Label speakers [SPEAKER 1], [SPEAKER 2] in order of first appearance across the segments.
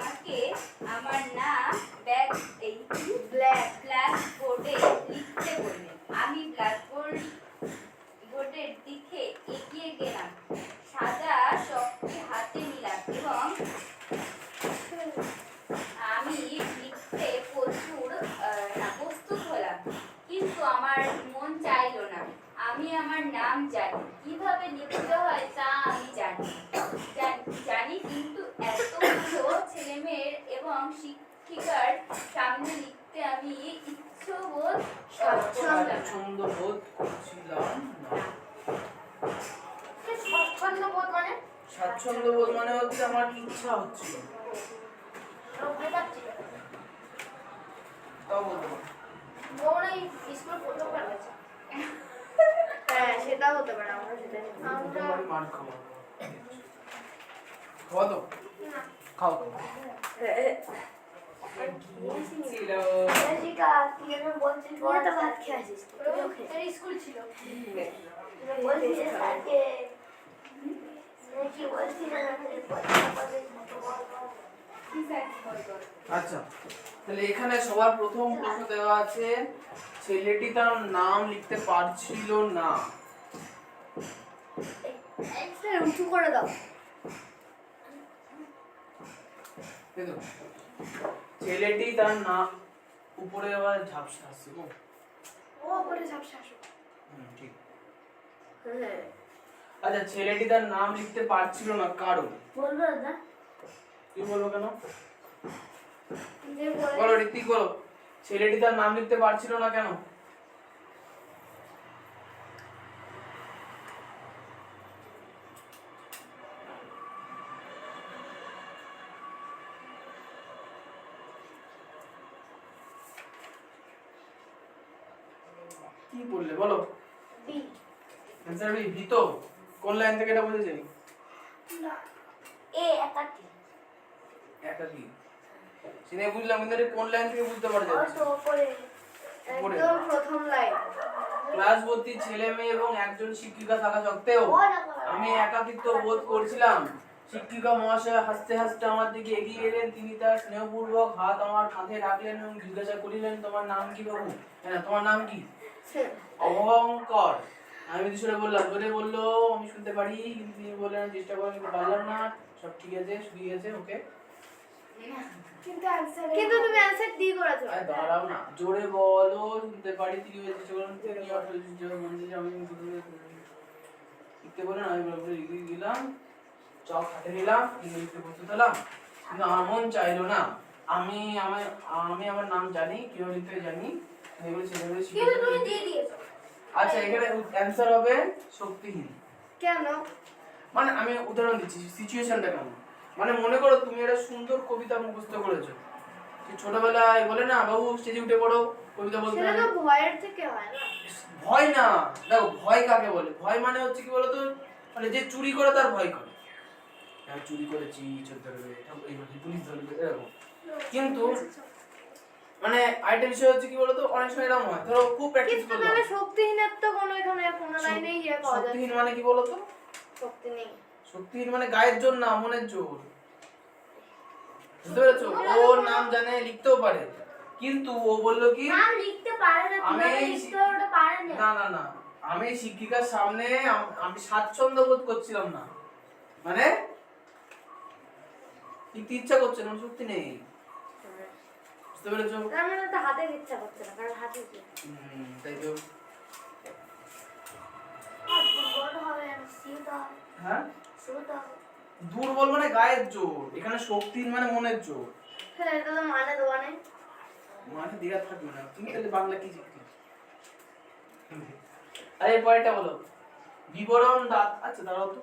[SPEAKER 1] আমাকে আমার নাম ব্ল্যাকবোর্ডে লিখতে বললেন। আমি ব্ল্যাকবোর্ডের দিকে এগিয়ে গেলাম, সাদা চকটি হাতে নিলাম এবং আমি লিখতে প্রস্তুত হলাম। কিন্তু আমার মন চাইল না। আমি আমার নাম জানি, কিভাবে লিখতে হয় তা আমি জানি কিন্তু এতগুলো ছেলেমেয়ের এবং শিক্ষিকার সামনে লিখতে আমি
[SPEAKER 2] স্বাচ্ছন্দ্য বোধ করছিলাম না। স্বাচ্ছন্দ্য বোধ মানে হচ্ছে আমার ইচ্ছা হচ্ছিল। তাও বলতে পারো।
[SPEAKER 3] হ্যাঁ, সেটাও হতে পারে। আমরা
[SPEAKER 2] মার খাওয়া খাওয়া তো খাও
[SPEAKER 3] স্কুল ছিল।
[SPEAKER 2] আচ্ছা, তাহলে এখানে সবার প্রথম প্রশ্ন দেওয়া আছে, ছেলেটি তার নাম লিখতে পারছিল না।
[SPEAKER 3] উঁচু করে দাও।
[SPEAKER 2] ছেলেটি তার নাম উপরে আবার ঝাপসা আসছে গো।
[SPEAKER 3] উপরে ঝাপসা আসো।
[SPEAKER 2] ঠিক। আচ্ছা, ছেলেটি তার নাম লিখতে পারছিল না কারণ
[SPEAKER 3] বলবো না।
[SPEAKER 2] কি বলবো কেন? বলো ঋত্বিক, বলো ছেলেটি তার নাম লিখতে পারছিল না কেন? কি বললে বলো?
[SPEAKER 3] বি।
[SPEAKER 2] Answer B. বি তো কোন লাইন থেকে এটা বুঝেছেন?
[SPEAKER 3] না, এ একাকি।
[SPEAKER 2] একাকি সিনে বুঝলাম, কিন্তু এটা কোন লাইন থেকে বুঝতে পারা যাচ্ছে?
[SPEAKER 3] তো উপরে একদম প্রথম লাইন।
[SPEAKER 2] ক্লাস ভর্তি ছেলে মেয়ে এবং একজন শিক্ষিকা থাকা সত্ত্বেও আমি একাকিত্ব বোধ করছিলাম। শিক্ষিকা মহাশয় হাসতে হাসতে আমার দিকে এগিয়ে এলেন। তিনি তার স্নেহপূর্বক হাত আমার কাঁধে রাখলেন এবং জিজ্ঞাসা করিলেন, তোমার নাম কি বাবু? হ্যাঁ, তোমার নাম কি? অভয়ঙ্কর। আমি দুশোরে বললাম, জোরে বললো, আমি শুনতে পারি, কিন্তু তিনি বললেন চেষ্টা করে, কিন্তু পারলাম না। সব ঠিক আছে, ঠিক আছে, ওকে।
[SPEAKER 3] কিন্তু তুমি অ্যানসার ডি করেছো।
[SPEAKER 2] দাঁড়াও না, জোরে বলো, শুনতে পারি, তিনি চেষ্টা করেন, তিনি আমি লিখতে বলেন, আমি লিখে দিলাম, চক হাতে নিলাম, লিখতে প্রস্তুত হলাম, কিন্তু আমার মন চাইলো না। আমি আমার নাম জানি, কিভাবে লিখতে জানি। আচ্ছা, এখানে অ্যানসার হবে শক্তিহীন।
[SPEAKER 3] কেন?
[SPEAKER 2] মানে আমি উদাহরণ দিচ্ছি, সিচুয়েশনটা কেমন। মানে মনে করো তুমি একটা সুন্দর কবিতা মুখস্থ করেছো, ছোটবেলায় বলে না, বাবু স্টেজে উঠে পড়ো, কবিতা বলতে হবে।
[SPEAKER 3] সেটা তো ভয়ের থেকে হয় না।
[SPEAKER 2] ভয় না, দেখো ভয় কাকে বলে? ভয় মানে হচ্ছে কি বলতো, মানে যে চুরি করে তার ভয় করে। হ্যাঁ, চুরি করেছি, চোর ধরবে, পুলিশ ধরবে, এরকম। কিন্তু মানে আরেকটা বিষয় হচ্ছে কি বলতো, অনেক সময় এরকম হয়, ধরো খুব প্র্যাকটিস করলে।
[SPEAKER 3] কিন্তু মানে শক্তিহীনের তো কোনো এখানে কোনো লাইনেই ইয়ে পাওয়া যায়।
[SPEAKER 2] শক্তিহীন মানে কি বলতো?
[SPEAKER 3] শক্তি নেই।
[SPEAKER 2] শক্তিহীন মানে গায়ের জোর না, মনের জোর। বুঝতে পেরেছো? ওর নাম জানে, লিখতেও পারে, কিন্তু ও বললো কি
[SPEAKER 3] নাম লিখতে পারে না, কিভাবে লিখতে হবে ওটা পারে না।
[SPEAKER 2] না না না, আমি শিক্ষিকার সামনে আমি স্বাচ্ছন্দ্য বোধ করছিলাম না, মানে লিখতে ইচ্ছা করছে না, শক্তি নেই। বুঝতে পেরেছো?
[SPEAKER 3] তার মানে তো হাতে ইচ্ছা করছে না, কারণ হাতে কি
[SPEAKER 2] তাই তো।
[SPEAKER 3] দুর্বল হবে আর সিউটা।
[SPEAKER 2] হ্যাঁ,
[SPEAKER 3] সিউটা
[SPEAKER 2] দুর্বল মানে গায়ের জোর, এখানে শক্তিহীন মানে মনের জোর।
[SPEAKER 3] হ্যাঁ, এটা তো মানে দেওয়া নেই।
[SPEAKER 2] মানে দেয়া থাকবে না, তুমি তাহলে বাংলা কি শিখলে? আরে পরেরটা বলো, বিবরণ দাঁত। আচ্ছা দাঁড়াও তো,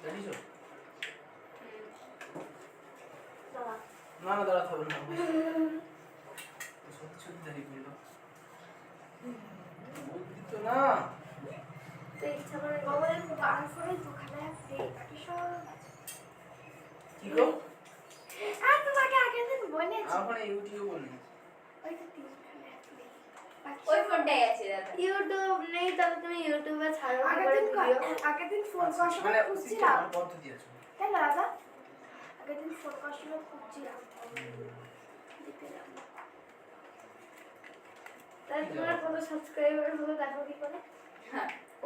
[SPEAKER 2] জানিছো? না না, দাঁড়াতে হবে না, সত্যি সত্যি দাঁড়িয়ে পড়লো, বুদ্ধি তো না।
[SPEAKER 3] তো ইচ্ছা করে বাবা গান করে দুখানে
[SPEAKER 2] কি গো?
[SPEAKER 3] আর তোমাকে আগের দিন বলেছি
[SPEAKER 2] আমার ইউটিউব বলি,
[SPEAKER 3] ওই তো তিনখানে
[SPEAKER 1] ওই ফোনটাই আছে দাদা।
[SPEAKER 3] ইউটিউব নেই, তাহলে তুমি ইউটিউবে ছাড়ো কি করে ভিডিও। আগের দিন ফোন করার সময় খুঁজছিলাম,
[SPEAKER 2] পদ্ধতি আছে।
[SPEAKER 3] তাই না দাদা? আগের দিন ফোন করার সময় খুঁজছিলাম দেখতে পেলাম না। তাহলে তোমার কত সাবস্ক্রাইবার হলো দেখো কি করে?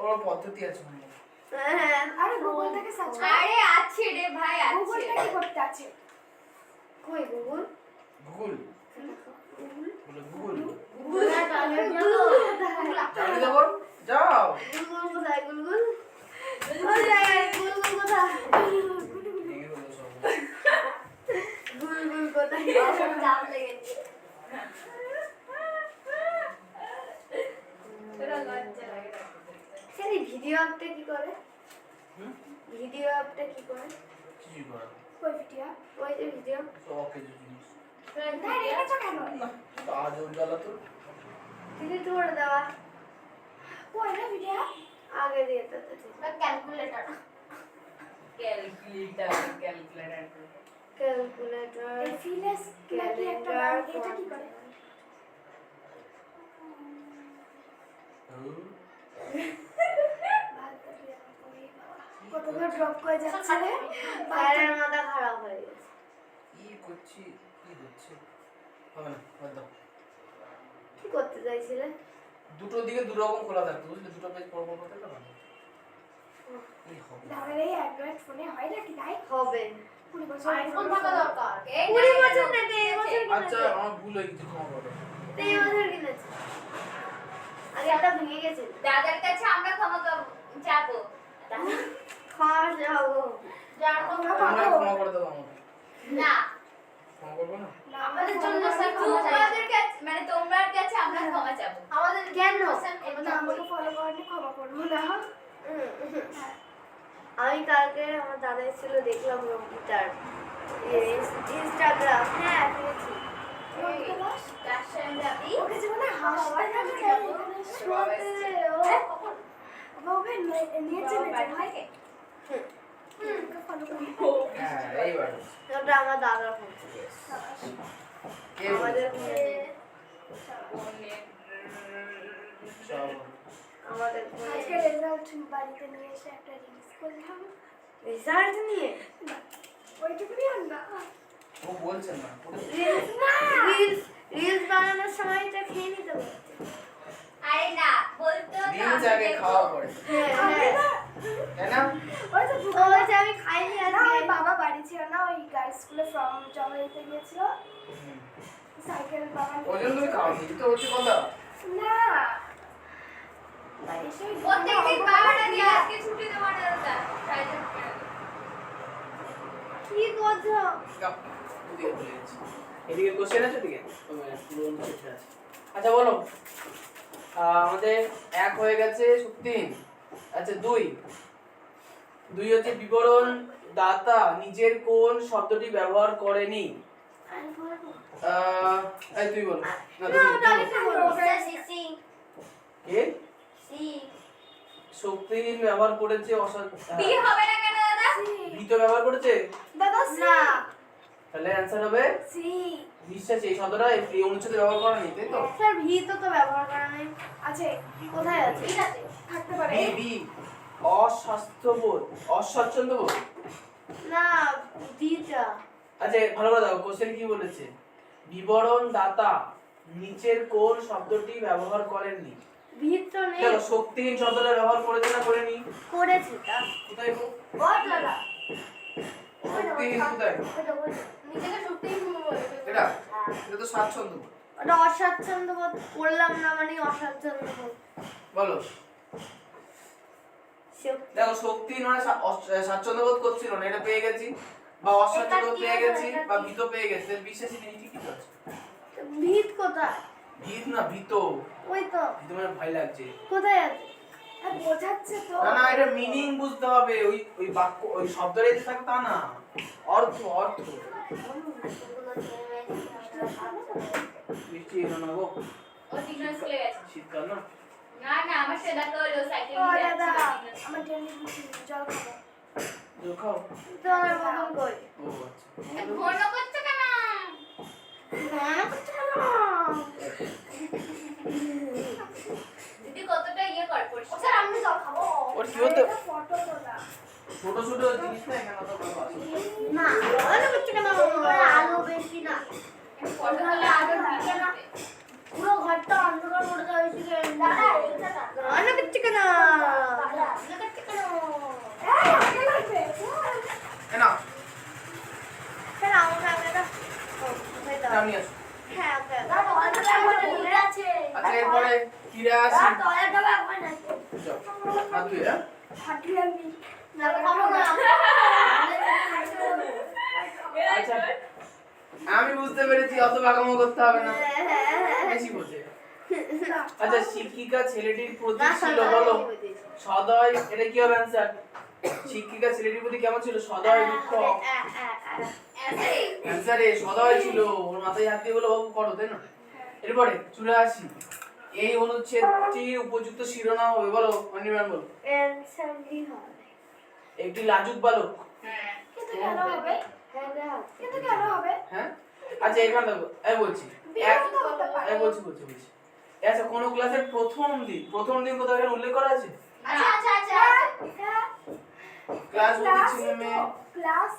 [SPEAKER 2] ওর পদ্ধতি আছে মানে।
[SPEAKER 3] হ্যাঁ, আরে গুগল থেকে সার্চ করো।
[SPEAKER 1] আরে আছে রে ভাই, আছে।
[SPEAKER 3] গুগলটা কি করতে আছে? কই Google?
[SPEAKER 2] Google
[SPEAKER 3] Google
[SPEAKER 2] Google
[SPEAKER 3] Google
[SPEAKER 2] চালিয়ে দেবো যাও
[SPEAKER 3] গুগল কোথায় গুগল? ওই জায়গায় গুগল কোথায়?
[SPEAKER 2] ভেঙে দেবো সব।
[SPEAKER 3] গুগল কোথায়? আমার চাপ লেগেছে।
[SPEAKER 1] তোরা লজ্জা লাগে না।
[SPEAKER 3] সেই ভিডিও অ্যাপটা কি করে?
[SPEAKER 2] হুম?
[SPEAKER 3] ভিডিও অ্যাপটা কি করে?
[SPEAKER 2] কিছুই করার নেই।
[SPEAKER 3] কই ভিডিও? ওই যে ভিডিও।
[SPEAKER 2] সব কিছু জিনিস
[SPEAKER 3] না রেখেছো কেন?
[SPEAKER 2] না কাজ ওর জ্বালা তো
[SPEAKER 3] ডিলিট করে দেওয়া। কই না ভিডিও? আগে দিয়ে তো না ক্যালকুলেটর। ক্যালকুলেটর এই ফিলেস নাকি একটা নাম, এটা কি করে? কতগুলো ড্রপ করে যাচ্ছে রে, বাইরের মাথা খারাপ হয়ে গেছে।
[SPEAKER 2] কি করছি কি হচ্ছে হবে না বাদ দাও
[SPEAKER 3] কি করতে চাইছিলে?
[SPEAKER 2] দুটো দিকে দুটো রকম খোলা থাকতো বুঝলে দুটো পেজ পর পর করতে পারবে এই হবে
[SPEAKER 3] দাদার এই অ্যান্ড্রয়েড ফোনে হয় নাকি তাই? হবে 20 বছর
[SPEAKER 1] আইফোন থাকা দরকার।
[SPEAKER 3] 20 বছর না 23 বছর
[SPEAKER 2] আচ্ছা
[SPEAKER 3] কিনেছে।
[SPEAKER 2] আমার ভুল হয়ে গেছে ক্ষমা করো
[SPEAKER 3] 23 বছর কিনেছে। আগে একটা ভেঙে গেছে।
[SPEAKER 1] দাদার কাছে আমরা ক্ষমা যাবো।
[SPEAKER 3] খাওয়া যাবো।
[SPEAKER 2] তোমরা ক্ষমা করে দাও আমাকে
[SPEAKER 1] না,
[SPEAKER 2] ক্ষমা করবো না
[SPEAKER 3] আমাদের জন্য
[SPEAKER 1] তোমাদের কাছে মানে তোমার কাছে আমরা ক্ষমা চাবো।
[SPEAKER 3] আমাদের কেন? আমাকে ফলো করলে ক্ষমা করবো না। আমি কালকে আমার দাদা ছিল দেখলাম কম্পিউটার ইনস্টাগ্রাম। হ্যাঁ পেয়েছি।
[SPEAKER 1] তার সঙ্গে যাবি।
[SPEAKER 3] ওকে জীবনে হাসতে থাকে এখানে শুতে ও ওকে নিয়েছে ভাইকে। ওকে ফলো করি।
[SPEAKER 2] হ্যাঁ এইবার
[SPEAKER 3] ওটা আমার দাদার ফোন ছিল।
[SPEAKER 2] কে
[SPEAKER 3] আমাদের
[SPEAKER 2] সব
[SPEAKER 3] আমাদের আজকে রেজাল্ট বাড়িতে নিয়ে এসে একটা রিলস করলাম। রেজাল্ট নিয়ে ওইটুকুই আনবা।
[SPEAKER 2] ও বলছেন না
[SPEAKER 3] রিলস না রিলস বানানোর সময় এটা খেয়ে নিতে পারতে।
[SPEAKER 1] আরে না, বলতো তো
[SPEAKER 2] দিন
[SPEAKER 1] আমি
[SPEAKER 2] জাগে
[SPEAKER 1] দেখবো।
[SPEAKER 2] খাওয়া পড়ে
[SPEAKER 3] হ্যাঁ
[SPEAKER 2] তাই না
[SPEAKER 3] ওই যে আমি খাইনি আজকে। ওই বাবা বাড়ি ছিল না, ওই গার্লস স্কুলে ফর্ম জমা দিতে গিয়েছিল। সাইকেল বাবা
[SPEAKER 2] ওই জন্য তুমি খাওয়া নি তো হচ্ছে কথা
[SPEAKER 3] না বাড়ি এসে
[SPEAKER 1] প্রত্যেকদিন বাবাটা দিয়ে আজকে ছুটি দেবো না দাদা। তাই জন্য করে দেবো।
[SPEAKER 3] কি করছো?
[SPEAKER 2] ওদিকে ভুলে গেছি এদিকে কোশ্চেন আছে ওদিকে পুরো চিঠি আছে আচ্ছা বলো আমাদের এক হয়ে গেছে 3 আচ্ছা 2 হচ্ছে বিবরণ দাতা নিজের কোন শব্দটি ব্যবহার করেনি
[SPEAKER 3] আমি বলবো
[SPEAKER 2] এই তুই বল না
[SPEAKER 3] সি
[SPEAKER 2] কে
[SPEAKER 3] সি
[SPEAKER 2] শক্তিহীন ব্যবহার করেছে
[SPEAKER 1] বি হবে না কেন দাদা?
[SPEAKER 2] ভীত ব্যবহার করেছে
[SPEAKER 3] দাদা না
[SPEAKER 2] তাহলে অ্যানসার হবে
[SPEAKER 3] সি
[SPEAKER 2] বিশ্বাস এই শব্দটা এই অনুচ্ছেদে ব্যবহার করা নেই তাই তো
[SPEAKER 3] স্যার ভি তো ব্যবহার করা নেই। আছে কোথায় আছে? থাকতে পারে
[SPEAKER 2] বি বি অস্বাস্থ্যবোধ অস্বাচ্ছন্দ্যবোধ
[SPEAKER 3] না বিটা।
[SPEAKER 2] আচ্ছা ভালো করে দেখো কোশ্চেন কি বলেছে বিবরণ দাতা নিচের কোন শব্দটি ব্যবহার করেননি
[SPEAKER 3] ভিত তো নেই।
[SPEAKER 2] দেখো শক্তিহীন শব্দটা ব্যবহার করেছে না করেনি
[SPEAKER 3] করেছে তা
[SPEAKER 2] কোথায় গো
[SPEAKER 3] ও দাদা
[SPEAKER 2] শক্তিহীন কোথায়
[SPEAKER 3] নিজেকে সত্যিই
[SPEAKER 2] এটা এটা তো স্বাচ্ছন্দ্য
[SPEAKER 3] ওটা অস্বাচ্ছন্দ্য বোধ করলাম না মানে অস্বাচ্ছন্দ্য বোধ।
[SPEAKER 2] বলো দেখো শক্তিহীন মানে স্বাচ্ছন্দ্যবোধ করছিল না এটা পেয়ে গেছি বা অস্বাচ্ছন্দ্যবোধ পেয়ে গেছি বা ভীত পেয়ে গেছি বিশ্বাসী নেই ঠিকই আছে
[SPEAKER 3] ভিত কোথায়?
[SPEAKER 2] ভীত না ভীত
[SPEAKER 3] ওই তো
[SPEAKER 2] ভীত মানে ভয় লাগছে
[SPEAKER 3] কোথায় আছে? আর বোঝাচ্ছে তো
[SPEAKER 2] না না এটা মিনিং বুঝতে হবে ওই ওই বাক্য ওই শব্দটা যে থাকে তা না অর্থ অর্থ মিষ্টি এলো না গো
[SPEAKER 1] ও টিউশন স্কুলে গেছে।
[SPEAKER 2] শীতকাল না
[SPEAKER 1] না না, আমার সাথে দেখা হলো সাইকেল
[SPEAKER 3] ও
[SPEAKER 1] নিয়ে
[SPEAKER 3] দাদা
[SPEAKER 1] যাচ্ছিল।
[SPEAKER 3] আমার ডেলি জল খাবো
[SPEAKER 2] জল খাও
[SPEAKER 3] জলের বোতল কই?
[SPEAKER 2] ও আচ্ছা
[SPEAKER 1] ঘন করছো কেন?
[SPEAKER 3] মনে করছে না
[SPEAKER 1] দিদি কতটা ইয়ে কর পরিষ্কার।
[SPEAKER 3] স্যার আমি জল খাবো।
[SPEAKER 2] ওর কি হতো
[SPEAKER 3] ফটো তোলা
[SPEAKER 2] ছোট ছোট জিনিস না এখানে তো ভালো আছে।
[SPEAKER 3] না ভালো করছে কেন আলো বেশি না ওখানে আলো দিকে না পুরো ঘরটা অন্ধকার করে দেওয়া হয়েছিল দাদা ভালো করছে কেন ভালো করছে কেন এই লাগবে
[SPEAKER 2] এ না
[SPEAKER 3] কেন আমাকে দাও
[SPEAKER 2] আমি আসি।
[SPEAKER 3] হ্যাঁ ওকে দাদা অন্ধকার করে ভুলে আছে
[SPEAKER 2] আচ্ছা এরপরে কিরা আছে
[SPEAKER 3] দাদা টয়লেট হবে একবার না
[SPEAKER 2] যাও হাত ধুয়ে হ্যাঁ
[SPEAKER 3] হাঁটি আমি না খাবো না
[SPEAKER 2] আচ্ছা আমি বুঝতে পেরেছি অত বাগামো করতে হবে না বেশি বোঝে আচ্ছা শিক্ষিকা ছেলেটির প্রতি ছিল বলো সদয় এটা কি হবে অ্যানসার শিক্ষিকা ছেলেটির প্রতি কেমন ছিল সদয় দুঃখ অ্যানসার এ সদয় ছিল ওর মাথায় হাত দিয়ে বলো বাবু করো তাই না এরপরে চলে আসি এই অনুচ্ছেদটির উপযুক্ত শিরোনাম হবে বলো অনির্বাণ বলো
[SPEAKER 3] এনসারলি হবে
[SPEAKER 2] একটি লাজুক বালক
[SPEAKER 3] কিন্তু কেন হবে কিন্তু কেন হবে
[SPEAKER 2] হ্যাঁ আচ্ছা এখানে দেখো এই বলছি এই বলছি আচ্ছা কোন ক্লাসের প্রথম দিন কোথাও এখানে উল্লেখ করা আছে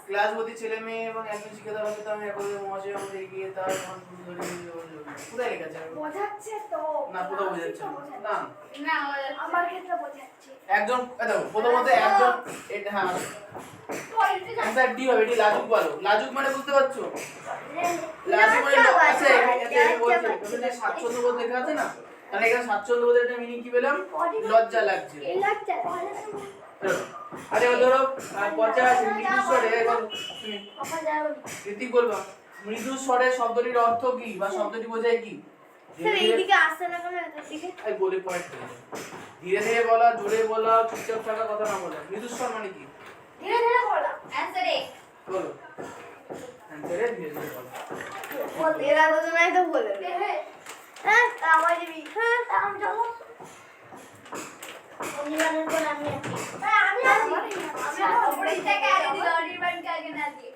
[SPEAKER 2] ক্লাসবতী ছেলে মেয়ে এবং একজন শিক্ষিত ব্যক্তিত্ব আমি একজন মহাশয় আমাদের এগিয়ে তার কোথায় লেখা আছে
[SPEAKER 3] বোঝাচ্ছে তো
[SPEAKER 2] না কোথাও বোঝাচ্ছে না
[SPEAKER 1] না
[SPEAKER 3] আমার ক্ষেত্রে বোঝাচ্ছে
[SPEAKER 2] একজন দেখো প্রথমত একজন এটা হ্যাঁ অ্যানসার ডি হবে এটি লাজুক লাজুক মানে বুঝতে পারছো লাজুক মানে আছে এখানে বলছে এখানে স্বাচ্ছন্দ্যবোধ লেখা আছে না তাহলে এখানে স্বাচ্ছন্দ্যবোধের একটা মিনিং কি পেলাম লজ্জা লাগছে
[SPEAKER 3] এই লাগছে
[SPEAKER 2] আরে ধরো পচা আছে মৃদু স্বরে তুমি
[SPEAKER 3] আপা যাও
[SPEAKER 2] ঋতিক বলবা মৃদু স্বরে শব্দটির অর্থ কি বা শব্দটি বোঝায় কি
[SPEAKER 3] স্যার এইদিকে আসছে না কেন এদিকে
[SPEAKER 2] এই বলে পয়েন্ট ধীরে ধীরে বলা জোরে বলা চুপচাপ থাকা কথা না বলা মৃদু স্বর মানে কি
[SPEAKER 3] ধীরে ধীরে বলা
[SPEAKER 1] অ্যানসার এ
[SPEAKER 2] বলো অ্যানসারে ধীরে ধীরে বলা
[SPEAKER 3] বল এরা তো নাই তো বলে হ্যাঁ আওয়াজ দিবি হ্যাঁ আমি যাবো অনিবার্যের পর আমি আছি
[SPEAKER 1] অপরিতাকে আগে দিল অনির্বাণকে আগে না দিয়ে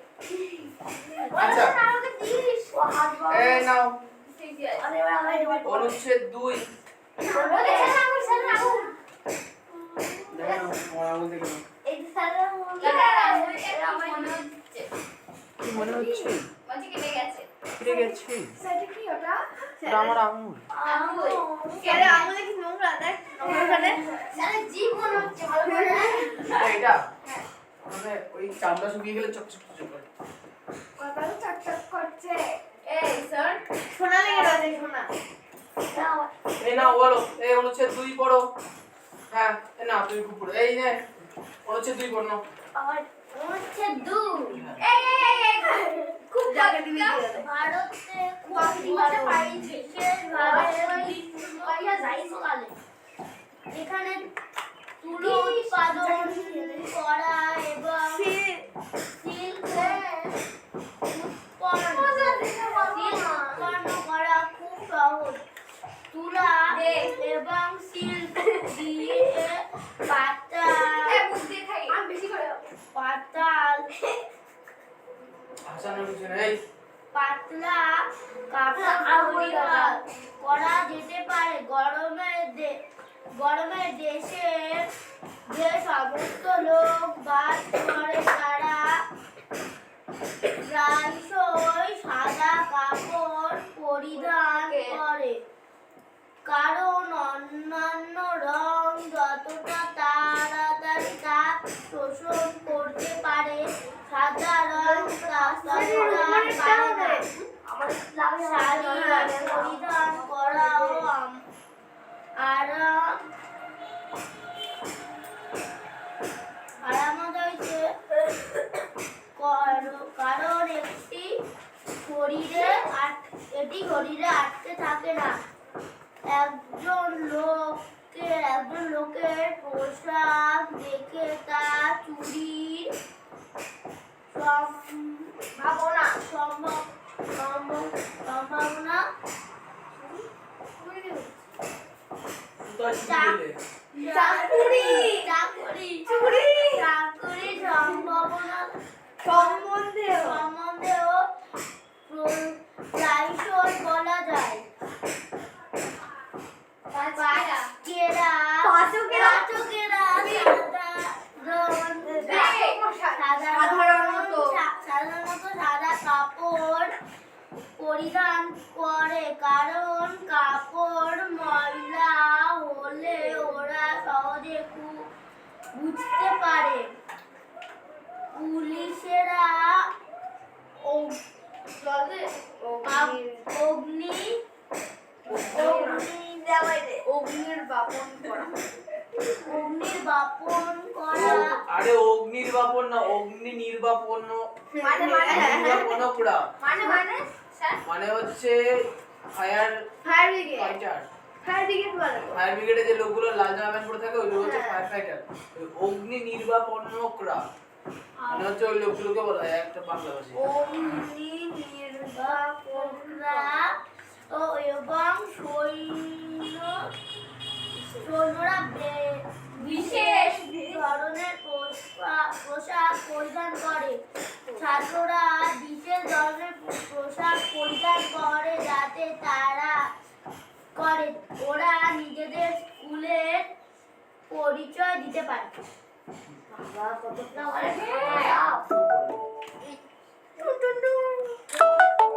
[SPEAKER 2] আচ্ছা
[SPEAKER 3] আমাকে দিস ও হাত বাবা
[SPEAKER 2] এই নাও
[SPEAKER 1] ঠিক আছে
[SPEAKER 3] আরে আমি দেবো
[SPEAKER 2] অনুচ্ছেদ 2
[SPEAKER 3] বলে স্যার
[SPEAKER 2] দেখো মোরা বলতে গেল
[SPEAKER 3] এই স্যার
[SPEAKER 1] আমার মনে হচ্ছে
[SPEAKER 2] কি মনে হচ্ছে
[SPEAKER 1] মনে কেটে গেছে
[SPEAKER 2] কেটে গেছে
[SPEAKER 3] সেটা কি ওটা
[SPEAKER 2] এটা আমার আঙুল
[SPEAKER 1] আঙুল
[SPEAKER 3] আরে আঙুলে কি নোংরা দেখ নোংরা করে স্যার জিভ মনে হচ্ছে ভালো করে
[SPEAKER 2] এটা মানে ওই চামড়া শুকিয়ে গেলে চকচক করে
[SPEAKER 3] কপাল চকচক করছে
[SPEAKER 1] এই স্যার
[SPEAKER 3] সোনা লেগে রয়েছে সোনা
[SPEAKER 2] এই নাও বলো এই অনুচ্ছেদ 2 পড়ো হ্যাঁ এই না তুই পড়ো এই নে অনুচ্ছেদ 2 পড়ো নাও
[SPEAKER 3] আমার হচ্ছে দু
[SPEAKER 1] এই খুব
[SPEAKER 3] জায়গা দিবি
[SPEAKER 1] ভারতে
[SPEAKER 3] ভারতে বিশেষভাবে যাই সকালে এখানে তুলো উৎপাদন করা এবং শিল্প উৎপন্ন করা খুব সহজ তুলা এবং শিল্প দিয়ে পাতলা কাপড় করা যেতে পারে গরমের দেশে যে সমস্ত লোক বাস করে তারা প্রায়শই সাদা কাপড় পরিধান করে কারণ অন্যান্য রং যতটা তাড়াতাড়ি তাপ শোষণ করতে পারে সাদা রং তাছাড়া পারে না শাড়ি পরিধান করাও আরামদায়ক কারণ এটি শরীরে আটকে থাকে না একজন লোকের পোশাক দেখে তার চুরির সম্ভাবনা বুঝতে পারে। পুলিশেরা অগ্নির্বাপন করা।
[SPEAKER 2] আরে অগ্নির্বাপন না, অগ্নি নির্বাপন। নির্বাপন করা মানে হচ্ছে ফায়ার ফাইটার। ফায়ার ব্রিগেডে যে লোকগুলো লাল জামা প্যান্ট পরে থাকে ওইগুলো হচ্ছে ফায়ার ফাইটার। অগ্নি নির্বাপন করা মানে হচ্ছে ওই লোকগুলোকে বলা হয় একটা বাংলা ভাষায়।
[SPEAKER 3] এবং সৈন্যরা বিশেষ ধরনের পোশাক পরিধান করে। ছাত্ররা বিশেষ ধরনের পোশাক পরিধান করে যাতে ওরা নিজেদের স্কুলের পরিচয় দিতে পারে।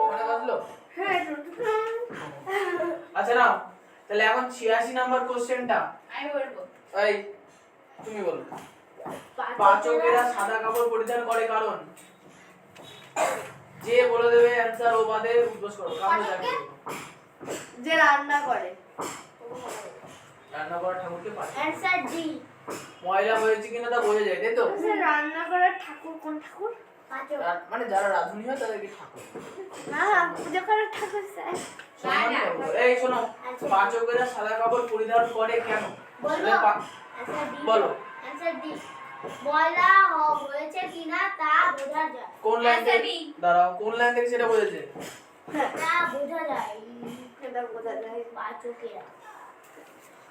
[SPEAKER 2] মনে বাজলো? আচ্ছা না, তাহলে এখন 86 নাম্বার কোশ্চেনটা
[SPEAKER 1] আমি বলবো।
[SPEAKER 2] এই তুমি বলো। পাচকেরা সাদা কাপড় পরিধান করে কারণ? যে বলে দেবে অ্যানসার ও বাদে উদ্বোস করো। কারণ জানি
[SPEAKER 3] যে রান্না করে।
[SPEAKER 2] রান্না করা ঠাকুরকে পাচক।
[SPEAKER 3] Answer D.
[SPEAKER 2] ময়লা হয়েছে কিনা তা বোঝা যায়, তাই তো?
[SPEAKER 3] রান্না করার ঠাকুর কোন ঠাকুর? পাচক।
[SPEAKER 2] মানে যারা রাঁধুনি হয় তাদেরকে ঠাকুর।
[SPEAKER 3] না, পূজা করার ঠাকুর স্যার।
[SPEAKER 2] এই শোনো, পাচকেরা সাদা কাপড় পরিধান করে কেন?
[SPEAKER 3] বলো।
[SPEAKER 2] বলো।
[SPEAKER 3] Answer D. ময়লা হয়েছে কিনা তা বোঝা যায়।
[SPEAKER 2] কোন লাইন
[SPEAKER 1] Answer
[SPEAKER 2] থেকে?
[SPEAKER 1] B।
[SPEAKER 2] দাঁড়াও, কোন লাইন থেকে সেটা বোঝাচ্ছে?
[SPEAKER 3] তা বোঝা যায়। সেটা বোঝা যায় পাচকেরা।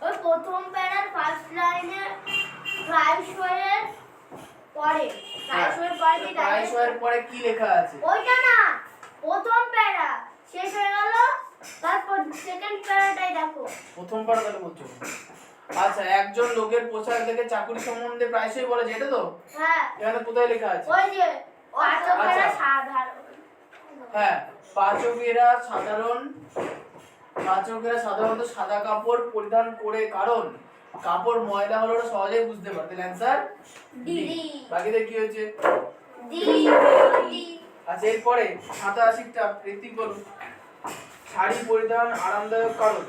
[SPEAKER 3] ওই প্রথম প্যারার ফার্স্ট লাইনে প্রায়শয়ের পরে
[SPEAKER 2] প্রায়শয়ের পরে কি লেখা আছে?
[SPEAKER 3] ওইটা না, প্রথম প্যারা শেষ হয়ে গেল, তারপর সেকেন্ড প্যারাটাই দেখো।
[SPEAKER 2] প্রথম পারা তাহলে বলছো। আচ্ছা, একজন লোকের পোশাক দেখে চাকরি সম্বন্ধে প্রায়শই বলে যে, এটা তো?
[SPEAKER 3] হ্যাঁ,
[SPEAKER 2] এখানে কোথায় লেখা আছে?
[SPEAKER 3] ওই যে পাচকেরা
[SPEAKER 2] আচ্ছা।
[SPEAKER 3] সাধারণ।
[SPEAKER 2] হ্যাঁ, পাচকেরা সাধারণত সাদা কাপড় পরিধান করে কারণ কাপড় ময়লা হলে ওরা সহজেই বুঝতে পারে। তাহলে অ্যানসার ডি। বাকিদের কি হয়েছে?
[SPEAKER 3] ডি।
[SPEAKER 2] আচ্ছা, এরপরে 87টা ঋত্বিক বলুন। শাড়ি পরিধান আরামদায়ক কারণ?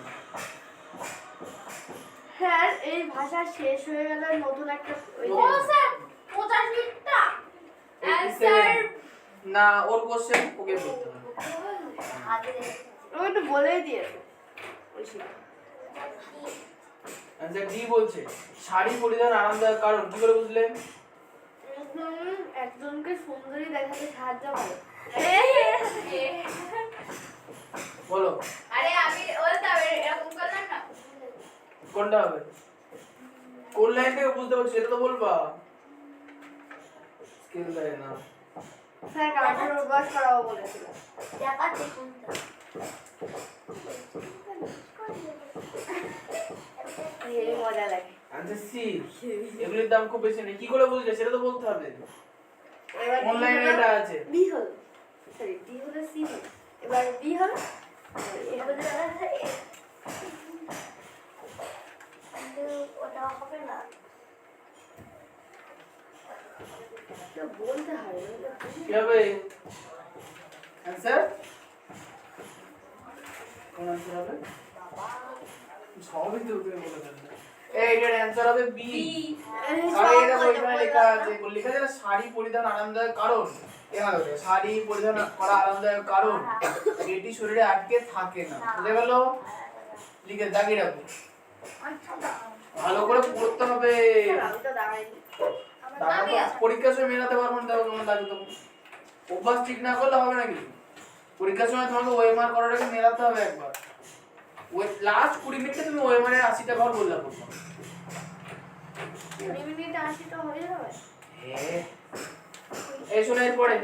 [SPEAKER 3] স্যার, এই ভাষা শেষ হয়ে গেলে নতুন একটা
[SPEAKER 2] ও
[SPEAKER 3] স্যার 85টা
[SPEAKER 1] অ্যানসার
[SPEAKER 2] না, ওর কোশ্চেন ওকে বলতে হবে।
[SPEAKER 3] আমি তো বলেই দিয়েছি।
[SPEAKER 2] অ্যানসার ডি বলছে শাড়ি পরিধান আরামদায়ক কারণ। কি করে বুঝলেন?
[SPEAKER 3] একজনকে সুন্দরী দেখাতে সাহায্য করে।
[SPEAKER 2] বলো
[SPEAKER 1] আরে আমি বলতে হবে এরকম করলাম না।
[SPEAKER 2] কোনটা হবে? কোন লাইন থেকে বুঝতে পারছো সেটা তো বলবা। স্কিল দেয় না।
[SPEAKER 3] স্যার কাপড় ওয়াশ করাবো বলেছিল। দেখাতে কোনটা? এই মজা লাগে।
[SPEAKER 2] Answer C. এগুলোর দাম খুব বেশি নেই। কি করে বুঝলে সেটা তো বলতে হবে। কোন লাইনে এটা আছে?
[SPEAKER 3] বি হল। সরি, ডি হলো সি হল। এবার বি হল। ওটা হবে না। তো বলতে হবে।
[SPEAKER 2] কি হবে অ্যানসার? কোন অ্যানসার হবে? সবই তো তুমি বলে দিলে। এটার অ্যানসার হবে বি। আরে এটা ওইখানে লেখা আছে। লেখা আছে না শাড়ি পরিধান আরামদায়ক কারণ। এখানে দেখো শাড়ি পরিধান করা আরামদায়ক কারণ এটি শরীরে আটকে থাকে না। বুঝে গেল? লিখে দাগিয়ে রাখো। ভালো করে পড়তে হবে।
[SPEAKER 3] আমি তো দাঁড়াইনি।
[SPEAKER 2] পরীক্ষার সময় মেলাতে পারবো না, দেখো কেমন লাগে তখন। অভ্যাস ঠিক না করলে হবে নাকি? পরীক্ষার সময় তোমাকে ওএমআর করার আগে মেলাতে হবে একবার। ওই লাস্ট 20 মিনিটে তুমি ওএমআর 80টা ঘর বললা করবা।
[SPEAKER 3] 20 মিনিটে 80টা হয়ে যাবে।
[SPEAKER 2] হ্যাঁ, এই শোনো এরপরে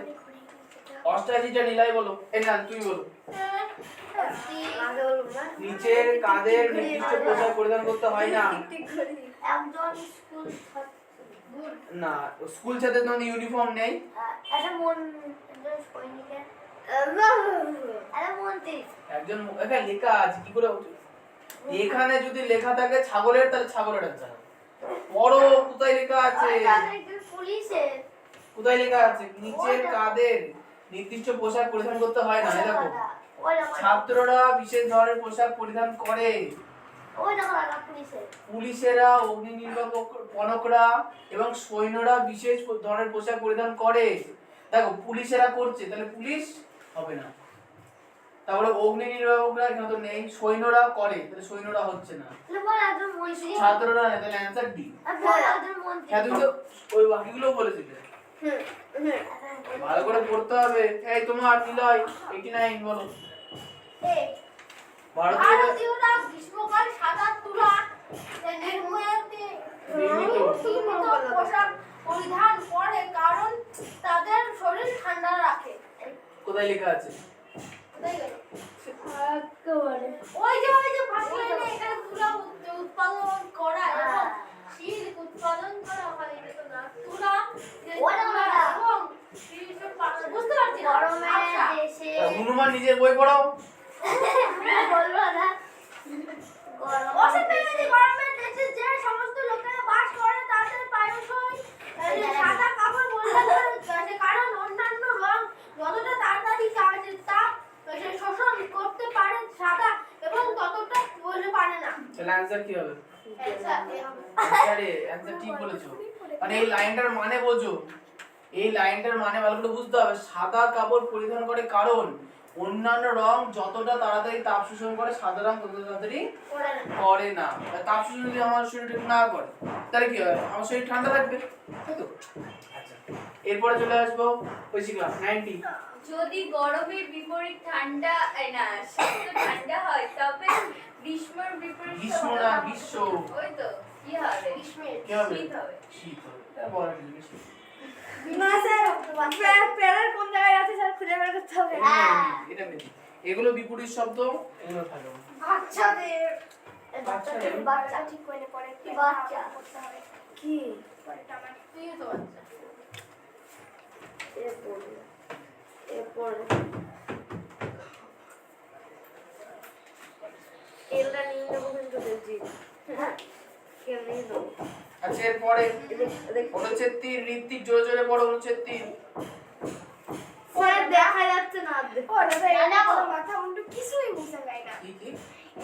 [SPEAKER 2] 88টা নিলাই বলো। এই না তুমি বলো।
[SPEAKER 3] আগে বলুন না।
[SPEAKER 2] নিচের কাদের নির্দিষ্ট পোশাক পরিধান করতে হয় না?
[SPEAKER 3] একজন স্কুল
[SPEAKER 2] না, স্কুল ছাত্রদের জন্য ইউনিফর্ম নেই।
[SPEAKER 3] একটা সৈনিকের মন্ত্রী।
[SPEAKER 2] একজন এখানে লেখা আছে কি করে? এখানে যদি লেখা থাকে ছাগলের, তাহলে ছাগলের অ্যানসার। বড় কোথায় লেখা আছে?
[SPEAKER 3] পুলিশের
[SPEAKER 2] কোথায় লেখা আছে? নিচের কাদের নির্দিষ্ট পোশাক পরিধান করতে হয় না। এই দেখো, ছাত্ররা বিশেষ ধরনের পোশাক পরিধান করে।
[SPEAKER 3] ওই দেখো দাদা পুলিশের।
[SPEAKER 2] পুলিশেরা, অগ্নি নির্বাপকরা এবং সৈন্যরা বিশেষ ধরনের পোশাক পরিধান করে। দেখো, পুলিশেরা করছে, তাহলে পুলিশ হবে না। তারপরে অগ্নি নির্বাপকরা এখানে তো নেই, সৈন্যরা করে, তাহলে সৈন্যরা হচ্ছে না।
[SPEAKER 3] বল একজন মন্ত্রী।
[SPEAKER 2] ছাত্ররা নেই, তাহলে অ্যানসার ডি।
[SPEAKER 3] বল একজন মন্ত্রী।
[SPEAKER 2] হ্যাঁ, তুমি তো ওই বাকিগুলো বলেছিলে। ভালো করে পড়তে হবে। এই তোমার নিলয় 89 বলো।
[SPEAKER 3] এই ভারতীয়রা গ্রীষ্মকাল সাদা তুলা নির্মিত পোশাক পরিধান করে কারণ তাদের শরীর ঠান্ডা রাখে।
[SPEAKER 2] কোথায় লেখা আছে?
[SPEAKER 3] কোথায় গেল? ওই যে ভাষায় এখানে তুলা উৎপাদন করা এবং সিল্ক উৎপাদন করা হয়। এটা তো না তুলা এবং সিল্ক বুঝতে পারছি না। গরমের দেশে
[SPEAKER 2] হনুমান নিজের বই পড়াও।
[SPEAKER 3] বলবো না। গরমের দেশে যে সমস্ত লোকেরা বাস করে তাদের প্রায়শই সাদা কাপড় পরিধান করে, কারণ অন্যান্য রং যতটা তাড়াতাড়ি তাপ শোষণ করতে পারে সাদা এবং ততটা বলতে পারে না।
[SPEAKER 2] তাহলে অ্যানসার কি হবে? অ্যানসার ঠিক বলেছো। মানে এই লাইনটার মানে বোঝো, এই লাইনটার মানে ভালো করে বুঝতে হবে। সাদা কাপড় পরিধান করে কারণ অন্যান্য রং যতটা তাড়াতাড়ি তাপ শোষণ করে সাদা রং তত তাড়াতাড়ি করে না। তাপ শোষণ যদি আমার শরীরে না করে তাহলে কি হয়? আমার শরীর ঠান্ডা থাকবে, তাই তো? আচ্ছা, এরপরে চলে আসবো ওই শিখলাম 90।
[SPEAKER 1] যদি গরমের বিপরীত ঠান্ডা না শীত ঠান্ডা হয় তবে গ্রীষ্মের বিপরীত
[SPEAKER 2] গ্রীষ্ম না গ্রীষ্ম।
[SPEAKER 1] ওই তো কি হবে?
[SPEAKER 2] কি হবে?
[SPEAKER 1] শীত হবে।
[SPEAKER 2] শীত হবে। এটা বলার কিছু নেই।
[SPEAKER 3] না স্যার প্যারার কোন জায়গায় আছে স্যার খুঁজে বের করতে হবে।
[SPEAKER 2] এটা মেনে। এগুলো বিপরীত শব্দ, এগুলো থাকবে।
[SPEAKER 3] বাচ্চা ঠিক করে পড়ে কি বাচ্চা করতে হবে কি পরেটা আমার তুই তো বাচ্চা এরপর এলটা নিয়ে নেবো কিন্তু দেখছি হ্যাঁ কেমনি নেবো।
[SPEAKER 2] আচ্ছা, এরপরে অনুচ্ছেদ 3 ঋত্বিক জোরে জোরে পড়ো। অনুচ্ছেদ 3
[SPEAKER 3] স্যার দেখা যাচ্ছে না। ও দাদা মাথা মুন্ডু কিছুই বুঝতে পাই না।
[SPEAKER 2] কি কি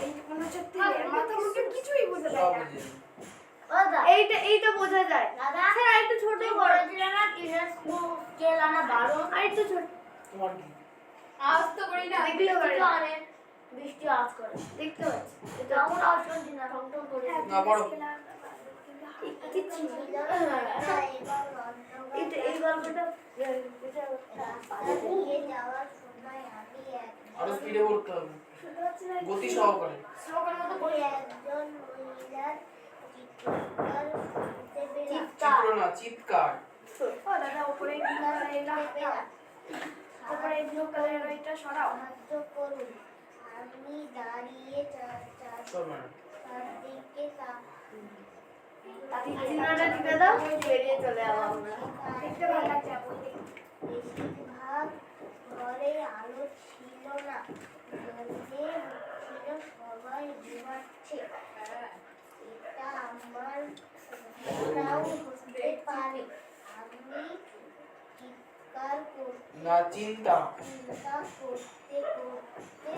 [SPEAKER 3] এই অনুচ্ছেদ 3 মাথা মুন্ডু কিছুই বুঝতে পাই
[SPEAKER 2] সব
[SPEAKER 3] না।
[SPEAKER 2] বুঝিয়ে দেব।
[SPEAKER 3] এইটা বোঝা যায় দাদা। স্যার একটু ছোট বড় দিলা না টিনের স্কেল আনা 12 আর একটু ছোট।
[SPEAKER 2] তোমার কি?
[SPEAKER 1] আওয়াজ তো করি না।
[SPEAKER 3] দেখলে পারে বৃষ্টি আওয়াজ করে দেখতে পাচ্ছি। এটা আমার আওয়াজ শুনছি না ঠং ঠং করে
[SPEAKER 2] না পড়ো।
[SPEAKER 3] এই গল্পটা
[SPEAKER 2] আরো স্পিডে পড়তে হবে, গতি সহকারে।
[SPEAKER 3] শ্লোকের মতো বলি।
[SPEAKER 4] একজন মহিলার
[SPEAKER 2] চিত্র না, চিৎকার।
[SPEAKER 3] ও দাদা উপরে উপরে ব্লু কালারের এটা সরাও।
[SPEAKER 4] সাহায্য করুন, আমি দাঁড়িয়ে
[SPEAKER 2] সব মানে
[SPEAKER 4] চারদিকে
[SPEAKER 3] চিহ্নটা টিপে দাও বেরিয়ে চলে যাবো আমরা। দেখতে ভালো লাগছে আপনি।
[SPEAKER 4] বেশিরভাগ ঘরে আলো ছিল না, ছিল সবাই ঘুমাচ্ছে। এটা আমার ঘোরাও হতে পারে। আমি চিৎকার করতে
[SPEAKER 2] না, চিন্তা।
[SPEAKER 4] চিন্তা করতে করতে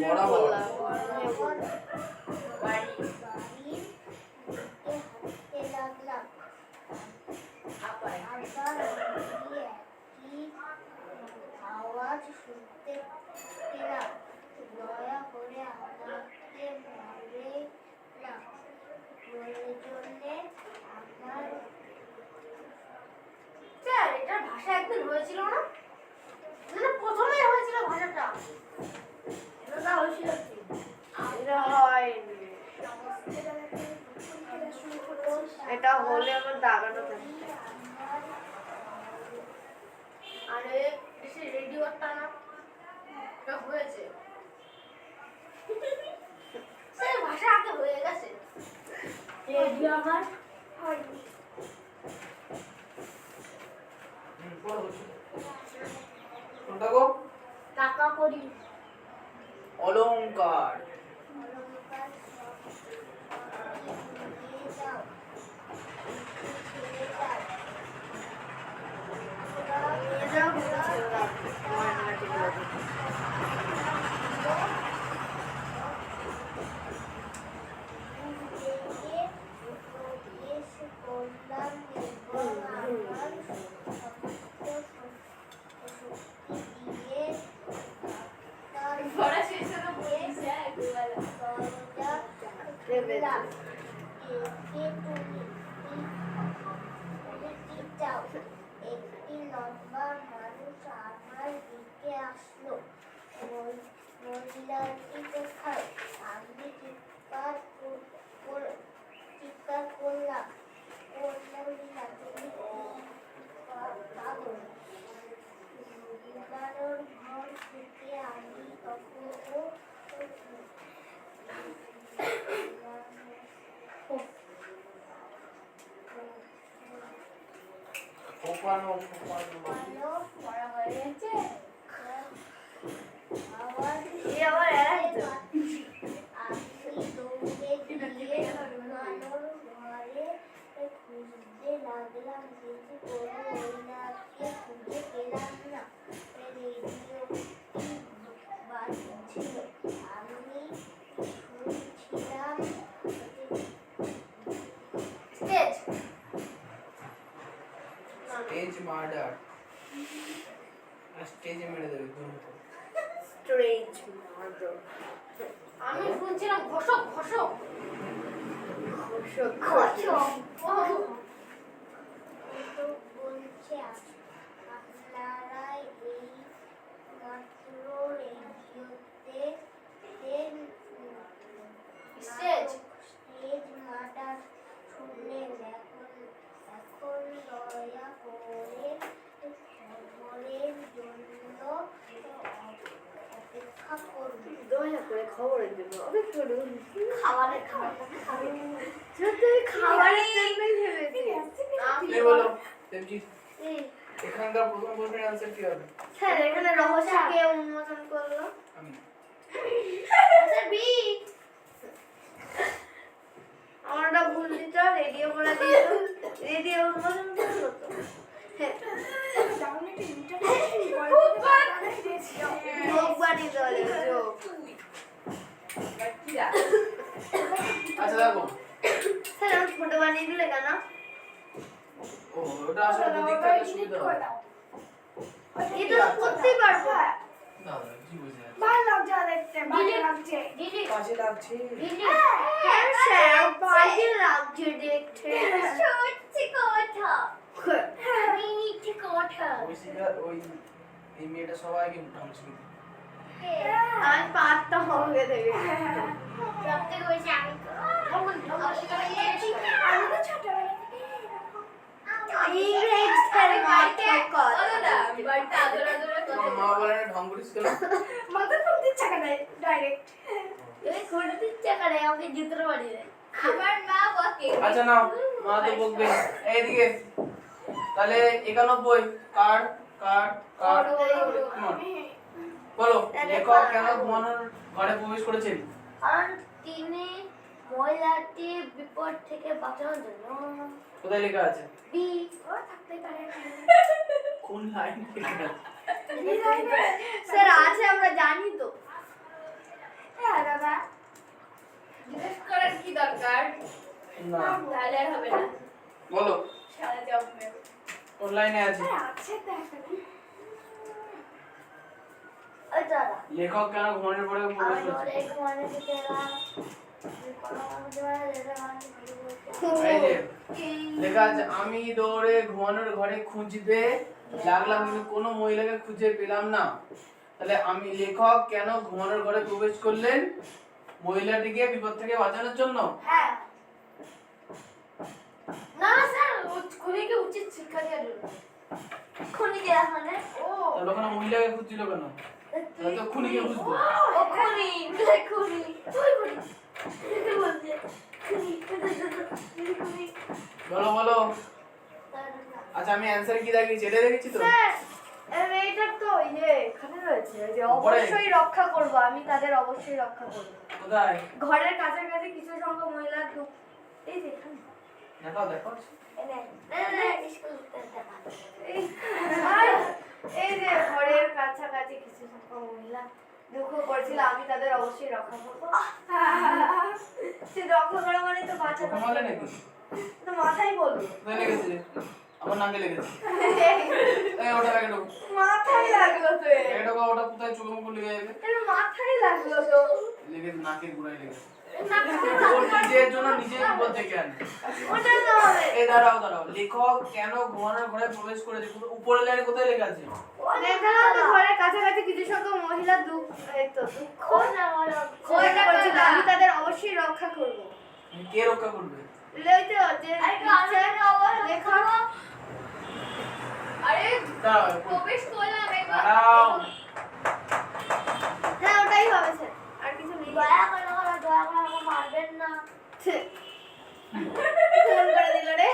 [SPEAKER 2] বরাবর
[SPEAKER 4] বরাবর
[SPEAKER 1] বাড়ি
[SPEAKER 4] বাড়ির দিকে হাঁটতে লাগলাম।
[SPEAKER 1] আবার
[SPEAKER 4] আবার আমি একই আওয়াজ শুনতে পেলাম। দয়া করে আমাকে মারবে না, প্রয়োজনে আমার
[SPEAKER 3] স্যার এটার ভাষা একদিন হয়েছিল না? না প্রথমেই হয়েছিল ভাষাটা। এটা হয়েছিল কি? এটা হয়নি। এটা হলে আমার দাগানো থাকে। আরে এসে রেডিওটা না এটা হয়েছে। স্যার ভাষা আগে হয়ে গেছে। রেডিও আমার হয়নি।
[SPEAKER 2] কোনটা গো?
[SPEAKER 3] টাকা করি
[SPEAKER 2] অলংকার।
[SPEAKER 4] অলংকার সব
[SPEAKER 2] ফোপানো
[SPEAKER 4] ভালো
[SPEAKER 1] পড়া হয়ে গেছে?
[SPEAKER 4] আওয়াজ
[SPEAKER 3] এই আবার এরাই তো।
[SPEAKER 4] আমি দৌড়ে গিয়ে ঘুমানোর ঘরে খুঁজতে লাগলাম, কিন্তু কোনো মহিলাকে খুঁজে পেলাম না। রেডিওটি বাজছিল, আমি শুনছিলাম
[SPEAKER 1] স্টেজ
[SPEAKER 2] স্টেজ মার্ডার স্টেজে মেরে দেবে তুমি তো
[SPEAKER 3] স্ট্রেঞ্জ মার্ডার।
[SPEAKER 1] আমি শুনছিলাম ঘষক ঘষক
[SPEAKER 3] ঘষক
[SPEAKER 4] তো বলছে আপনারা এই মাত্র রেডিওতে
[SPEAKER 1] স্টেজ
[SPEAKER 4] স্টেজ মার্ডার শুনলেন। এখন দয়া করে খবরের জন্য অপেক্ষা করুন।
[SPEAKER 3] দয়া করে খবরের জন্য অপেক্ষা করুন।
[SPEAKER 4] খাবারের খাবারটা খাবেন।
[SPEAKER 3] যদি খাবারের জন্যই ভেবেছি।
[SPEAKER 2] তুমি বলো দেবজিৎ এখানকার প্রথম প্রশ্নের অ্যানসার কি হবে?
[SPEAKER 3] স্যার এখানে রহস্য কে উন্মোচন করলো?
[SPEAKER 2] আমি
[SPEAKER 3] স্যার বি। আমারটা ভুল দিত, রেডিও করে দিত, রেডিও উন্মোচন করলো তো। যোগ বানিয়ে দেওয়া যাবে, যোগ।
[SPEAKER 2] আচ্ছা দেখো
[SPEAKER 3] স্যার আমি ছোট বানিয়ে দিলে কেন?
[SPEAKER 2] ও ওটা আসলে দুদিক থেকে সুবিধা হবে
[SPEAKER 3] এটা তো করতেই পারবো।
[SPEAKER 2] না না কি বুঝে
[SPEAKER 3] ভালো লাগছে দেখতে, ভালো লাগছে।
[SPEAKER 1] দিদি
[SPEAKER 2] কাজে লাগছে
[SPEAKER 1] দিদি
[SPEAKER 3] হ্যাঁ স্যার, ভালো লাগছে দেখতে।
[SPEAKER 1] সত্যি কথা মিথ্যে কথা
[SPEAKER 2] ওই সিগার ওই এই মেয়েটা সবাইকে মুটামুটি
[SPEAKER 3] আমি পাঁচটা হবে দেখে।
[SPEAKER 1] সবথেকে বেশি আমি
[SPEAKER 3] ইংরেজ স্যার মাথা কথা।
[SPEAKER 1] বাড়িতে আদর আদর
[SPEAKER 2] তোমার মা বলে না ঢং করিস কেন
[SPEAKER 3] মাথা ফুল দিচ্ছে কেন ডাইরেক্ট?
[SPEAKER 1] এই করে দিচ্ছে করে আমাকে জুতোর বাড়ি দেয় আমার মা বকে
[SPEAKER 2] আচ্ছা নাও মা তো বকবে এইদিকে তাহলে 91 কার্ড কার্ড কার্ড বলো লেখক কেন ঘুমানোর ঘরে প্রবেশ করেছেন?
[SPEAKER 4] কারণ তিনি মহিলাটি বিপদ থেকে বাঁচানোর জন্য।
[SPEAKER 2] কোথায় লেখা আছে?
[SPEAKER 4] বি ও থাকতে পারে।
[SPEAKER 2] কোন লাইন লেখা আছে?
[SPEAKER 3] স্যার আছে, আমরা জানি তো।
[SPEAKER 4] হ্যাঁ দাদা,
[SPEAKER 1] জিজ্ঞেস করার কি দরকার
[SPEAKER 2] না
[SPEAKER 1] তাহলে আর হবে না
[SPEAKER 2] বলো
[SPEAKER 1] সারা জব নেব
[SPEAKER 2] কোন লাইনে আছে?
[SPEAKER 4] আছে তো একটা। ওই দাদা,
[SPEAKER 2] লেখক কেন ঘুমানোর পরে প্রবেশ
[SPEAKER 4] আমি
[SPEAKER 2] করেছেন?
[SPEAKER 4] অনেক মনে থেকে গেলাম।
[SPEAKER 2] এই যে লেখা আছে আমি দৌড়ে ঘুমানোর ঘরে খুঁজতে লাগলাম কিন্তু কোনো মহিলাকে খুঁজে পেলাম না। তাহলে আমি লেখক কেন ঘুমানোর ঘরে প্রবেশ করলেন? মহিলাটিকে বিপদ থেকে বাঁচানোর জন্য।
[SPEAKER 4] হ্যাঁ,
[SPEAKER 1] না স্যার খুনিকে উচিত শিক্ষা দেওয়ার জন্য
[SPEAKER 4] খুনিকে মানে ও
[SPEAKER 2] তাহলে ওখানে মহিলাকে খুঁজছিল কেন? তাহলে তো খুনিকে খুঁজবো।
[SPEAKER 1] ও খুনি খুনি
[SPEAKER 4] তুই বলি তুই বলছে খুনি
[SPEAKER 2] বলো বলো আচ্ছা আমি অ্যানসার কি দেখিয়েছি এটা দেখেছি তো?
[SPEAKER 3] স্যার এইটা তো এখানে রয়েছে যে অবশ্যই রক্ষা করব, আমি তাদের অবশ্যই রক্ষা করব।
[SPEAKER 2] কোথায়?
[SPEAKER 3] ঘরের কাছাকাছি কিছু সংখ্যক মহিলা এই যে এখানে।
[SPEAKER 2] দেখাও দেখাও
[SPEAKER 3] এই যে ঘরের কাছাকাছি কিছু সংখ্যক মহিলা দুঃখ করছিল, আমি তাদের অবশ্যই রক্ষা করব। সে রক্ষা করা মানে তো বাঁচানো।
[SPEAKER 2] ওখানে বলে নাকি?
[SPEAKER 3] তো মাথায় বলবো।
[SPEAKER 2] কোথায় লেগেছে? আমার নাকে লেগেছে। এই ওটা ব্যাগে ঢোক।
[SPEAKER 3] মাথায় লাগলো তো
[SPEAKER 2] ব্যাগে ঢোকা ওটা কোথায় চোখে মুখে লেগে যাবে?
[SPEAKER 3] মাথায় লাগলো তো।
[SPEAKER 2] লেগেছে নাকের গোড়ায় লেগেছে। ওর নিজের জন্য নিজেই বিপদ ডেকে আনে।
[SPEAKER 3] ওটা তো হবে।
[SPEAKER 2] এই দাঁড়াও দাঁড়াও লেখক কেন ঘুমানোর ঘরে প্রবেশ করেছে? উপরের লাইনে কোথায় লেখা আছে?
[SPEAKER 3] দেখলাম তো ঘরের কাছাকাছি কিছু সংখ্যক মহিলা দুঃখ করছিল, আমি তাদের অবশ্যই রক্ষা করব।
[SPEAKER 2] কে রক্ষা করবে?
[SPEAKER 3] ওই তো যে লেখক।
[SPEAKER 1] আরে
[SPEAKER 2] দাঁড়াও
[SPEAKER 1] প্রবেশ করলাম একবার
[SPEAKER 2] দাঁড়াও
[SPEAKER 3] হ্যাঁ ওটাই হবে স্যার, আর কিছু নেই।
[SPEAKER 4] দয়া করে আমাকে মারবেন না।
[SPEAKER 3] ফোন করে দিল রে।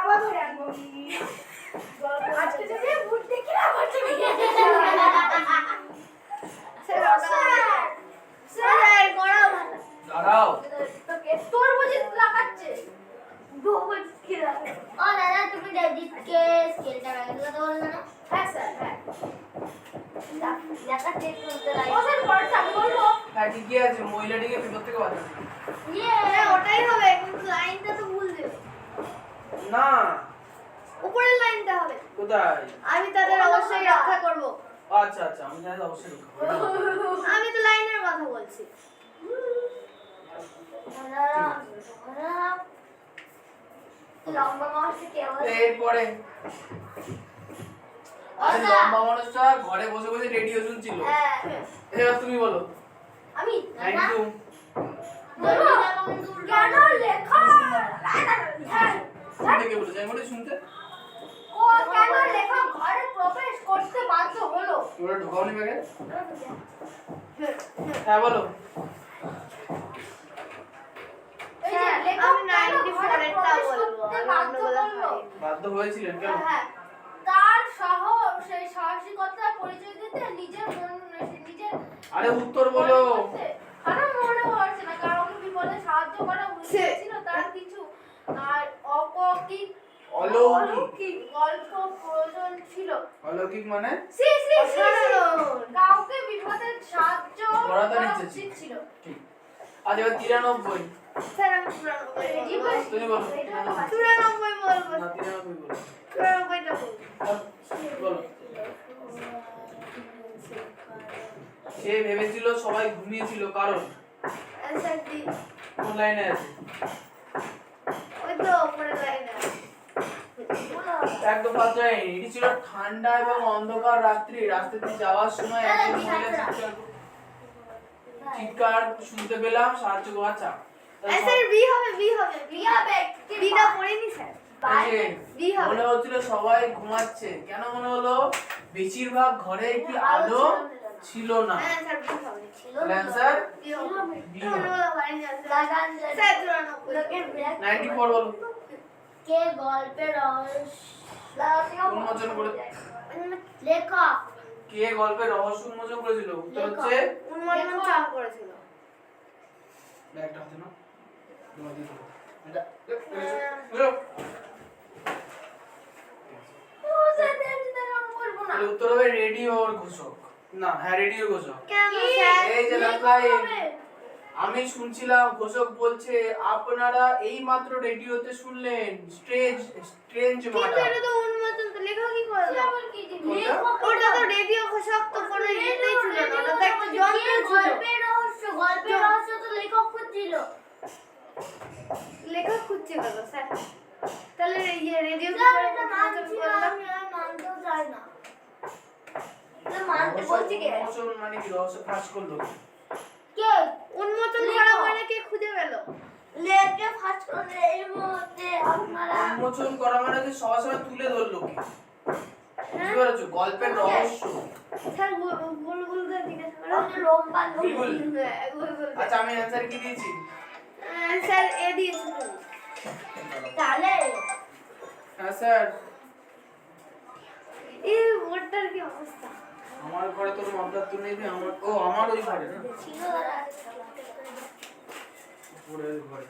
[SPEAKER 3] আবার ধরে আনবো আজকে যদি ভূত দেখি না বলতে স্যার করা ভালো
[SPEAKER 2] দাঁড়াও।
[SPEAKER 3] তোকে তোর বুঝি লাগাচ্ছে বহুত কিরা
[SPEAKER 4] ও দাদা তুমি ডেভিডকে স্কেলটা লাগাতে বললে না?
[SPEAKER 3] হ্যাঁ স্যার হ্যাঁ
[SPEAKER 4] দেখা চেক করতে
[SPEAKER 3] ও
[SPEAKER 4] লাগে।
[SPEAKER 3] স্যার পড়তে আমি বলবো
[SPEAKER 2] হ্যাঁ ঠিকই আছে, মহিলাটিকে বিপদ থেকে বাঁচাতে।
[SPEAKER 3] হ্যাঁ ওটাই হবে কিন্তু লাইনটা তো ভুল দেবে
[SPEAKER 2] না,
[SPEAKER 3] উপরের লাইনটা হবে
[SPEAKER 2] কোথায়?
[SPEAKER 3] আমি তাদের অবশ্যই রক্ষা করব
[SPEAKER 2] আচ্ছা আচ্ছা, আমি জানি অবশ্যই রক্ষা করবো।
[SPEAKER 3] আমি তো লাইনের কথা বলছি
[SPEAKER 4] লম্বা মাসে কেমন?
[SPEAKER 2] এরপরে আরে লম্বা মানুষটা ঘরে বসে বসে রেডিও শুনছিল।
[SPEAKER 3] হ্যাঁ
[SPEAKER 2] এবার তুমি বলো।
[SPEAKER 3] আমি
[SPEAKER 2] থ্যাংক ইউ।
[SPEAKER 3] কেন লেখা
[SPEAKER 2] শুনতে কে বলেছে? আমি বলি শুনতে।
[SPEAKER 3] ও কেন লেখা ঘরে প্রবেশ করতে বাধ্য হলো
[SPEAKER 2] তোমরা ঢোকাওনি ব্যাগে? হ্যাঁ বলো।
[SPEAKER 3] এই যে লেখা আমি 94 এরটা বলবো বাধ্য হলো
[SPEAKER 2] বাধ্য হয়েছিলেন কেন?
[SPEAKER 3] হ্যাঁ তার সেই সাহসিকতার পরিচয় দিতে নিজের নিজের
[SPEAKER 2] আরে উত্তর বলো।
[SPEAKER 3] কারণ মনে হচ্ছে না কারোকে বিপদে সাহায্য করা উচিত ছিল তার কিছু আর অলৌকিক
[SPEAKER 2] অলৌকিক।
[SPEAKER 3] গল্প প্রয়োজন ছিল
[SPEAKER 2] অলৌকিক মানে?
[SPEAKER 3] সি কাউকে বিপদে সাহায্য
[SPEAKER 2] করা তো
[SPEAKER 3] করা
[SPEAKER 2] নিচে
[SPEAKER 3] উচিত ছিল
[SPEAKER 2] ঠিক। আজ এবার 93।
[SPEAKER 3] স্যার আমি 94
[SPEAKER 2] তুমি বলো।
[SPEAKER 3] 94 বলবো
[SPEAKER 2] না 93 বলো।
[SPEAKER 3] 94টা বলবো
[SPEAKER 2] বলো। সে ভেবেছিল সবাই ঘুমিয়েছিল কারণ
[SPEAKER 3] অ্যানসার ডি
[SPEAKER 2] কোন লাইনে আছে?
[SPEAKER 3] ওই তো উপরের লাইনে
[SPEAKER 2] একদম ফার্স্ট লাইন। এটি ছিল ঠান্ডা এবং অন্ধকার রাত্রি। রাস্তাতে যাওয়ার সময় একজন মহিলা চিৎকার শুনতে পেলাম, সাহায্য বাঁচা।
[SPEAKER 3] অ্যানসার বি হবে বিটা পড়িনি স্যার বি হবে
[SPEAKER 2] মনে হচ্ছিল সবাই ঘুমাচ্ছে। কেন মনে হলো? বেশিরভাগ ঘরে কি আলো ছিল না।
[SPEAKER 3] হ্যাঁ স্যার বি হবে
[SPEAKER 2] অ্যান্সার
[SPEAKER 3] বি হবে
[SPEAKER 2] বি
[SPEAKER 3] ধন্যবাদ ভাই স্যার 94
[SPEAKER 2] 94 বলো।
[SPEAKER 4] কে গল্পের রহস্য
[SPEAKER 2] উন্মোচন করে
[SPEAKER 4] লেখক?
[SPEAKER 2] কে গল্পের রহস্য উন্মোচন করেছিল? উত্তর হচ্ছে
[SPEAKER 3] উন্মোচন চাপ করেছিল
[SPEAKER 2] ব্যাগটা হাতে নাও। তোমার দিয়ে দেবো। এটা তাহলে উত্তর হবে রেডিওর ঘোষক। না, হ্যাঁ রেডিওর ঘোষক।
[SPEAKER 3] কেন স্যার
[SPEAKER 2] এই যে লেখায় আমি শুনছিলাম ঘোষক বলছে আপনারা এই মাত্র রেডিওতে শুনলেন স্ট্রেঞ্জ
[SPEAKER 3] কিন্তু
[SPEAKER 2] মাটা।
[SPEAKER 3] এটা তো উন্মোচন তো লেখা কি করলো
[SPEAKER 2] কোনটা?
[SPEAKER 3] ওটা তো রেডিও ঘোষক তো কোনো ইয়েতেই ছিল না ওটা তো একটা যন্ত্র ছিল
[SPEAKER 4] গল্পের রহস্য তো লেখক খুঁজছিল।
[SPEAKER 3] লেখা খুঁজছে গেল স্যার তাহলে ইয়ে রেডিও কি
[SPEAKER 4] স্যার,
[SPEAKER 3] করে
[SPEAKER 4] এটা
[SPEAKER 3] উন্মোচন
[SPEAKER 4] মানছি না,
[SPEAKER 3] করলাম
[SPEAKER 4] আমি আর মানতেও চাই না। এটা মানতে
[SPEAKER 2] রহস্য
[SPEAKER 4] বলছি কে?
[SPEAKER 2] উন্মোচন মানে কি? রহস্য ফাঁস করলো কে?
[SPEAKER 4] কে?
[SPEAKER 3] উন্মোচন
[SPEAKER 4] লেখক।
[SPEAKER 3] করা মানে কে খুঁজে পেল
[SPEAKER 4] লেকে ফাঁস করে এই মুহূর্তে আপনারা
[SPEAKER 2] উন্মোচন করা মানে কি সবার সামনে তুলে ধরলো কে? বুঝতে পেরেছো? গল্পের রহস্য।
[SPEAKER 3] স্যার গোল গোল করে জিজ্ঞাসা করো
[SPEAKER 4] আমাদের লম্বা
[SPEAKER 2] বিলকুল।
[SPEAKER 3] হ্যাঁ, গোল গোল করে।
[SPEAKER 2] আচ্ছা আমি অ্যানসার কি দিয়েছি?
[SPEAKER 3] স্যার এ দিয়েছে
[SPEAKER 4] তাহলে
[SPEAKER 2] হ্যাঁ স্যার।
[SPEAKER 3] এই বোর্ডটার কি অবস্থা
[SPEAKER 2] আমার ঘরে তোর মাপলার তুলে নেবি। আমার ওই ঘরে না,
[SPEAKER 4] ছিল দাদা।
[SPEAKER 2] উপরের ঘরে।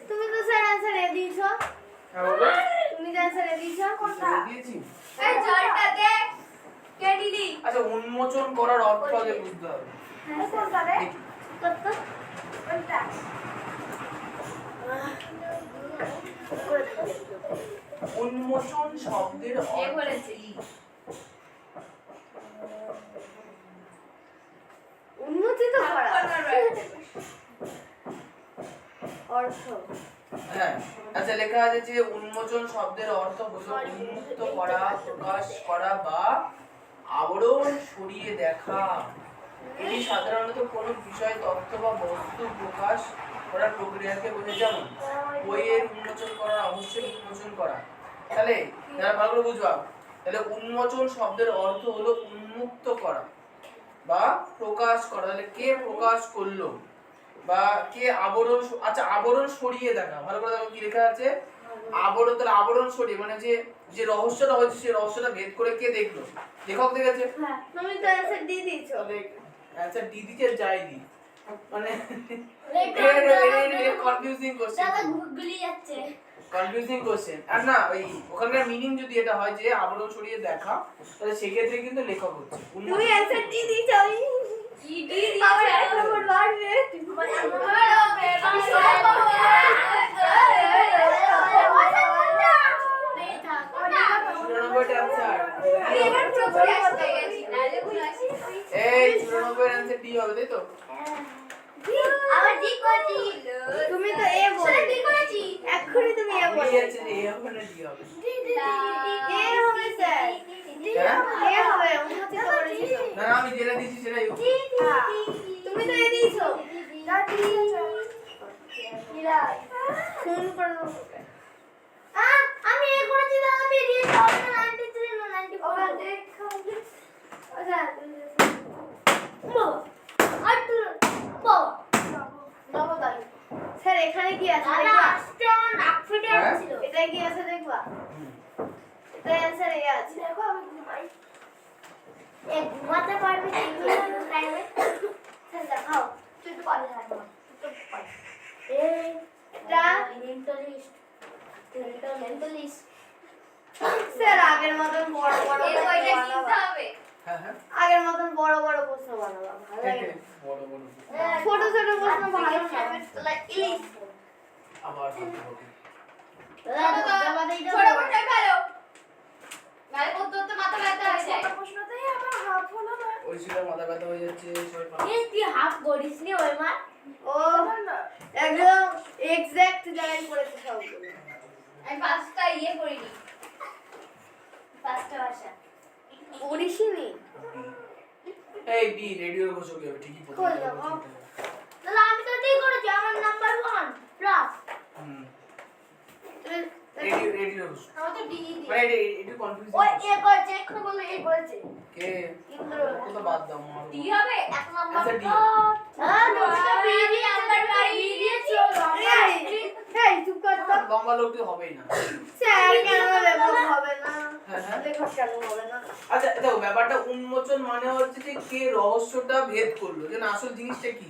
[SPEAKER 3] তুমি তো স্যার অ্যানসার এ দিয়েছো
[SPEAKER 2] হ্যাঁ বলো।
[SPEAKER 3] তুমি তো অ্যানসার এ দিয়েছো
[SPEAKER 2] দিয়ে দিয়েছি।
[SPEAKER 1] এই জলটা দে কে দিলি
[SPEAKER 2] আচ্ছা উন্মোচন করার অর্থ আগে বুঝতে হবে।
[SPEAKER 3] কোনটা রে
[SPEAKER 2] দেখি।
[SPEAKER 3] কোনটা
[SPEAKER 2] উন্মোচন শব্দের
[SPEAKER 1] কে
[SPEAKER 2] অর্থ
[SPEAKER 1] বলেছে
[SPEAKER 3] উন্মোচিত করা অর্থ
[SPEAKER 2] হ্যাঁ আচ্ছা লেখা আছে যে উন্মোচন শব্দের অর্থ হলো উন্মুক্ত করা, প্রকাশ করা বা আবরণ সরিয়ে দেখা। এটি সাধারণত কোনো বিষয়, তথ্য বা বস্তু প্রকাশ করার প্রক্রিয়াকে বোঝে, যেমন বইয়ের উন্মোচন করা, অবশ্যই উন্মোচন করা। তাহলে যারা ভালো করে বুঝবা, তাহলে উন্মোচন শব্দের অর্থ হলো উন্মুক্ত করা বা প্রকাশ করা। তাহলে কে প্রকাশ করলো বা কে আবরণ, আচ্ছা আবরণ সরিয়ে দেখা, ভালো করে দেখো কি লেখা আছে আবরণ। তাহলে আবরণ সরিয়ে মানে যে যে রহস্যটা হয়েছে সেই রহস্যটা ভেদ করে কে দেখলো, লেখক দেখেছে।
[SPEAKER 3] তুমি তো অ্যান্সার দিয়ে দিয়েছো।
[SPEAKER 2] তাহলে অ্যানসার ডি দিতে যাই দি মানে কনফিউজিং কোশ্চেন,
[SPEAKER 4] দাদা গুগলি যাচ্ছে
[SPEAKER 2] কনফিউজিং কোশ্চেন। আর না ওই ওখানকার মিনিং যদি এটা হয় যে আবরণ সরিয়ে দেখা, তাহলে সেক্ষেত্রে কিন্তু লেখক হচ্ছে
[SPEAKER 3] তুমি অ্যান্সার দিয়ে দিয়েছো।
[SPEAKER 1] কি দিয়ে
[SPEAKER 3] আমার
[SPEAKER 1] দিয়েছে?
[SPEAKER 3] এক নম্বর বাড়বে।
[SPEAKER 2] চুরানব্বইটা অ্যানসার।
[SPEAKER 1] আমি এবার পুরোপুরি আসতে গেছি, নাহলে ভুল আসি।
[SPEAKER 2] এই 94 এর অ্যানসার ডি হবে, তাই তো?
[SPEAKER 4] আবার ঠিক করেছি
[SPEAKER 3] তুমি তো এ বলে
[SPEAKER 4] ঠিক করেছি
[SPEAKER 3] এক্ষুনি তুমি এ
[SPEAKER 2] আমি
[SPEAKER 3] বলে
[SPEAKER 2] যাচ্ছি যে এ হবে না ডি হবে।
[SPEAKER 3] এ হবে স্যার,
[SPEAKER 2] হ্যাঁ?
[SPEAKER 3] এ হবে উন্নতি তো করেছিল।
[SPEAKER 2] না না, আমি যেটা দিচ্ছি সেটাই হবে।
[SPEAKER 3] তুমি তো এ দিয়েছো। ফোন করো।
[SPEAKER 4] আমি এ করেছি দাদা বেরিয়ে 93 না 94
[SPEAKER 3] আচ্ছা
[SPEAKER 4] আর তুই বাবা বাবা দাই
[SPEAKER 3] স্যার এখানে কি আছে
[SPEAKER 4] দাদা
[SPEAKER 3] দেখবা?
[SPEAKER 4] আজকে আমার নাক ফেটে
[SPEAKER 2] হ্যাঁ?
[SPEAKER 4] যাচ্ছিল
[SPEAKER 3] এটা কি আছে দেখবা?
[SPEAKER 2] হুম।
[SPEAKER 3] এটা অ্যান্সার এ আছে।
[SPEAKER 4] দেখো আমি ঘুমাই এ ঘুমাতে পারবি টাইমে স্যার দেখাও তুই তো পারবি না এই
[SPEAKER 3] এটা
[SPEAKER 4] মেন্টালিস্ট
[SPEAKER 3] স্যার আগের মতন বড় বড়
[SPEAKER 1] এই
[SPEAKER 3] প্রশ্ন
[SPEAKER 1] বইটা
[SPEAKER 3] বানাবা।
[SPEAKER 1] কিনতে হবে।
[SPEAKER 2] হ্যাঁ হ্যাঁ,
[SPEAKER 3] আগের মতন বড় বড় প্রশ্ন বানাবা, ভালো লাগে না।
[SPEAKER 2] বড় বড়
[SPEAKER 3] ছোট ছোট প্রশ্ন ভালো না।
[SPEAKER 4] ইলিশ
[SPEAKER 2] আবার বলতে হবে।
[SPEAKER 4] দাদা
[SPEAKER 1] ছোট কোনটাই ভালো? নাহলে পড়তে পড়তে মাথা ব্যথা হয়ে যায়।
[SPEAKER 4] প্রশ্নতেই আমার হাফ হলো না
[SPEAKER 2] ওই ছিল মাথা ব্যথা হয়ে যাচ্ছে সবাই পারে।
[SPEAKER 4] এই তুই হাফ করিস নি ওই মা
[SPEAKER 3] ও একদম এক্সাক্ট জায়গায় পড়েছে সবগুলো।
[SPEAKER 1] আমি পাঁচটা ইয়ে করিনি।
[SPEAKER 4] পাঁচটা ভাষা
[SPEAKER 3] পড়িসনি?
[SPEAKER 2] এই বি রেডিও ঘোষক হবে ঠিকই পড়তে
[SPEAKER 3] কই
[SPEAKER 2] হবে।
[SPEAKER 3] যাবো?
[SPEAKER 4] দাদা আমি তো ঠিক করেছি আমার নাম্বার 1 প্লাস
[SPEAKER 2] হুম, রেডিও ঘোষক
[SPEAKER 1] আমার তো ডি দিয়ে।
[SPEAKER 2] মানে এটা কনফিউজিং।
[SPEAKER 4] ওই এ করেছে এখন বললো এই করেছে
[SPEAKER 2] কে
[SPEAKER 4] ইন্দ্র
[SPEAKER 2] কত বাদ দাও আমার।
[SPEAKER 1] ডি হবে?
[SPEAKER 4] এক নাম্বার
[SPEAKER 2] আচ্ছা, ডি।
[SPEAKER 4] হ্যাঁ তুমি বি দিয়ে নাম্বার বি দিয়েছো
[SPEAKER 3] এই চুপ কর তো।
[SPEAKER 2] লম্বা লোকটি হবেই না।
[SPEAKER 3] স্যার কেন লেখক হবে না?
[SPEAKER 2] হ্যাঁ হ্যাঁ।
[SPEAKER 3] লেখক কেন হবে না?
[SPEAKER 2] আচ্ছা দেখো ব্যাপারটা উন্মোচন মানে হচ্ছে যে কে রহস্যটা ভেদ করলো, যে না আসল জিনিসটা কি।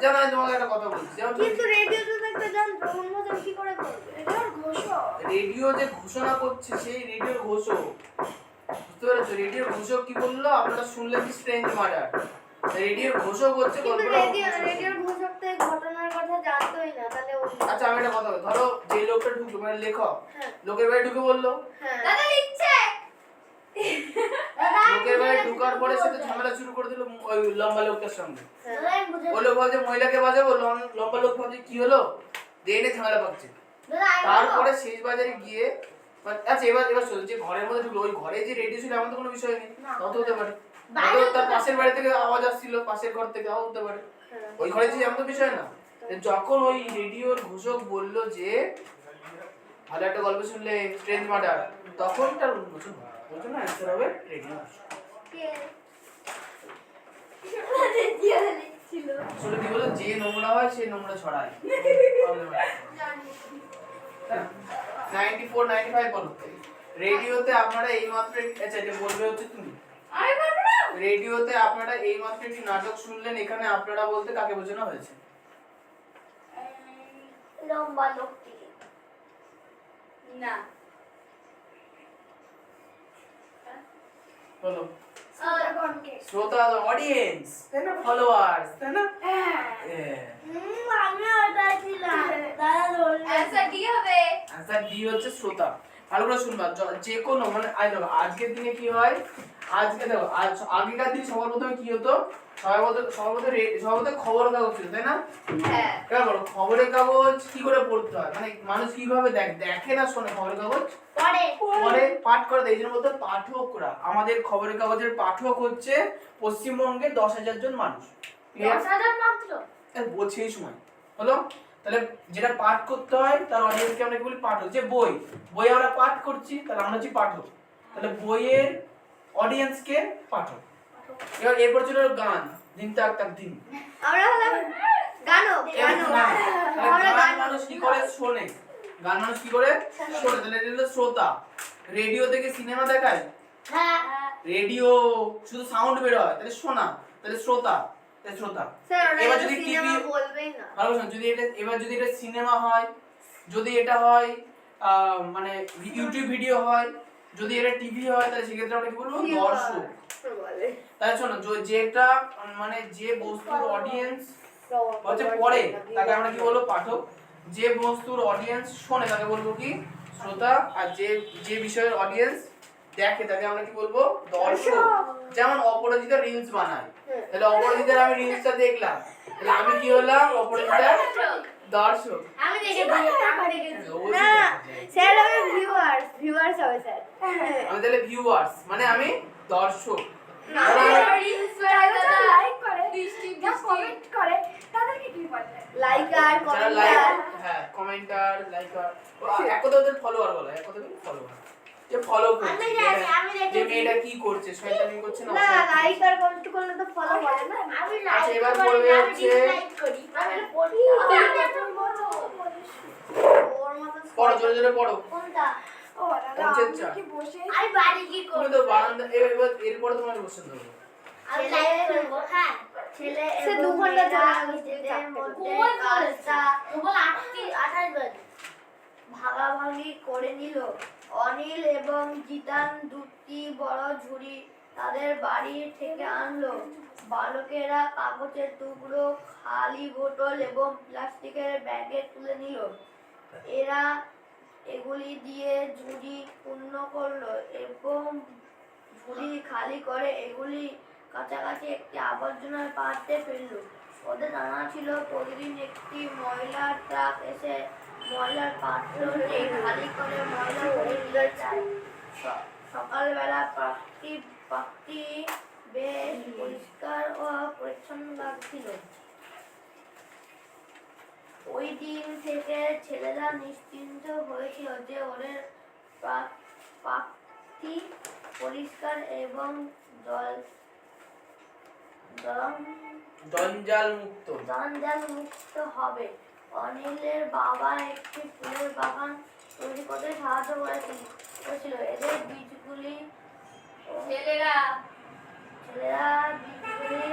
[SPEAKER 2] যেমন আমি তোমাকে একটা কথা বলছি, যেমন
[SPEAKER 3] কিন্তু রেডিওতে তো একটা যন্ত্র, উন্মোচন কি করে করবে? এটার ঘোষক।
[SPEAKER 2] রেডিও যে ঘোষণা করছে সেই রেডিওর ঘোষক, বুঝতে পেরেছো? রেডিওর ঘোষক কি বললো আপনারা শুনলেন কি স্ট্রেঞ্জ মার্ডার, রেডিওর ঘোষক হচ্ছে
[SPEAKER 3] কিন্তু
[SPEAKER 2] গল্পটা
[SPEAKER 3] রেডিওর ঘোষক তো এই ঘটনার কথা জানতোই না, তাহলে
[SPEAKER 2] আচ্ছা আমি একটা কথা বলি, ধরো যে লোকটা ঢুকলো মানে লেখক,
[SPEAKER 3] হ্যাঁ
[SPEAKER 2] লোকের বাড়ি ঢুকে বললো,
[SPEAKER 3] হ্যাঁ
[SPEAKER 1] দাদা লিখছে।
[SPEAKER 2] লোকের বাড়ি ঢুকার পরে সেটা ঝামেলা শুরু করে দিল ওই লম্বা লোকটার সঙ্গে।
[SPEAKER 4] দাদা আমি বুঝে
[SPEAKER 2] ওই লোক ভাবছে মহিলাকে বাজাবো, লম্বা লোক ভাবছে কি হলো, দেনে ঝামেলা পাচ্ছে।
[SPEAKER 4] দাদা আমি
[SPEAKER 2] তারপরে শেষ বাজারে গিয়ে আচ্ছা এবার চলছে ঘরের মধ্যে ঢুকলো, ওই ঘরে যে রেডিও ছিল এমন তো কোনো বিষয় নেই, তত হতে পারে।
[SPEAKER 4] বাইরে
[SPEAKER 2] হয়তো তার পাশের বাড়ি থেকে আওয়াজ আসছিল, পাশের ঘর থেকে আওয়াজ হতে পারে, ওই ঘরে যে এমন তো বিষয় না। যখন ওই রেডিওর ঘোষক বললো যে ভালো একটা গল্প শুনলে স্ট্রেঞ্জ মার্ডার, তখন তার উন্মোচন হয়। ওই জন্য অ্যান্সার হবে রেডিও ঘোষক। আসলে কি বলো, যে নোংরা হয় সে নোংরা ছড়ায়। 94 95 বলো। রেডিওতে আপনারা এই মাত্র আচ্ছা এটা বলবে হচ্ছে তুমি।
[SPEAKER 1] আমি পারবো না।
[SPEAKER 2] রেডিওতে আপনারা এই মাত্র একটি নাটক শুনলেন, এখানে আপনারা বলতে কাকে বোঝানো হয়েছে?
[SPEAKER 4] লম্বা লোকটি
[SPEAKER 1] না।
[SPEAKER 2] বলো। শ্রোতা অডিয়েন্স, তাই না, ফলোয়ার্স, তাই না? হ্যাঁ।
[SPEAKER 4] আমি ওটা ছিলাম দাদা ধরলে
[SPEAKER 1] অ্যানসার ডি হবে।
[SPEAKER 2] আনসার ডি হচ্ছে শ্রোতা। ভালো করে শুনবা, যে কোনো মানে দেখো আজকের দিনে কি হয়, আজকে দেখো আগেকার দিনে সবার প্রথমে কি হতো, সবার প্রথমে খবরের কাগজ ছিল, তাই না?
[SPEAKER 1] হ্যাঁ।
[SPEAKER 2] এবার বলো খবরের কাগজ কি করে পড়তে হয়, মানে মানুষ কিভাবে দেখে না শোনে খবরের কাগজ, পড়ে পাঠ করে দেয়। এই জন্য বলতে পাঠকরা, আমাদের খবরের কাগজের পাঠক হচ্ছে পশ্চিমবঙ্গের 10,000 জন মানুষ।
[SPEAKER 4] 10,000 মাত্র
[SPEAKER 2] বলছি এই সময় হলো? তাহলে যেটা পাঠ করতে হয় তার অডিয়েন্সকে আমরা কি বলি? পাঠক। যে বই আমরা পাঠ করছি তাহলে আমরা হচ্ছি পাঠক। তাহলে বইয়ের অডিয়েন্সকে পাঠক। এরপর ছিল গান, দিন তাক তাক দিন।
[SPEAKER 3] আমরা হলাম গানক।
[SPEAKER 2] গান মানুষ কি করে? শোনে। গান মানুষ কি করে? শোনে। তাহলে এটা হলো শ্রোতা। রেডিও থেকে সিনেমা দেখায়?
[SPEAKER 4] হ্যাঁ
[SPEAKER 2] রেডিও শুধু সাউন্ড বের হয়, তাহলে শোনা। তাহলে শ্রোতা, তাহলে শ্রোতা।
[SPEAKER 3] স্যার
[SPEAKER 2] এবার
[SPEAKER 3] ওরা
[SPEAKER 2] যদি
[SPEAKER 3] যদি
[SPEAKER 2] টিভি
[SPEAKER 3] সিনেমা বলবেই না।
[SPEAKER 2] ভালো শোন, যদি এটা সিনেমা হয়, যদি এটা হয় মানে ইউটিউব ভিডিও হয়, যদি এটা টিভি হয়, তাহলে সেক্ষেত্রে আমরা কি বলবো? দর্শক।
[SPEAKER 3] বলে
[SPEAKER 2] তাহলে শোনো, যেটা মানে যে বস্তুর অডিয়েন্স হচ্ছে পড়ে তাকে আমরা কি বলবো? পাঠক। যে বস্তুর অডিয়েন্স শোনে তাকে বলবো কি? শ্রোতা। আর যে বিষয়ের অডিয়েন্স দেখে তাকে আমরা কি বলবো? দর্শক। যেমন অপরাজিতা রিলস বানায়, তাহলে অপরাজিতার আমি রিলসটা দেখলাম, তাহলে আমি কি হলাম? অপরাজিতার দর্শক।
[SPEAKER 4] আমি দেখেছি
[SPEAKER 3] না স্যার আমি ভিউয়ার্স হবে স্যার।
[SPEAKER 2] আমি তাহলে ভিউয়ার্স মানে আমি দর্শক।
[SPEAKER 1] লাইক করে কমেন্ট করে তাদেরকে কি বলে?
[SPEAKER 3] লাইকার
[SPEAKER 2] যারা
[SPEAKER 3] কমেন্টার।
[SPEAKER 2] লাইক, হ্যাঁ কমেন্টার, লাইকার, এক কথা ওদের ফলোয়ার বলে, এক কথা বলে ফলোয়ার। যে ফলো করছে,
[SPEAKER 4] আমি জানি, আমি
[SPEAKER 2] যে
[SPEAKER 4] দেখেছি।
[SPEAKER 2] মেয়েটা কি করছে, শয়তানি করছে না?
[SPEAKER 3] না লাইকার কমেন্ট করলে তো ফলো করে না।
[SPEAKER 4] আমি
[SPEAKER 2] আচ্ছা,
[SPEAKER 4] লাইক
[SPEAKER 2] এবার
[SPEAKER 4] করি
[SPEAKER 2] বলবে
[SPEAKER 4] আমি
[SPEAKER 2] হচ্ছে-
[SPEAKER 4] ডিসলাইক করি আমি পড়ি আমি এখন বলবো
[SPEAKER 3] ওর মতো
[SPEAKER 2] পড়ো, জোরে জোরে পড়ো।
[SPEAKER 4] কোনটা
[SPEAKER 1] ও দাদা
[SPEAKER 2] পৌঁছের
[SPEAKER 1] আমি
[SPEAKER 2] চা।
[SPEAKER 1] কি বসে
[SPEAKER 4] আমি বাড়ি কি
[SPEAKER 2] তুমি
[SPEAKER 4] করব
[SPEAKER 2] তো বারান্দা এবার এরপরে তোমার বসে দেবো।
[SPEAKER 4] আমি লাইক করব হ্যাঁ ছেলে
[SPEAKER 3] সে
[SPEAKER 4] এবং
[SPEAKER 3] দু ঘন্টা
[SPEAKER 4] মেয়েরা
[SPEAKER 3] চলে
[SPEAKER 4] নিজেদের মধ্যে
[SPEAKER 3] কোমল
[SPEAKER 4] কাজটা কেবল 28 বাজে ভাগাভাগি করে নিল। অনিল এবং জিতান দুটি বড় ঝুড়ি তাদের বাড়ি থেকে আনলো। বালকেরা কাগজের টুকরো, খালি বোতল এবং প্লাস্টিকের ব্যাগে তুলে নিল। এরা এগুলি দিয়ে ঝুড়ি পূর্ণ করলো এবং ঝুড়ি খালি করে এগুলি কাছাকাছি একটি আবর্জনার পাত্রে ফেললো। ওদের জানা ছিল প্রতিদিন একটি ময়লার ট্রাক এসে ময়লার পাত্রটি খালি করে ময়লা করে নিয়ে যায়। সকালবেলা পার্কটি বেশ পরিষ্কার ও পরিচ্ছন্ন লাগছিল। ওই দিন থেকে ছেলেরা নিশ্চিন্ত হয়েছিল যে ওদের পার্কটি পরিষ্কার এবং
[SPEAKER 2] জঞ্জাল মুক্ত।
[SPEAKER 4] জঞ্জাল মুক্ত হবে। অনিলের বাবা একটি ফুলের বাগান তৈরি করতে সাহায্য করেছিল। এদের বীজগুলি
[SPEAKER 1] ছেলেরা
[SPEAKER 4] বীজগুলি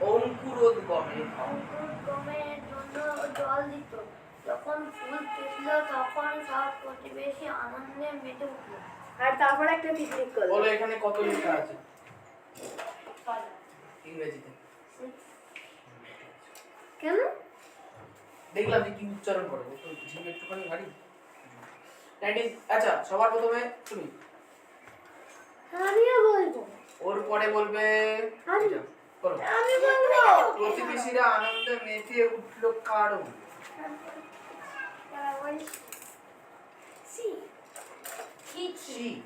[SPEAKER 2] অঙ্কুরোদ্গমে
[SPEAKER 4] অঙ্কুরোদ্গমের জন্য জল দিত। যখন ফুল ফুটল তখন সব প্রতিবেশী আনন্দে মেতে উঠল।
[SPEAKER 3] আর তারপরে একটা পিকনিক করলো।
[SPEAKER 2] বলো এখানে কত লেখা আছে ইংরেজিতে?
[SPEAKER 3] কেন?
[SPEAKER 2] দেখলাম যে কি উচ্চারণ করে, ও তো জিভ একটুখানি ভারী। আচ্ছা, সবার প্রথমে তুমি,
[SPEAKER 3] আমিও বলবো।
[SPEAKER 2] ওর পরে বলবে এটা। বলো।
[SPEAKER 3] আমি বলবো।
[SPEAKER 2] প্রতিবেশীরা আনন্দে মেতে উঠল কারণ।
[SPEAKER 1] সি
[SPEAKER 2] সি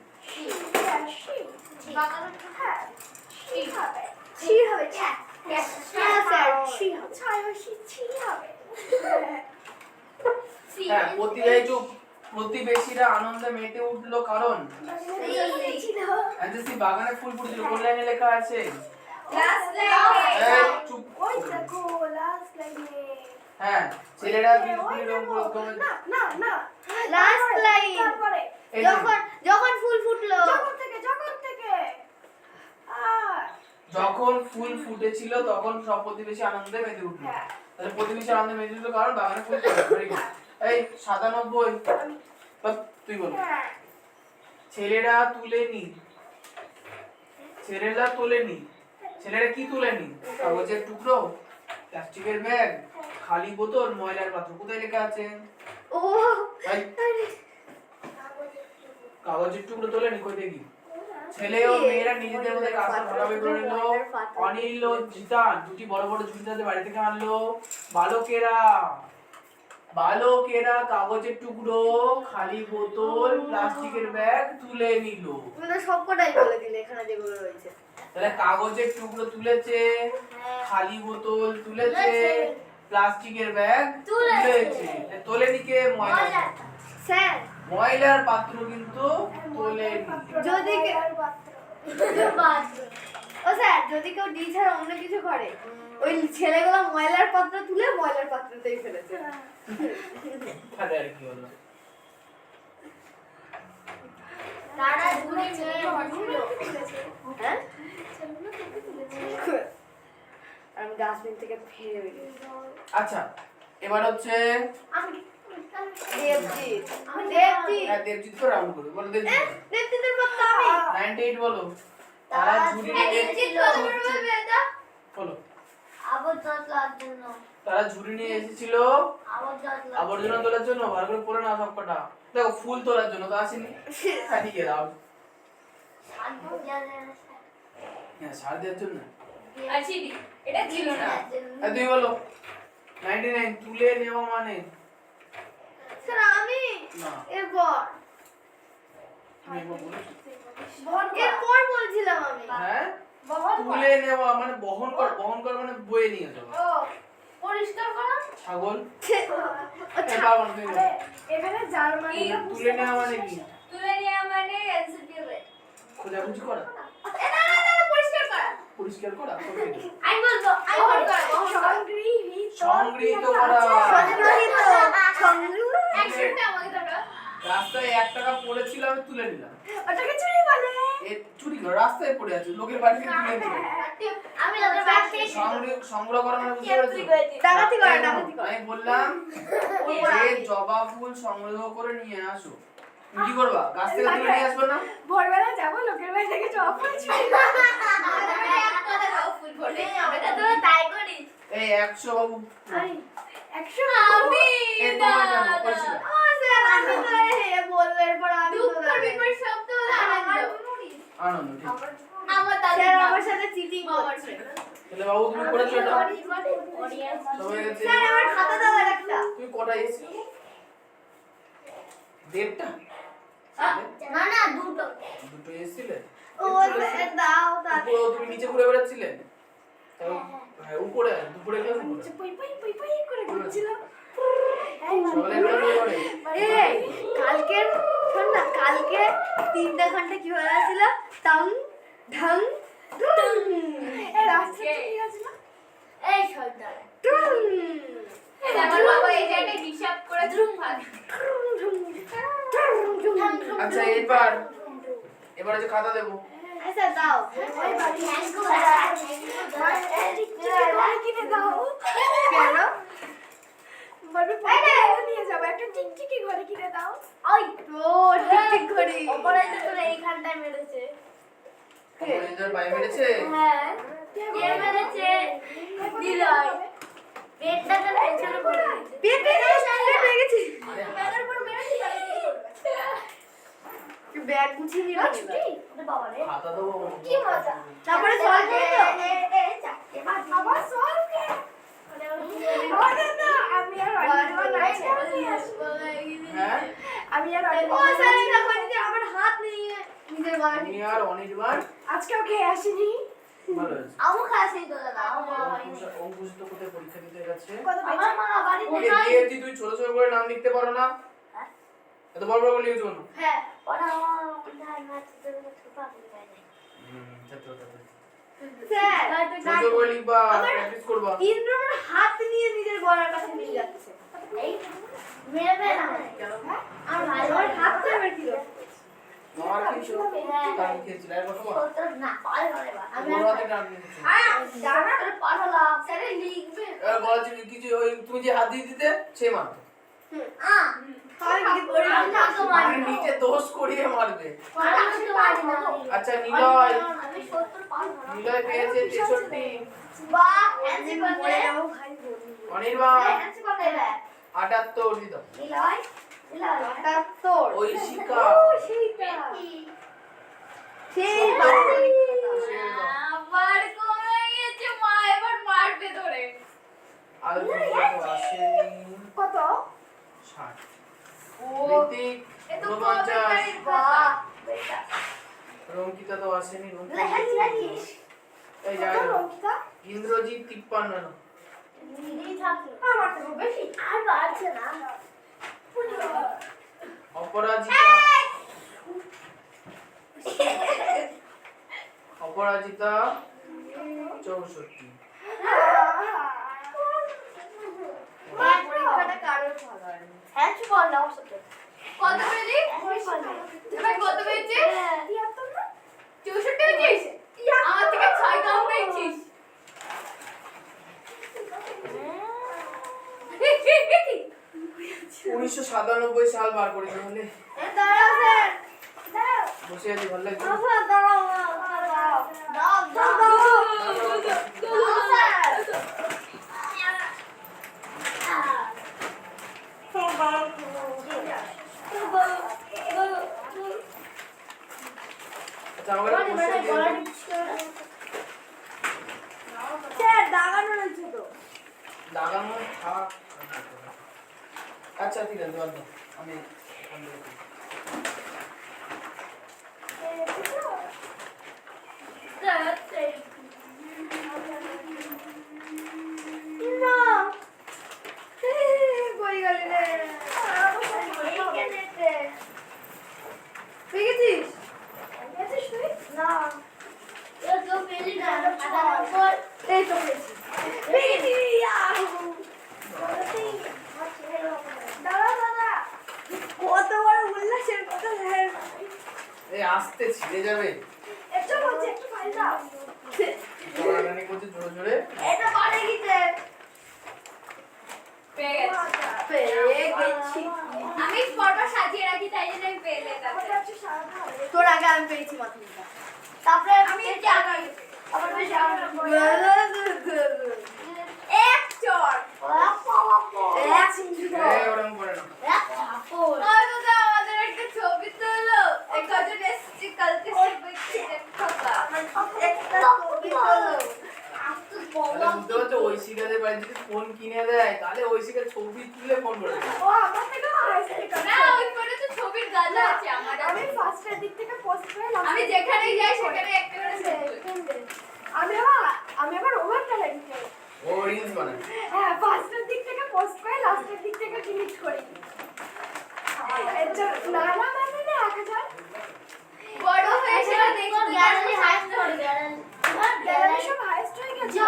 [SPEAKER 1] বাংলাটা হ্যাঁ সি হবে
[SPEAKER 3] ছি হবে ছি। হ্যাঁ স্যার ছি হবে।
[SPEAKER 1] ছয় বসে ছি হবে সি
[SPEAKER 2] হ্যাঁ, প্রতিবেশীরা আনন্দে মেতে উঠল কারণ
[SPEAKER 1] ছিল
[SPEAKER 2] সি বাগানে ফুল ফুটেছিল। কোন লাইনে লেখা আছে?
[SPEAKER 1] লাস্ট
[SPEAKER 2] এই,
[SPEAKER 1] লাইন
[SPEAKER 2] চুপ।
[SPEAKER 1] ওই দেখো লাস্ট লাইনে
[SPEAKER 2] হ্যাঁ, ছেলেরা বীজগুলির অঙ্কুরোদ্গমে
[SPEAKER 1] না
[SPEAKER 3] লাস্ট লাইন।
[SPEAKER 1] তারপরে
[SPEAKER 2] এই যে,
[SPEAKER 3] যখন ফুল ফুটলো।
[SPEAKER 1] জগৎ থেকে
[SPEAKER 2] যখন ফুল ফুটেছিল তখন সব প্রতিবেশী আনন্দে মেতে উঠল।
[SPEAKER 1] হ্যাঁ।
[SPEAKER 2] তাহলে প্রতিবেশী আনন্দে মেতে উঠল কারণ বাগানে ফুল ফুটেছিল। Very good. এই 97 তুই বল।
[SPEAKER 1] হ্যাঁ
[SPEAKER 2] ছেলেরা তোলেনি। ছেলেরা কি তোলেনি? কাগজের টুকরো, প্লাস্টিকের ব্যাগ, খালি বোতল, ময়লার পাত্র। কোথায় লেখা আছে?
[SPEAKER 3] ও
[SPEAKER 2] এই, কাগজের টুকরো তোলেনি, কই দেখি? ছেলে ও মেয়েরা নিজেদের মধ্যে কাজটা ভাগাভাগি করে নিল। অনিল ও জিতান দুটি বড় বড় ঝুড়ি তাদের বাড়ি থেকে আনলো। বালকেরা কাগজের টুকরো, খালি বোতল, প্লাস্টিকের ব্যাগ তুলে নিল।
[SPEAKER 3] তুমি তো সবকটাই বলে দিলে এখানে যেগুলো রয়েছে।
[SPEAKER 2] তাহলে কাগজের টুকরো তুলেছে, খালি বোতল তুলেছে, প্লাস্টিকের ব্যাগ তুলেছে। তোলেনি কে? ময়লা।
[SPEAKER 3] স্যার
[SPEAKER 2] ময়লার পাত্র কিন্তু তোলেনি।
[SPEAKER 3] যদি ও স্যার যদি কেউ ডি ছাড়া অন্য কিছু করে, ওই ছেলেগুলো ময়লার পাত্র তুলে ময়লার পাত্রতেই ফেলেছে।
[SPEAKER 2] তাহলে আর কি হলো?
[SPEAKER 4] তারা ঝুড়ি নিয়ে
[SPEAKER 3] হ্যাঁ? আমি ডাস্টবিন থেকে ফেলে বেরিয়েছি।
[SPEAKER 2] আচ্ছা, এবার হচ্ছে
[SPEAKER 3] দেবজিৎ।
[SPEAKER 2] দেবজিৎ তো রাউন্ড করবে। বলো দেবজিৎ।
[SPEAKER 3] দেবজিতের পর তো আমি।
[SPEAKER 2] 98 বলো। তারা ঝুড়ি নিয়ে বলো।
[SPEAKER 4] আবর্জনার জন্য
[SPEAKER 2] তারা ঝুড়ি নিয়ে এসেছিল
[SPEAKER 4] আবর্জনা
[SPEAKER 2] আবর্জনা তোলার জন্য। ভালো করে পড়ে না সব কটা। দেখো ফুল তোলার জন্য তো আসেনি। খাটিয়ে দাও। হ্যাঁ, সার দেওয়ার জন্য।
[SPEAKER 1] আছি দি, এটা ছিল না।
[SPEAKER 2] আর তুই বলো 99 তুলে নেওয়া মানে
[SPEAKER 3] স্যার আমি
[SPEAKER 2] না।
[SPEAKER 3] এরপর
[SPEAKER 2] তুমি একবার বলেছো?
[SPEAKER 3] এরপর বলছিলাম আমি।
[SPEAKER 2] হ্যাঁ, তুলে নেওয়া মানে বহন কর মানে বয়ে নিয়ে যাওয়া।
[SPEAKER 3] পরিষ্কার করা
[SPEAKER 2] ছাগল।
[SPEAKER 3] আচ্ছা
[SPEAKER 2] পারবো না, তুমি বলো।
[SPEAKER 3] এখানে জার্মানি
[SPEAKER 2] তুলে নেওয়া মানে কি?
[SPEAKER 1] তুলে নেওয়া মানে অ্যানসার দিয়ে দে।
[SPEAKER 2] খোঁজাখুঁজি করা,
[SPEAKER 3] পরিষ্কার করা।
[SPEAKER 2] পরিষ্কার করা,
[SPEAKER 3] আমি বলবো
[SPEAKER 2] সংগৃহীত করা।
[SPEAKER 3] অ্যাকশনটা আমাকে দাও।
[SPEAKER 2] রাস্তায় 1 টাকা পড়েছিল, আমি তুলে নিলাম।
[SPEAKER 3] ওটাকে চুরি বলে।
[SPEAKER 2] এ চুরি করে রাস্তায় পড়ে আছে, লোকের বাড়ি থেকে তুলে নিল।
[SPEAKER 3] আমি লোকের ব্যাগ থেকে
[SPEAKER 2] সংগ্রহ করা মানে বুঝতে পেরেছো?
[SPEAKER 3] ডাকাতি করে ডাকাতি করে।
[SPEAKER 2] আমি বললাম যে জবা ফুল সংগ্রহ করে নিয়ে আসো। তুমি কি করবা? গাছ থেকে তুলে নিয়ে আসবে না?
[SPEAKER 3] ভোরবেলা যাবো লোকের বাড়ি থেকে জবা ফুল চুরি
[SPEAKER 2] এই 100 বাবু।
[SPEAKER 3] আমি
[SPEAKER 2] এ তোমার কেন? পয়সা।
[SPEAKER 3] আমি তো হে বললের পর আমি শব্দ
[SPEAKER 2] আনন্দ ঠিক।
[SPEAKER 3] আমার দাদা আমার সাথে চিটিং করছে।
[SPEAKER 2] তাহলে বাবু তুমি করেছো এটা? সবাই গেছে।
[SPEAKER 3] স্যার আমার খাতা দাও একটা।
[SPEAKER 2] তুমি কটা এসেছো? 1.5টা?
[SPEAKER 4] না দুটো
[SPEAKER 2] দুটো এসেছিলে?
[SPEAKER 3] ও স্যার দাও দাও।
[SPEAKER 2] তুমি নিচে ঘুরে বেড়াচ্ছিলে? হ্যাঁ, উপরে দুপুরে ক্লাস
[SPEAKER 3] পই করে ঘুরছিলাম।
[SPEAKER 2] সকালে ক্লাস করে।
[SPEAKER 3] এই কালকে শোন না, কালকে 3টা ঘন্টা কি হয়ে আছিল? টাং ঢং টুং। এই রাস্তা ঠিক আছে না?
[SPEAKER 4] এই সর্দার
[SPEAKER 3] টুং।
[SPEAKER 1] আমার বাবা এই যে একটা হিসাব করে ধুম ভাগ।
[SPEAKER 2] আচ্ছা, এবার যে খাতা দেবো।
[SPEAKER 3] আচ্ছা দাও। কিনে দাও। কেন? বলবি নিয়ে যাবো একটা টিকটিকি ঘরে কিনে দাও। ওই তো টিকটিক ঘড়ি।
[SPEAKER 4] ওপরে তো তোর এইখানটায় মেরেছে
[SPEAKER 2] অপরাজিতার পায়ে মেরেছে?
[SPEAKER 4] হ্যাঁ কে মেরেছে দিলয় পেটটাকে পেছনে পড়ে গেছে
[SPEAKER 3] পেটে পেয়ে গেছি।
[SPEAKER 4] ব্যাগের উপর মেরেছে
[SPEAKER 3] ব্যাগ গুছিয়ে নিলাম।
[SPEAKER 4] ছুটি ওরে বাবা রে
[SPEAKER 2] খাতা দেবো।
[SPEAKER 4] কি মজা
[SPEAKER 3] তারপরে সলভ করো।
[SPEAKER 4] চারটে আবার সলভ কে আমি আর
[SPEAKER 2] হ্যাঁ,
[SPEAKER 3] আমি আর ও স্যার এটা করে আমার হাত নিয়ে নিজের গলা
[SPEAKER 2] আমি আর অনির্বাণ
[SPEAKER 3] আজকেও খেয়ে আসিনি।
[SPEAKER 2] ভালো হয়েছে।
[SPEAKER 4] আমু খাসি তো দাদা আমার
[SPEAKER 2] অঙ্কুশ তো কোথায় পরীক্ষা দিতে গেছে?
[SPEAKER 4] মা বাড়িতে
[SPEAKER 2] ওকে
[SPEAKER 4] নাই
[SPEAKER 2] দিয়েছি, তুই ছোট ছোট করে নাম লিখতে পারো না?
[SPEAKER 4] হ্যাঁ?
[SPEAKER 2] এত বড় বড় করে লিখেছো কেন?
[SPEAKER 4] হ্যাঁ ওরা আমার মাছ ধরে ছোপা করে যায়
[SPEAKER 2] ছাত্র ছাত্রী।
[SPEAKER 3] স্যার
[SPEAKER 2] ছোট ছোট করে লিখবা, প্র্যাকটিস করবা।
[SPEAKER 3] ইন্দ্রর হাত নিয়ে নিজের গলার কাছে নিয়ে যাচ্ছে।
[SPEAKER 4] এই মেরে না আমার ভাই
[SPEAKER 3] আমার হাত তো এবার কি রকম?
[SPEAKER 2] আমার কিছু টান খেয়েছিল, আর কত বার?
[SPEAKER 4] তোর না পারে পারে আমি
[SPEAKER 2] বড় হাতে টান খেয়েছিল।
[SPEAKER 4] জানা তোর পাঠালাম স্যার লিখবে
[SPEAKER 2] এবার বলা ছিল কিছু ওই তুমি যে হাত দিয়ে দিতে সে মারতো।
[SPEAKER 3] আমি কি করে
[SPEAKER 4] আমি তো
[SPEAKER 2] মানে
[SPEAKER 4] মারি
[SPEAKER 2] নিচে দোষ করিয়ে মারবে।
[SPEAKER 4] আমি তো মারি না
[SPEAKER 2] আচ্ছা, নিলয়
[SPEAKER 4] আমি 70 পারবো
[SPEAKER 2] নিলয় পেয়েছে 63।
[SPEAKER 4] বাহ এনসি
[SPEAKER 3] মরে
[SPEAKER 4] করতে
[SPEAKER 3] যাবো ভাই বলবো।
[SPEAKER 2] অনির্বাণ
[SPEAKER 4] এনসি করতে রে
[SPEAKER 2] 78 দিত।
[SPEAKER 4] নিলয় নিলয়
[SPEAKER 3] তোর
[SPEAKER 2] ওই শিকা
[SPEAKER 3] সেইটা সেই
[SPEAKER 1] আবার কমে গেছে, মা এবার মারবে ধরে।
[SPEAKER 2] আর কত আসেনি?
[SPEAKER 3] কত
[SPEAKER 2] 60।
[SPEAKER 1] ও
[SPEAKER 2] ঋতিক
[SPEAKER 1] এ তো
[SPEAKER 2] 49।
[SPEAKER 1] কবে
[SPEAKER 4] বাহ বেটা
[SPEAKER 2] রঙ্কিতা তো আসেনি।
[SPEAKER 4] লেখা দিছিস
[SPEAKER 2] এই জায়গা ইন্দ্রজিৎ 53
[SPEAKER 4] দিদি থাকে আমার তো বেশি আর বাড়ছে না
[SPEAKER 2] অপরাজিতা অপরাজিতা 64
[SPEAKER 3] পরীক্ষাটা কারোর ভালো হয়নি।
[SPEAKER 4] হ্যাঁ চুপ কর না ওর সাথে
[SPEAKER 1] কত পেলি? এবার কত পেয়েছিস? 64 পেয়েছিস? আমার থেকে 6 কম পেয়েছিস।
[SPEAKER 2] 1997 সাল বার করেছি বলে
[SPEAKER 3] দাঁড়াও স্যার,
[SPEAKER 2] বসে আছি ভালো লাগছে
[SPEAKER 3] দাঁড়াও
[SPEAKER 2] আচ্ছা আমাকে একটা question দিয়ে দিন।
[SPEAKER 3] স্যার দাগানো রয়েছে তো।
[SPEAKER 2] লাগানো থাক আচ্ছা ঠিক আছে বাদ দাও আমি
[SPEAKER 3] না কই গেলি রে? পেয়েছিস? পেয়েছিস তুই?
[SPEAKER 4] না এ তো পেলি না আদার উপর
[SPEAKER 3] এই তো পেয়েছি। পেয়েছি! ইয়াহু! দাদা, কত বড় উল্লাসের কথা স্যার।
[SPEAKER 2] এই আস্তে ছিঁড়ে যাবে
[SPEAKER 3] একটু বলছি, একটু ফাইল দাও।
[SPEAKER 2] টানাটানি করছে জোরে জোরে
[SPEAKER 3] এটা পারে গেছে।
[SPEAKER 1] পেয়ে গেছি।
[SPEAKER 3] পেয়ে গেছি।
[SPEAKER 1] আমি পরপর সাজিয়ে রাখি তাই জন্য আমি পেয়ে যেতাম।
[SPEAKER 3] তোর আগে আমি পেয়েছি মাথা।
[SPEAKER 4] তারপরে
[SPEAKER 1] আমি কি আগে?
[SPEAKER 4] আবার বেশি আগে
[SPEAKER 3] এক চড়, এক সিন্ধু।
[SPEAKER 2] এই ওরকম করে না
[SPEAKER 1] ও দাদা আমাদের একটা ছবি তুলো। এই কজন এসেছি কালকে সবাইকে দেখা।
[SPEAKER 3] একটা ছবি তোলো।
[SPEAKER 2] তাহলে বুঝতে পারছো ঐশিকাদের বাড়ি যদি ফোন কিনে দেয় তাহলে ঐশিকার ছবি তুলে ফোন করে দেবে
[SPEAKER 3] ও আমার থেকে হাসি করে।
[SPEAKER 1] না ওই ফোনে তো ছবির গাদা আছে আমার।
[SPEAKER 3] আমি ফার্স্টের দিক থেকে পোস্ট করে
[SPEAKER 1] আমি যেখানেই যাই সেখানে একটা করে ছবি তুলি।
[SPEAKER 3] আমি আবার ওভারটা লাগিয়ে
[SPEAKER 2] ও রিলস বানায়
[SPEAKER 3] হ্যাঁ ফার্স্টের দিক থেকে পোস্ট করে লাস্টের দিক থেকে ডিলিট করি না মানে না 1000
[SPEAKER 1] বড় হয়ে সেটা দেখতে
[SPEAKER 4] গ্যালারি হাইড করে গ্যালারি
[SPEAKER 3] গ্যালারি সব হাইস্ট হয়ে গেছে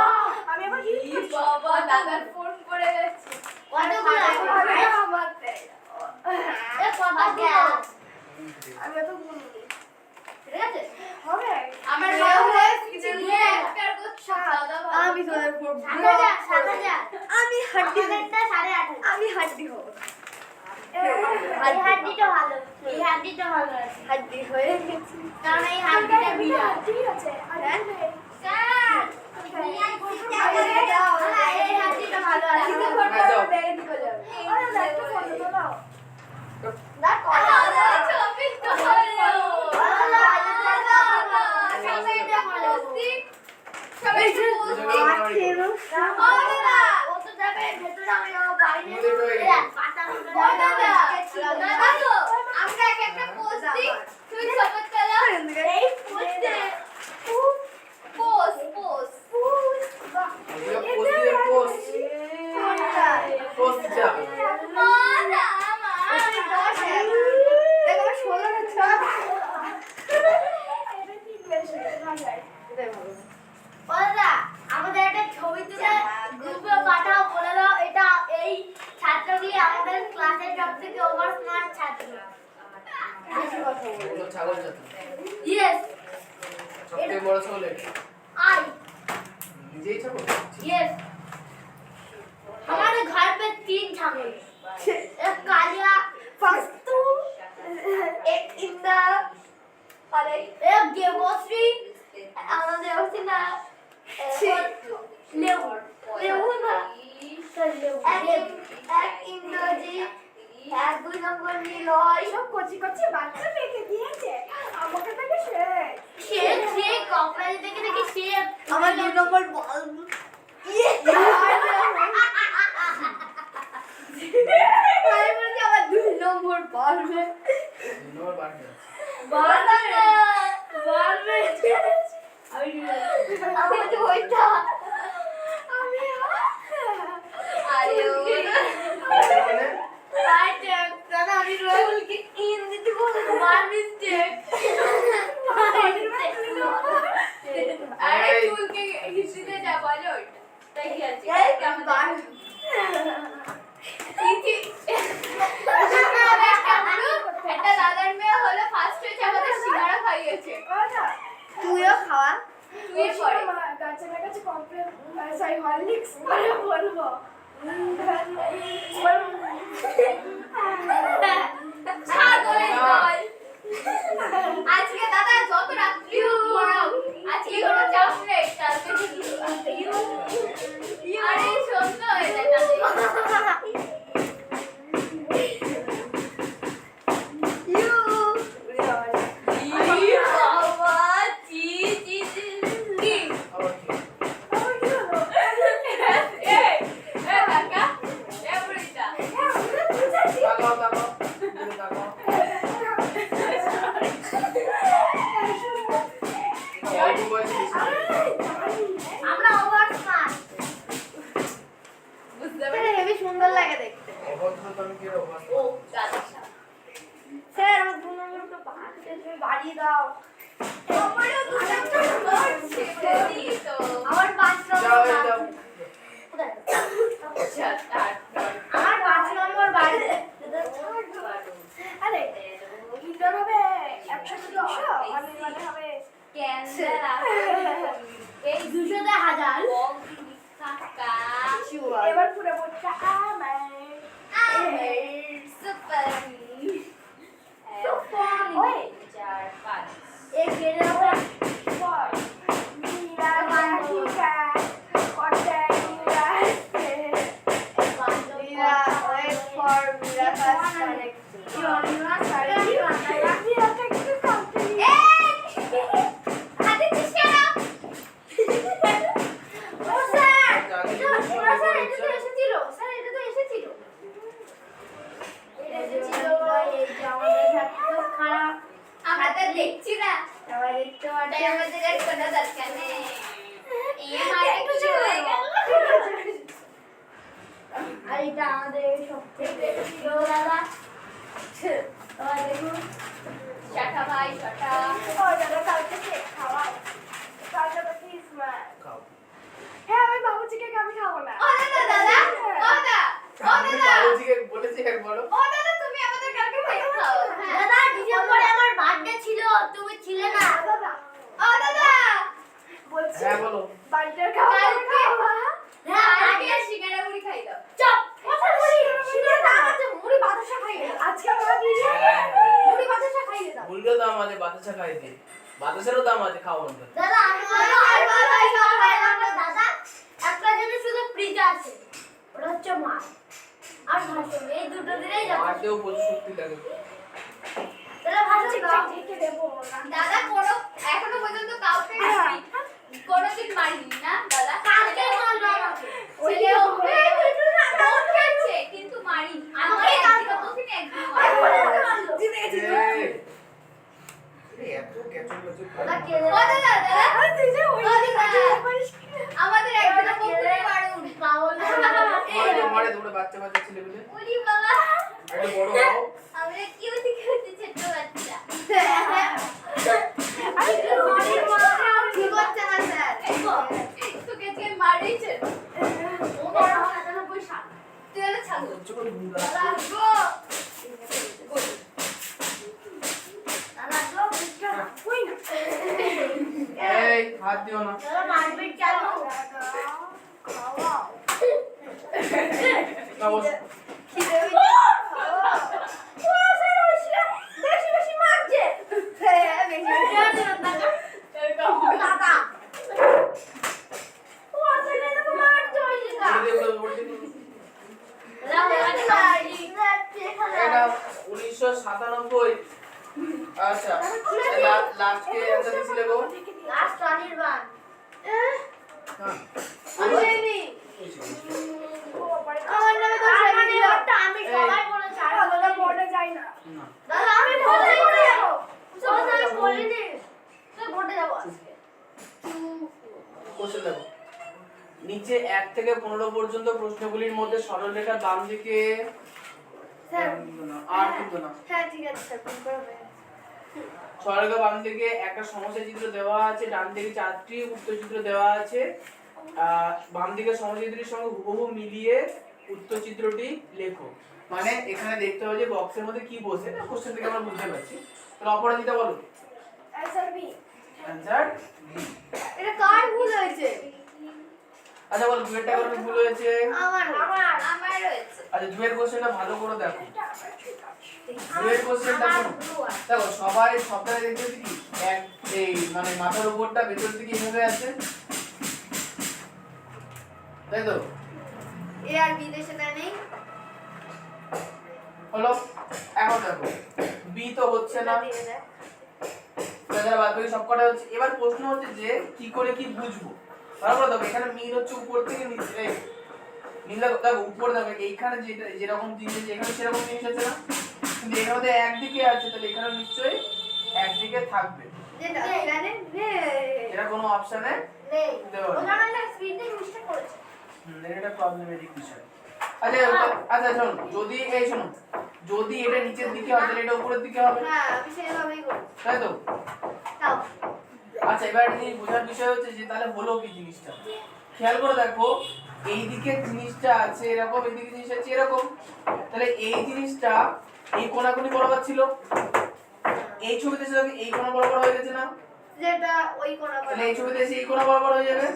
[SPEAKER 3] আমি আবার
[SPEAKER 1] ই বাবা দাদার ফোন পড়ে গেছে।
[SPEAKER 4] কতগুলো
[SPEAKER 3] আমার
[SPEAKER 4] এ কতগুলো
[SPEAKER 3] আমি তো বলবো
[SPEAKER 4] ঠিক আছে
[SPEAKER 3] হবে
[SPEAKER 1] আমার
[SPEAKER 3] এ
[SPEAKER 1] মা
[SPEAKER 3] হলে
[SPEAKER 1] কিছু নিয়ে একটার করছে দাদা ভালো।
[SPEAKER 3] আমি তোদের উপর
[SPEAKER 4] 7000
[SPEAKER 3] আমি হাড্ডি
[SPEAKER 4] আমাদেরটা 8.5
[SPEAKER 3] আমি হাড্ডি হব
[SPEAKER 4] এই হাড্ডিটা ভালো এই হাড্ডিটা ভালো আছে
[SPEAKER 3] হাড্ডি হয়ে গেছি
[SPEAKER 4] কারণ এই হাড্ডিটা বিরাট
[SPEAKER 3] ঠিক আছে
[SPEAKER 4] স্যার এই হাড্ডিটা ভালো আছে
[SPEAKER 3] ব্যাগে ঢুকে যাবে আরে দেখো ফটো তোলাও
[SPEAKER 4] দেখ
[SPEAKER 1] দাদা ছবি তোলো। সবাই এটা পোস্টি সবাই এটা পোস্টি। ও দাদা
[SPEAKER 4] ও তো যাবে ভেতরে আমি বাইরে
[SPEAKER 2] আমাদের রয়ে গেছে।
[SPEAKER 4] পাতা
[SPEAKER 1] ও দাদা দাদা তো আমরা এক একটা পোস্টি তুই ছবি তোলো।
[SPEAKER 3] এই পোস্টে
[SPEAKER 1] পোস্ট পোস্ট
[SPEAKER 2] পোস্ট যা
[SPEAKER 1] মা না মা
[SPEAKER 3] দেখো 16
[SPEAKER 4] বলদা আমাদের একটা ছবি তুলে গ্রুপে পাঠাও বলে দাও এটা এই ছাত্রগুলি আমাদের ক্লাসের সবথেকে ওভার স্মার্ট ছাত্র
[SPEAKER 3] বেশি কথা বলো
[SPEAKER 2] ওগুলো ছাগল জাত
[SPEAKER 4] ইয়েস
[SPEAKER 2] সবথেকে বড় ছাগল এটা
[SPEAKER 4] आई
[SPEAKER 2] নিজেই ছাগল
[SPEAKER 4] यस हमारे घर पे 3 छागल एक कालिया
[SPEAKER 3] ফার্স্ট তো এক ইন দা আরে
[SPEAKER 4] एक देवश्री আমাদের হচ্ছে না লেবু লেবু না এক ইন্দ্রজি এক 2 নম্বর নিলয়
[SPEAKER 3] সব কচি কচি বাচ্চা মেখে দিয়েছে আমাকে থেকে
[SPEAKER 4] সে সে কপড়া দেখে দেখে সে
[SPEAKER 3] আমার 2 নম্বর বল আমি বলছি আমার 2 নম্বর বলবে
[SPEAKER 2] নম্বর বাড়বে
[SPEAKER 3] বলবে
[SPEAKER 4] আমার যে ওইটা
[SPEAKER 1] আরে ও
[SPEAKER 2] মানে
[SPEAKER 4] দাদা আমি রোলকে ইন দিতে বলবো মার মিস্টেক
[SPEAKER 1] আরে
[SPEAKER 2] এই।
[SPEAKER 1] চুলকে হিস্ট্রিতে যা বলো ওইটা তাই কি আছে
[SPEAKER 4] এই
[SPEAKER 1] কেমন
[SPEAKER 4] গান
[SPEAKER 1] একটা দাদার মেয়ে হলো ফার্স্ট হয়েছে আমাদের সিঙ্গারা খাইয়েছে
[SPEAKER 4] তুইও খাওয়া
[SPEAKER 1] তুই পরে
[SPEAKER 3] কাছে কমপ্লেন সরি হরলিক্স পরে বলবো
[SPEAKER 1] ছাগলের দল আজকে দাদা যত রাত্রি হোক পড়াও আজকে কোনো চাপ নেই কালকে আরে সন্ধ্যা হয়ে যায় তাতে বাবা চি চি চি কি
[SPEAKER 2] আবার কি?
[SPEAKER 1] কাকা এমরিটা
[SPEAKER 2] তাকাও তাকাও দূরে তাকাও অল্প বয়সে বেশি।
[SPEAKER 4] আমরা ওভার স্মার্ট
[SPEAKER 1] বুঝতে পারছি
[SPEAKER 4] হেবি সুন্দর লাগে দেখতে
[SPEAKER 2] অভদ্র তো আমি কি রে অভদ্র?
[SPEAKER 1] ও দাদা
[SPEAKER 4] স্যার আমার 2 নম্বরটা বাড়িয়ে তুমি বাড়িয়ে দাও
[SPEAKER 1] আমারও দু নম্বর করছে বলি তো
[SPEAKER 4] আমার 5
[SPEAKER 2] যাও এই
[SPEAKER 4] নম্বর
[SPEAKER 2] যাও।
[SPEAKER 4] কোথায়
[SPEAKER 1] আচ্ছা তারপর
[SPEAKER 4] আমার 5 নম্বর বাড়িয়ে
[SPEAKER 3] আরে ইন্টার হবে 100 200 আমি মানে হবে
[SPEAKER 1] ক্যান্সার এই
[SPEAKER 4] 200 তে 1000
[SPEAKER 1] কাকা
[SPEAKER 3] এবার পুরো বলছে আমার
[SPEAKER 1] সুপার
[SPEAKER 4] So funny.
[SPEAKER 1] ওই 4 5
[SPEAKER 4] एक गेले হবে
[SPEAKER 3] পর মীরা রাধিকা কটা Meera
[SPEAKER 4] Mira, wait for Mira first connect.
[SPEAKER 1] হাতে চিস্কারা
[SPEAKER 4] ও স্যার
[SPEAKER 2] যাকে
[SPEAKER 4] এটা
[SPEAKER 2] জিজ্ঞেস
[SPEAKER 4] ওরা স্যার
[SPEAKER 2] করো,
[SPEAKER 4] এটা তো এসেছিল স্যার এটা তো এসেছিল এটা এসেছিল এই যে আমাদের সাথে খারাপ
[SPEAKER 1] আমরা তো দেখছি না
[SPEAKER 4] সবাই দেখতে
[SPEAKER 1] তাই
[SPEAKER 4] পাচ্ছে
[SPEAKER 1] আমাদের আর কোনো দরকার নেই এই মাঠে কিছু হয়ে গেল
[SPEAKER 4] আর এটা আমাদের সবথেকে প্রিয় দাদা সবাই দেখুন
[SPEAKER 1] শাটা ভাই শাটা
[SPEAKER 2] খাও।
[SPEAKER 3] হ্যাঁ আমি বাবুজিকে আমি খাবো না
[SPEAKER 1] ও দাদা দাদা ও দাদা ও
[SPEAKER 2] আমি
[SPEAKER 1] দাদা
[SPEAKER 2] বাবুজিকে বলেছি একবারও।
[SPEAKER 1] ও দাদা তুমি আমাদের কালকে কেক খাও হ্যাঁ
[SPEAKER 4] দাদা ডিসেম্বরে আমার বার্থডে ছিল তুমি ছিলে না
[SPEAKER 3] দাদা
[SPEAKER 1] ও দাদা
[SPEAKER 3] বলছি
[SPEAKER 2] হ্যাঁ বলো।
[SPEAKER 3] বাড়িটার খাওয়া
[SPEAKER 1] কালকে
[SPEAKER 4] হ্যাঁ
[SPEAKER 1] আজকে সিঙ্গারা মুড়ি খাই দাও
[SPEAKER 4] চপ কথা বলি সিনে না আছে মুড়ি বাতাসা খাইয়ে
[SPEAKER 3] আজকে আমরা বিরিয়ানি
[SPEAKER 2] হ্যাঁ,
[SPEAKER 4] মুড়ি বাতাসা খাইয়ে দাও
[SPEAKER 2] মুরগিরও দাম আছে বাতাসা খাইতে বাতাসেরও দাম আছে খাওয়া মধ্যে
[SPEAKER 4] দাদা আমি বলবো আর বাবা সব খাইলাম না দাদা একটা জিনিস শুধু ফ্রিজে আছে ওটা হচ্ছে মাছ আর ভাষণ এই দুটো দিলেই যাবে
[SPEAKER 2] মাঠেও প্রচুর শক্তি লাগে
[SPEAKER 4] দাদা ভাষণ দাও
[SPEAKER 3] ঠিকই দেবো না
[SPEAKER 1] দাদা কোনো এখনো পর্যন্ত কাউকে কোনোদিন মারিনি না দাদা
[SPEAKER 4] কালকে মারলো আমাকে
[SPEAKER 1] ছেলেও ফোন খেলছে কিন্তু মারিনি আমাকে কালকে বলছিনি একদিন মারিনি।
[SPEAKER 2] এত কেঁচো কেঁচো
[SPEAKER 4] ওটা কে
[SPEAKER 1] ও দাদা দাদা
[SPEAKER 3] তুই যে ওই
[SPEAKER 1] ও দাদা আমাদের একদিন পুকুরে মারুন
[SPEAKER 4] পাগল
[SPEAKER 2] মারে তোমরা বাচ্চা বাচ্চা ছেলেগুলো
[SPEAKER 1] ওলি বাবা
[SPEAKER 2] একটা বড় হও
[SPEAKER 1] আমরা কিউটি কিউটি ছোট বাচ্চা
[SPEAKER 4] ঠিক হচ্ছে না স্যার
[SPEAKER 1] তোকে কে মারিছে
[SPEAKER 4] ও বড় 99 সাল
[SPEAKER 1] তুই হলো ছাগল
[SPEAKER 2] সহ্য করে ভুল
[SPEAKER 1] দাদা গো
[SPEAKER 4] দাদা তো বুঝছো না
[SPEAKER 3] ওই না
[SPEAKER 2] এই হাত দিও না
[SPEAKER 4] দাদা মারপিট চালু
[SPEAKER 3] খাওয়া
[SPEAKER 2] না বস
[SPEAKER 4] খিদে
[SPEAKER 3] বেশি বেশি মারছে
[SPEAKER 4] হ্যাঁ বেশি দাদা
[SPEAKER 3] ও আসলে তো মারছে ওই
[SPEAKER 2] বলে দিও বলে দিও এটা 1997 আচ্ছা লাস্টকে অ্যানসার দিছিলে গো
[SPEAKER 4] লাস্ট অনির্বাণ
[SPEAKER 2] হ্যাঁ
[SPEAKER 4] আমি জানি
[SPEAKER 3] আমার
[SPEAKER 4] আমার নামে তো সেভেন দিল আমি সবাই বলেছি আর
[SPEAKER 3] দাদা বোর্ডে যাই না
[SPEAKER 2] না
[SPEAKER 4] দাদা আমি বলে যাব আমি বলিনি তুই বোর্ডে যাব আজকে
[SPEAKER 2] নিচে 1 থেকে 15 পর্যন্ত প্রশ্নগুলির মধ্যে সরলরেখার বাম দিকে
[SPEAKER 3] স্যার
[SPEAKER 2] আর কিন্তু না
[SPEAKER 3] হ্যাঁ ঠিক আছে স্যার ফোন করে হবে।
[SPEAKER 2] সরলরেখার বাম দিকে একটা সমস্যা চিত্র দেওয়া আছে, ডান দিকে 4টি উত্তর চিত্র দেওয়া আছে। বাম দিকে সমস্যা চিত্রের সঙ্গে হুবহু মিলিয়ে উত্তর চিত্রটি লেখো। মানে এখানে দেখতে হবে যে বক্সের মধ্যে কি বসে, না কোশ্চেন থেকে আমরা বুঝতে পারছি। তাহলে অপরাজিতা বলো
[SPEAKER 3] অ্যানসার বি।
[SPEAKER 2] Answer B.
[SPEAKER 3] এটা কার ভুল হয়েছে?
[SPEAKER 2] আচ্ছা বলো দুয়েরটা কারণে ভুল হয়েছে।
[SPEAKER 3] আমার
[SPEAKER 1] রয়েছে।
[SPEAKER 2] আচ্ছা দুয়ের কোশ্চেনটা ভালো করে দেখো। দুয়ের কোশ্চেনটা দেখো সবাই সবটাই দেখতেছি কি এক এই মানে মাথার উপরটা ভেতর দিকে এভাবে আছে, তাই তো?
[SPEAKER 3] এ আর বি দেশে নেই।
[SPEAKER 2] হলো এখন দেখো বি তো হচ্ছে না, তাহলে বাদ বাকি সবকটা হচ্ছে। এবার প্রশ্ন হচ্ছে যে কি করে কি বুঝবো। তারপরে দেখো এখানে মিল হচ্ছে উপর থেকে নিচে, এই মিল দেখো উপর দেখো এইখানে যেটা যেরকম জিনিস আছে এখানে সেরকম জিনিস আছে না, কিন্তু এখানে তো একদিকে আছে, তাহলে এখানে নিশ্চয়ই একদিকে থাকবে।
[SPEAKER 3] যেটা এখানে নেই।
[SPEAKER 2] এটা কোনো অপশনে
[SPEAKER 3] নেই।
[SPEAKER 2] দেওয়া নেই।
[SPEAKER 3] ওখানে না স্ক্রিনে মিস্টেক করেছে।
[SPEAKER 2] এটা প্রবলেমেটিক বিষয়। আচ্ছা আচ্ছা শোনো, যদি এই শোনো যদি এটা নিচের দিকে হয় তাহলে এটা উপরের দিকে হবে,
[SPEAKER 3] হ্যাঁ আমি সেভাবেই করি।
[SPEAKER 2] তাই তো?
[SPEAKER 3] তাও
[SPEAKER 2] আচ্ছা এবার এই বোঝার বিষয় হচ্ছে যে তাহলে হলো কি জিনিসটা। খেয়াল করে দেখো এইদিকে জিনিসটা আছে এরকম, এইদিকে জিনিস আছে এরকম, তাহলে এই জিনিসটা এই কোণাকুনি বরাবর ছিল, এই ছবিতে এসে দেখো এই কোণা বরাবর হয়ে গেছে না,
[SPEAKER 3] যেটা ওই কোণা
[SPEAKER 2] তাহলে এই ছবিতে এসে এই কোণা বরাবর হয়ে যাবে।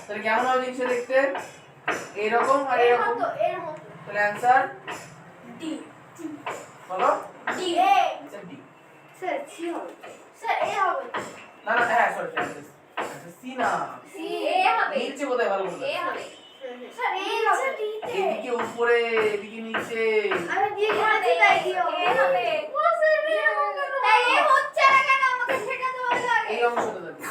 [SPEAKER 2] তাহলে কেমন হবে জিনিসটা দেখতে? এরকম আর
[SPEAKER 3] এর
[SPEAKER 2] এরকম।
[SPEAKER 3] মতো এর মতো।
[SPEAKER 2] তাহলে অ্যানসার
[SPEAKER 3] ডি।
[SPEAKER 2] বলো
[SPEAKER 3] ডি এ।
[SPEAKER 2] আচ্ছা ডি।
[SPEAKER 3] স্যার সি হবে। স্যার এ হবে।
[SPEAKER 2] না না হ্যাঁ সরি আচ্ছা সি না,
[SPEAKER 3] সি
[SPEAKER 1] এ হবে।
[SPEAKER 2] নিচে কোথায় ভালো করে
[SPEAKER 1] এ হবে।
[SPEAKER 3] স্যার এ হবে। ডি তে।
[SPEAKER 2] এদিকে উপরে এদিকে নিচে,
[SPEAKER 3] আমি দিয়ে দিয়েছি তাই কি হবে?
[SPEAKER 1] এ হবে।
[SPEAKER 3] ও স্যার এ হবে।
[SPEAKER 1] তাই এ হচ্ছে না কেন? আমাকে শেখাতে হবে আগে।
[SPEAKER 2] এই অংশটা দেখো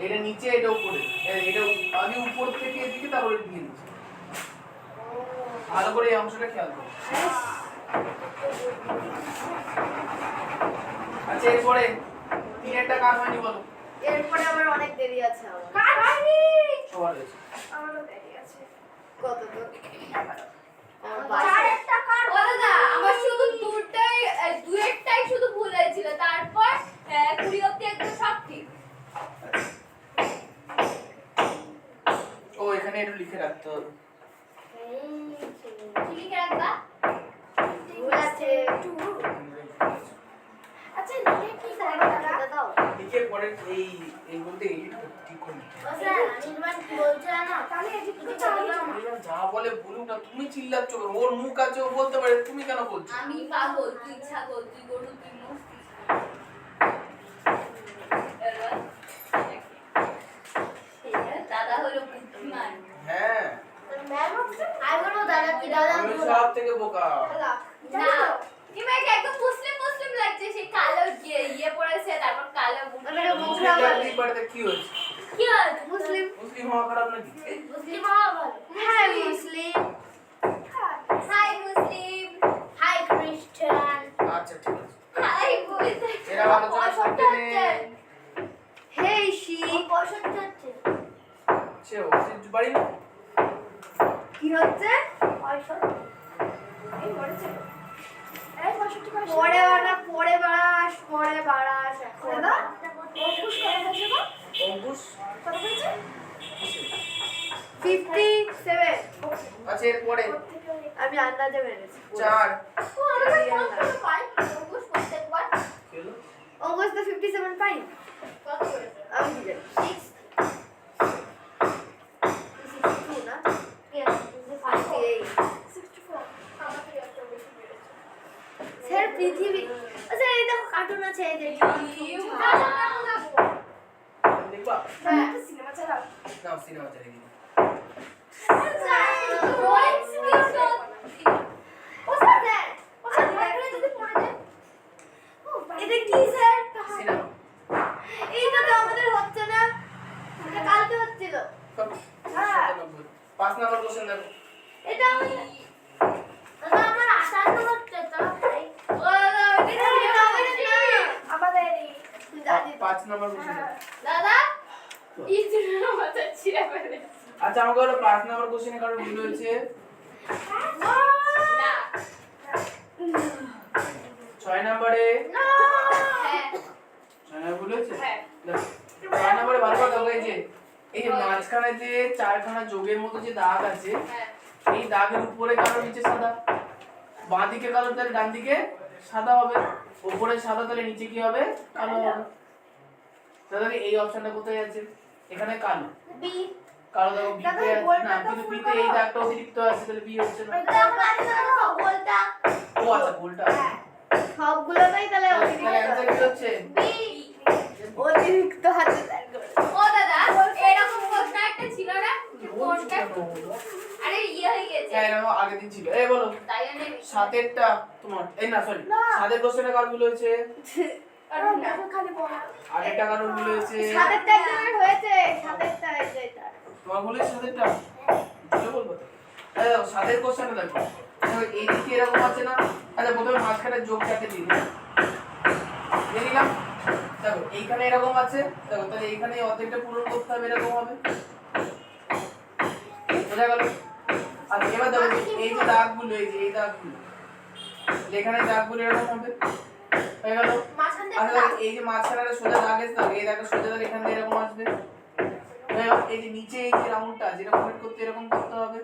[SPEAKER 2] এটা নিচে এটা উপরে, এটা আগে উপর থেকে এদিকে তারপরে এদিকে নিচে, ভালো করে এই অংশটা খেয়াল করো। আচ্ছা এরপরে তিনেরটা কার হয়নি বলো?
[SPEAKER 3] এরপরে আবার অনেক দেরি আছে আমার। কার হয়নি?
[SPEAKER 2] সবার হয়েছে।
[SPEAKER 3] আমারও দেরি আছে। কত দূর?
[SPEAKER 1] চার একটা কার? ও দাদা, আমার শুধু দুয়েরটাই শুধু ভুল হয়েছিল। তারপর 20 অবধি একদম সব ঠিক।
[SPEAKER 2] ও এখানে একটু লিখে রাখতে হবে।
[SPEAKER 1] কি লিখে রাখবা?
[SPEAKER 3] ভুল আছে। আচ্ছা লিখে কি করবে দাদা? দাও।
[SPEAKER 2] লিখে পরে এই বলতে এডিট ঠিক করে নিতে হবে।
[SPEAKER 3] ও স্যার নির্মাণ কি বলছে না? তাহলে এডিট করতে হবে না।
[SPEAKER 2] এবার যা বলে বলুক না, তুমি চিল্লাচ্ছ কেন? ওর মুখ আছে ও বলতে পারে, তুমি কেন বলছো?
[SPEAKER 1] আমি পাগল, তুই ছাগল, তুই গরু, তুই মোষ। দাদা হলো বুদ্ধিমান।
[SPEAKER 2] হ্যাঁ
[SPEAKER 3] ম্যাম হচ্ছে আই বলবো দাদা কি দাদা
[SPEAKER 2] আমি সব থেকে বোকা।
[SPEAKER 1] না, ইমাকে একদম মুসলিম মুসলিম লাগছে। সে কালো ইয়ে পড়েছে, তারপর কালো বুট।
[SPEAKER 2] মুসলিম জাতি পারতে কি হয়েছে?
[SPEAKER 1] কি হয়েছে?
[SPEAKER 3] মুসলিম
[SPEAKER 2] মুসলিম হওয়া খারাপ নাকি?
[SPEAKER 3] মুসলিম হওয়া ভালো। হ্যাঁ মুসলিম।
[SPEAKER 1] হাই মুসলিম।
[SPEAKER 3] হাই খ্রিস্টান।
[SPEAKER 2] আচ্ছা ঠিক আছে।
[SPEAKER 1] হাই বলতে।
[SPEAKER 2] এরা আলোচনা করতে নেই।
[SPEAKER 3] হেই শি 65 হচ্ছে।
[SPEAKER 2] সে ওসির বাড়ি না?
[SPEAKER 3] কি হচ্ছে? 65 এই পড়েছে। এই 65 পরে বাড়াস এখন। দাদা অঙ্কুশ কত হয়েছে গো?
[SPEAKER 2] অঙ্কুশ
[SPEAKER 3] কত হয়েছে? 57।
[SPEAKER 2] আচ্ছা এরপরে
[SPEAKER 3] আমি আন্দাজে মেরেছি।
[SPEAKER 2] 4
[SPEAKER 1] ও আমরা ফোন করে পাই। অঙ্কুশ প্রত্যেকবার
[SPEAKER 2] কি হলো?
[SPEAKER 3] অঙ্কুশ তো 57 পাই।
[SPEAKER 1] কত করেছে?
[SPEAKER 3] আমি কি জানি 6 62 না?
[SPEAKER 1] Yes,
[SPEAKER 3] 58
[SPEAKER 1] 64 আমাকে একটা বেশি বেড়েছে।
[SPEAKER 3] স্যার পৃথিবী আচ্ছা এই দেখো কার্টুন আছে এই দেখো
[SPEAKER 2] দেখবা?
[SPEAKER 3] হ্যাঁ সিনেমা চালাও
[SPEAKER 2] না সিনেমা চালিয়ে দিই।
[SPEAKER 3] এটা কি স্যার
[SPEAKER 2] সিনেমা
[SPEAKER 3] এইটা তো আমাদের হচ্ছে না এটা কালকে হচ্ছিল হ্যাঁ
[SPEAKER 2] 5 নাম্বার কোশ্চেন দেখো।
[SPEAKER 3] এটা আমার 58 হচ্ছে তো ভাই ও এটা আমাদের দাদি
[SPEAKER 2] 5 নাম্বার কোশ্চেন দেখো।
[SPEAKER 1] দাদা ইজরা মাথা ছিঁড়ে ফেলেছি।
[SPEAKER 2] আচ্ছা আমাকে হলো 5 নাম্বার কোশ্চেনে কারণ ভুল হয়েছে।
[SPEAKER 1] না
[SPEAKER 2] 6 নম্বরে
[SPEAKER 1] হ্যাঁ
[SPEAKER 2] 6 নম্বরে ভুল হয়েছে।
[SPEAKER 1] হ্যাঁ।
[SPEAKER 2] দেখো 6 নম্বরে ভালো কথা এই যে মাঝখানে যে চারখানা যোগের মতো যে দাগ আছে,
[SPEAKER 1] হ্যাঁ
[SPEAKER 2] এই দাগের উপরে কালো নিচে সাদা, বাঁ দিকে কালো তাহলে ডান দিকে সাদা হবে, উপরে সাদা তাহলে নিচে কি হবে কালো হবে। তাহলে এই অপশনটা কোথায় আছে? এখানে কালো
[SPEAKER 3] বি
[SPEAKER 2] কালো দাগ বি
[SPEAKER 3] দাদা,
[SPEAKER 2] তে
[SPEAKER 3] এই
[SPEAKER 2] আছে
[SPEAKER 3] গোলটা
[SPEAKER 2] না,
[SPEAKER 3] তো
[SPEAKER 2] কিন্তু বি তে
[SPEAKER 3] ফুল
[SPEAKER 2] এই
[SPEAKER 3] কালো।
[SPEAKER 2] দাগটা অতিরিক্ত আছে তাহলে বি হচ্ছে না।
[SPEAKER 3] এটা আমার আছে না গোলটা
[SPEAKER 2] ও আচ্ছা গোলটা আছে।
[SPEAKER 3] সবগুলোতেই তাহলে
[SPEAKER 2] তাহলে অ্যানসার কি হচ্ছে?
[SPEAKER 1] বি।
[SPEAKER 3] অতিরিক্ত হাতে
[SPEAKER 1] ও দাদা এরকম প্রশ্ন একটা ছিল না কোনটা আরে ইয়ে হয়ে গেছে
[SPEAKER 2] হ্যাঁ এরকম আগের দিন ছিল। এই বলো
[SPEAKER 1] তাই জন্য
[SPEAKER 2] সাতেরটা তোমার এই না সরি সাতের কোশ্চেনে কার ভুল হয়েছে?
[SPEAKER 1] কারণ না
[SPEAKER 3] খালি বলা
[SPEAKER 2] আরেকটা কারণ ভুল হয়েছে।
[SPEAKER 3] সাতেরটা একজনের হয়েছে সাতেরটা এটা
[SPEAKER 2] তোমার ভুল হয়েছে সাতেরটা? ভুলে বলবো তো। এই দেখো সাতের কোশ্চেনে দেখো এই দিকে এরকম আছে না। আচ্ছা প্রথমে মাঝখানে যোগ চারটে দিই দিয়ে দিলাম। দেখো এইখানে এরকম আছে, দেখো তাহলে এইখানে অর্ধেকটা পূরণ করতে হবে, এরকম হবে। বোঝা গেল? আর এবার দেখো এই যে দাগগুলো এই দাগগুলো এখানে দাগগুলো এরকম হবে, হয়ে গেল।
[SPEAKER 3] মাঝখান
[SPEAKER 2] আচ্ছা দেখো এই যে মাঝখানে একটা সোজা দাগ আছে, দেখো এই দাগটা সোজা দাগ এখান দিয়ে এরকম আসবে, হয়ে গেল। এই যে নিচে এই যে রাউন্ডটা যেটা কমপ্লিট করতে এরকম করতে হবে।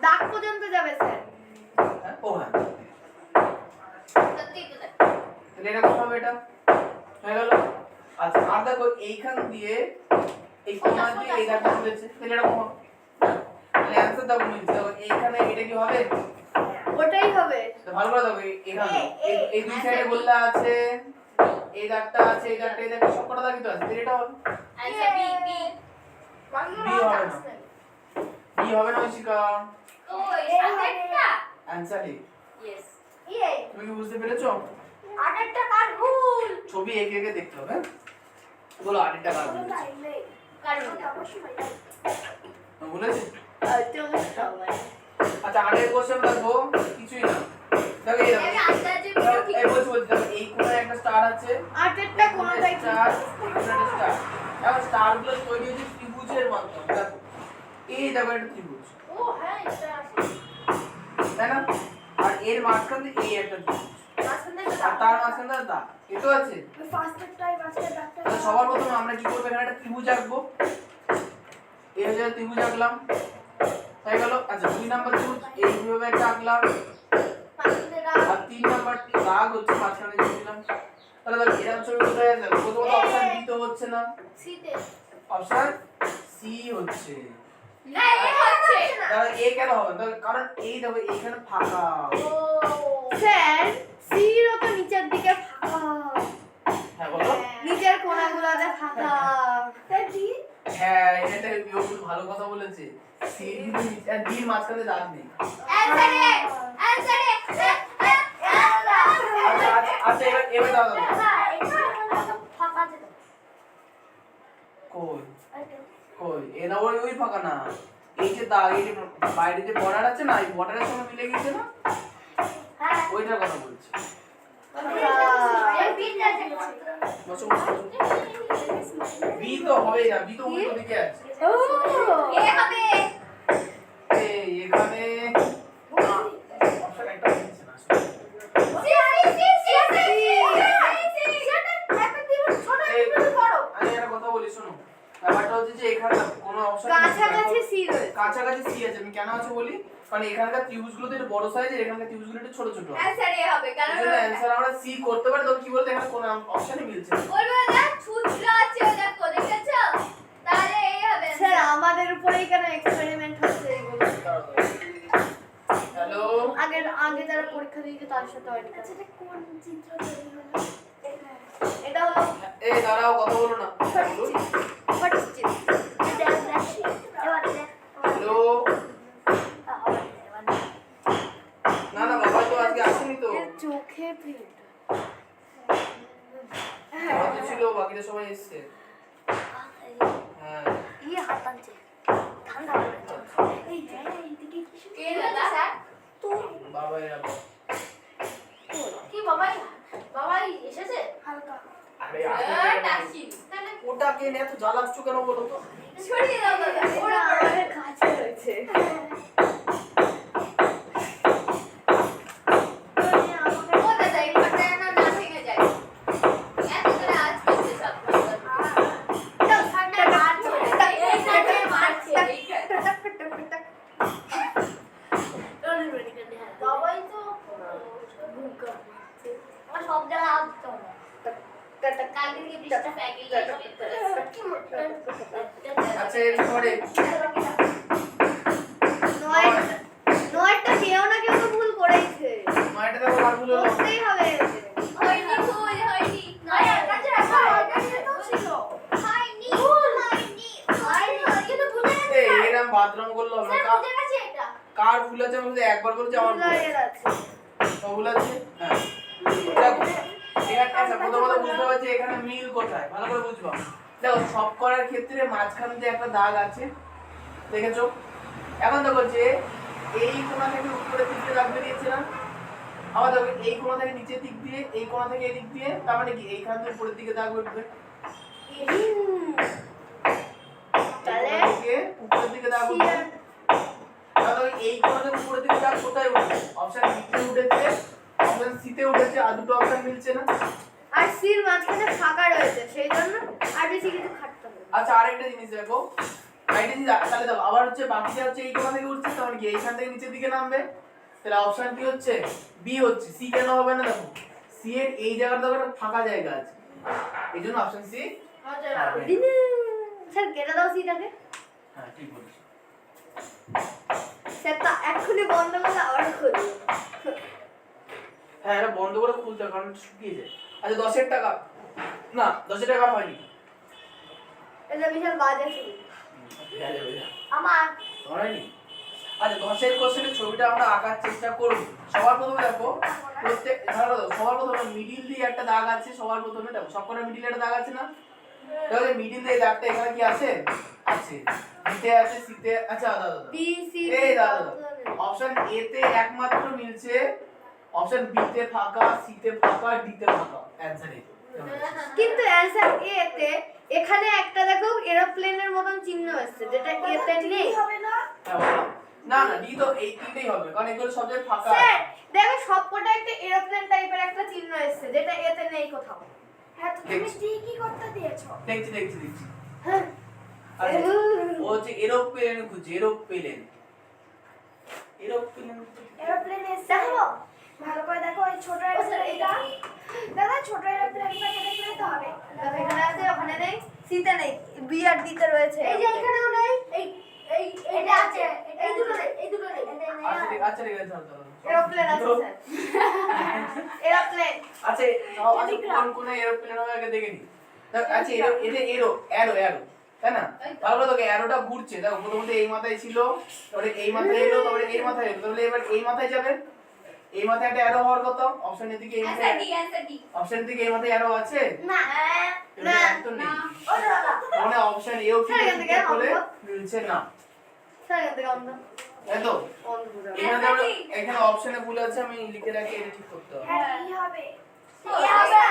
[SPEAKER 3] দাগ পর্যন্ত যাবে স্যার
[SPEAKER 2] হ্যাঁ ও হ্যাঁ
[SPEAKER 1] সত্যি তো তাই।
[SPEAKER 2] তাহলে এরকম হবে, এটা হয়ে গেল। আচ্ছা আর দেখো এইখান দিয়ে এই কোণা দিয়ে এই দাগটা তুলেছে, তাহলে এরকম হবে। তাহলে অ্যানসার দাও মিলছে, দেখো এইখানে এটা কি হবে?
[SPEAKER 3] ওটাই হবে
[SPEAKER 2] তো ভালো করে দেখো এখানে এই দুই সাইডে গোল্লা আছে, এই দাগটা আছে, এই দাগটা সবকটা দাগই তো আছে, তাহলে এটা হবে।
[SPEAKER 1] আচ্ছা বি বি
[SPEAKER 2] বি হবে না, বি হবে না ঐশিকা,
[SPEAKER 1] ওই সাতেরটা
[SPEAKER 2] অ্যানসার এ।
[SPEAKER 1] ইয়েস
[SPEAKER 2] তুমি কি বুঝতে পেরেছো?
[SPEAKER 3] আরেকটা কার ভুল
[SPEAKER 2] ছবি এঁকে এঁকে দেখতে হবে। বলো আরেকটা কার ভুল হয়েছে?
[SPEAKER 1] কারণ না
[SPEAKER 2] বলেছি।
[SPEAKER 3] তুমি সবাই
[SPEAKER 2] আচ্ছা আগের কোশ্চেন দেখো কিছুই না, দেখো এই
[SPEAKER 1] আমি
[SPEAKER 2] দেখো
[SPEAKER 1] আন্দাজে ভিডিও কি
[SPEAKER 2] এই বলছি দেখো এই কোণায় একটা স্টার আছে,
[SPEAKER 3] আরেকটা কোনটাই
[SPEAKER 2] স্টার এখানে একটা স্টার। এখন স্টার গুলো তৈরি হয়েছে ত্রিভুজের মাধ্যমে, দেখো এই দেখো একটা ত্রিভুজ,
[SPEAKER 3] ও হ্যাঁ এটা আছে
[SPEAKER 2] তাই না? আর এর মাঝখান দিয়ে এই একটা ত্রিভুজ,
[SPEAKER 3] মাঝখানে
[SPEAKER 2] আর তার মাঝখান দিয়ে দা এটাও আছে।
[SPEAKER 3] ওই ফার্স্টেরটাই মাঝখানে ডাক্তার
[SPEAKER 2] তাহলে সবার প্রথমে আমরা কি করবো, এখানে একটা ত্রিভুজ আঁকবো, এই হচ্ছে ত্রিভুজ আঁকলাম, হয়ে গেল। আচ্ছা 2 নাম্বার ত্রিভুজ এইভাবে একটা আঁকলাম,
[SPEAKER 3] মাঝখানে
[SPEAKER 2] আর 3 নাম্বার দাগ হচ্ছে মাঝখানে দিয়ে দিলাম। তাহলে দেখো এরকম ছবি কোথায় আছে? প্রথমত অপশন বি তো হচ্ছে না,
[SPEAKER 3] সিতে
[SPEAKER 2] অপশন সি হচ্ছে।
[SPEAKER 1] না এ হচ্ছে
[SPEAKER 2] তাহলে এ কেন হবে? কারণ এই দেখো এইখানে ফাঁকা।
[SPEAKER 3] ও স্যার সিরও তো নিচের দিকে ফাঁকা
[SPEAKER 2] হ্যাঁ বলো।
[SPEAKER 3] নিচের কোণাগুলোতে ফাঁকা তাই দি
[SPEAKER 2] হ্যাঁ এটা খুব ভালো কথা বলেছে। সি কিন্তু নিচে আর ডির মাঝখানে দাগ নেই।
[SPEAKER 1] অ্যানসার এ অ্যানসার এ
[SPEAKER 2] আচ্ছা আচ্ছা এবার দাও দাও।
[SPEAKER 3] ফাঁকা যেত
[SPEAKER 2] কই কই এরা ওই ফাঁকা না, এই যে দাগ এই যে বাইরে যে বর্ডার আছে না, এই বর্ডারের সঙ্গে মিলে গেছে না,
[SPEAKER 3] হ্যাঁ
[SPEAKER 2] ওইটার কথা বলছি। বসো বসো বি তো হবেই না, বি তো উল্টো দিকে আছে।
[SPEAKER 3] ও
[SPEAKER 1] এ হবে
[SPEAKER 2] এই এখানে অপশন একটা দিচ্ছে না আসলে।
[SPEAKER 1] সি সি সি
[SPEAKER 2] এই, আমি একটা কথা বলি শোনো, ব্যাপারটা হচ্ছে যে এখানে কোনো অপশন
[SPEAKER 3] কাছাকাছি সি রয়েছে
[SPEAKER 2] কাছাকাছি সি আছে। আমি কেন আছে বলি, কারণ এখানকার ত্রিভুজগুলো তো একটু বড় সাইজের, এখানকার ত্রিভুজগুলো একটু ছোট ছোট।
[SPEAKER 1] অ্যানসার এ হবে কারণ
[SPEAKER 2] এজন্য অ্যানসার আমরা সি করতে পারি, তবে কি বলতে এখানে কোনো অপশনই মিলছে না।
[SPEAKER 1] বলবো না ছুটলো আছে ওটা করে দেখেছো তাহলে এই হবে
[SPEAKER 3] স্যার আমাদের উপরেই কেন এক্সপেরিমেন্ট হচ্ছে এগুলো
[SPEAKER 2] হ্যালো
[SPEAKER 3] আগে আগে যারা পরীক্ষা দিয়েছে তার সাথে হয় আচ্ছা এটা কোন চিত্র তৈরি হলো এটা হলো
[SPEAKER 2] এই দাঁড়াও কথা বলো না।
[SPEAKER 3] সঠিক চিত্র এবার দেখ
[SPEAKER 2] হ্যালো না না বাবা তো আজকে আসেনি তো,
[SPEAKER 3] এর চোখে প্রিন্ট
[SPEAKER 2] বাকি ছিল বাকিরা সবাই এসেছে। হ্যাঁ
[SPEAKER 3] ইয়ে হাত টানছে ঠান্ডা এই হ্যাঁ এইদিকে কিছু
[SPEAKER 1] কে দাদা স্যার
[SPEAKER 3] তো
[SPEAKER 2] বাবা এরা
[SPEAKER 3] কি বাবাই বাবাই এসেছে হালকা
[SPEAKER 2] আরে
[SPEAKER 1] টাসি
[SPEAKER 2] ওটাকে নিয়ে এত জ্বালাচ্ছ কেন বলো তো?
[SPEAKER 1] ছড়িয়ে দাও দাদা
[SPEAKER 3] ওরা আমাদের কাছে রয়েছে
[SPEAKER 1] ও দাদা এই ঘরটা যেন না ভেঙে যায় এত করে আজ করছে সব
[SPEAKER 4] সবাই তো আমার সব জায়গায় আসতে হবে
[SPEAKER 1] কালকে থেকে বৃষ্টি প্যাকেট
[SPEAKER 2] আচ্ছা এরপরে
[SPEAKER 3] নয়টা কেউ না কেউ তো ভুল করেইছে
[SPEAKER 2] নয়টা দেখো আর ভুল হলো
[SPEAKER 3] করতেই হবে
[SPEAKER 1] হয়নি ভুল হয়নি
[SPEAKER 4] নয় কাছে রাখা ওইটা তো ছিল
[SPEAKER 1] হয়নি হয়নি
[SPEAKER 4] কিন্তু বুঝে গেছে
[SPEAKER 2] এরকম বাথরুম করলো আমরা
[SPEAKER 4] স্যার বুঝে গেছে এটা
[SPEAKER 2] কার ভুল আছে আমি শুধু একবার বলছি আমার ভুল আছে।
[SPEAKER 3] আছে
[SPEAKER 2] তো ভুল আছে হ্যাঁ দেখো এখানে আচ্ছা প্রথমত বুঝতে পারছি এখানে মিল কোথায় ভালো করে বুঝবো দেখো সব করার ক্ষেত্রে মাঝখানে যে একটা দাগ আছে দেখেছো এখন দেখো যে এই কোণা থেকে উপরের দিকে দাগ বেরিয়েছে না আবার দেখো এই কোণা থেকে নিচের দিক দিয়ে এই কোণা থেকে এই দিক দিয়ে তার মানে কি এইখান থেকে উপরের দিকে দাগ বেরোবে
[SPEAKER 3] তাহলে
[SPEAKER 2] উপরের দিকে দাগ উঠবে তাহলে এই কোণা থেকে উপরের দিকে দাগ কোথায় উঠবে অপশন বি তে উঠেছে অপশন সি তে উঠেছে আর দুটো অপশন মিলছে না
[SPEAKER 3] আর সির মাঝখানে ফাঁকা রয়েছে সেই জন্য আর বেশি কিছু খাটতে হবে
[SPEAKER 2] আচ্ছা আরেকটা জিনিস দেখো আরেকটা জিনিস তাহলে দেখো আবার হচ্ছে বাকিটা হচ্ছে এই কোণা থেকে উঠছে তাহলে কি এইখান থেকে নিচের দিকে নামবে তাহলে অপশন কি হচ্ছে বি হচ্ছে সি কেন হবে না দেখো সি এর এই জায়গাটা দেখো একটা ফাঁকা জায়গা আছে এই জন্য অপশন সি
[SPEAKER 3] স্যার কেটে দাও সিটাকে
[SPEAKER 2] হ্যাঁ ঠিক বলেছো
[SPEAKER 3] স্যার তা এক্ষুনি বন্ধ করে আবার খুলবে
[SPEAKER 2] হ্যাঁ এটা বন্ধ করে খুলতে হবে কারণ শুকিয়ে যায় আচ্ছা 10 টাকা না 10 টাকা হয়নি
[SPEAKER 3] এটা বিশাল বাজে শুরু
[SPEAKER 4] আমার
[SPEAKER 2] হয়নি আচ্ছা 10 এর কোশ্চেনের ছবিটা আমরা আঁকার চেষ্টা করব সবার প্রথমে দেখো প্রত্যেক ধরো সবার প্রথমে মিডিল দিয়ে একটা দাগ আছে সবার প্রথমে দেখো সবকটা মিডিলে একটা দাগ আছে না দেখো যে মিডিল দিয়ে দাগটা এখানে কি আছে আছে বিতে আছে সিতে আচ্ছা দাদা
[SPEAKER 3] বি সি
[SPEAKER 2] এই দাদা অপশন এ তে একমাত্র মিলছে অপশন বি তে ফাঁকা সি তে ফাঁকা ডি তে ফাঁকা অ্যানসার এই
[SPEAKER 3] কিন্তু অ্যানসার এ তে এখানে একটা দেখো এরোপ্লেনের মতন চিহ্ন আছে যেটা এ তে নেই
[SPEAKER 4] হবে না
[SPEAKER 2] হ্যাঁ বলো না না ডি তো এই তিনটেই হবে কারণ এগুলো সব জায়গায় ফাঁকা
[SPEAKER 3] স্যার দেখো সবকটা একটা এরোপ্লেন টাইপের একটা চিহ্ন এসেছে যেটা এ তে নেই কোথাও
[SPEAKER 4] হ্যাঁ তো তুমি কি করতে দিয়েছো
[SPEAKER 2] দেখছি দেখছি দেখছি
[SPEAKER 3] হ্যাঁ
[SPEAKER 2] আচ্ছা ও হচ্ছে এরোপ্লেন খুঁজছে এরোপ্লেন এরোপ্লেন
[SPEAKER 4] এরোপ্লেন এসে দেখো ভালো করে দেখো এই ছোট এরোপ্লেনটা দাদা ছোট এরোপ্লেনটাকে দেখলে তো হবে
[SPEAKER 3] তবে এখানে আছে ওখানে নেই সিতে নেই বি আর ডি তে রয়েছে
[SPEAKER 4] এই যে এখানেও নেই এই এই এটা আছে এই দুটো নেই এই দুটো নেই এটা নেই
[SPEAKER 2] আচ্ছা ঠিক আছে ধরো
[SPEAKER 3] এরোপ্লেন আছে স্যার এরোপ্লেন
[SPEAKER 2] আচ্ছা কোন কোন এরোপ্লেন হবে আগে দেখে নি আচ্ছা এটা অ্যারো তাই না তাহলে দেখো অ্যারোটা ঘুরছে দেখো প্রথমত এই মাথায় ছিল তারপরে এই মাথায় এলো তারপরে এই মাথায় এলো তাহলে এবার এই মাথায় যাবে এই মাথায় একটা অ্যারো হওয়ার কথা অপশনের দিকে এই মাথায়
[SPEAKER 1] অ্যানসার ডি
[SPEAKER 2] অপশনের দিকে এই মাথায় অ্যারো আছে
[SPEAKER 4] না
[SPEAKER 3] না,
[SPEAKER 2] তো নেই
[SPEAKER 4] ও দাদা
[SPEAKER 2] মানে অপশন এও
[SPEAKER 3] স্যার, এখান থেকে
[SPEAKER 2] বলে
[SPEAKER 3] অন্ধ।
[SPEAKER 2] মিলছে না
[SPEAKER 3] স্যার এখান থেকে অন্ধ
[SPEAKER 2] তাই তো
[SPEAKER 3] অন্ধ
[SPEAKER 2] এখানে আমরা এখানে অপশনে ভুল আছে আমি লিখে রাখি এটা ঠিক করতে হবে
[SPEAKER 4] হ্যাঁ কি হবে
[SPEAKER 1] এই
[SPEAKER 4] এই হবে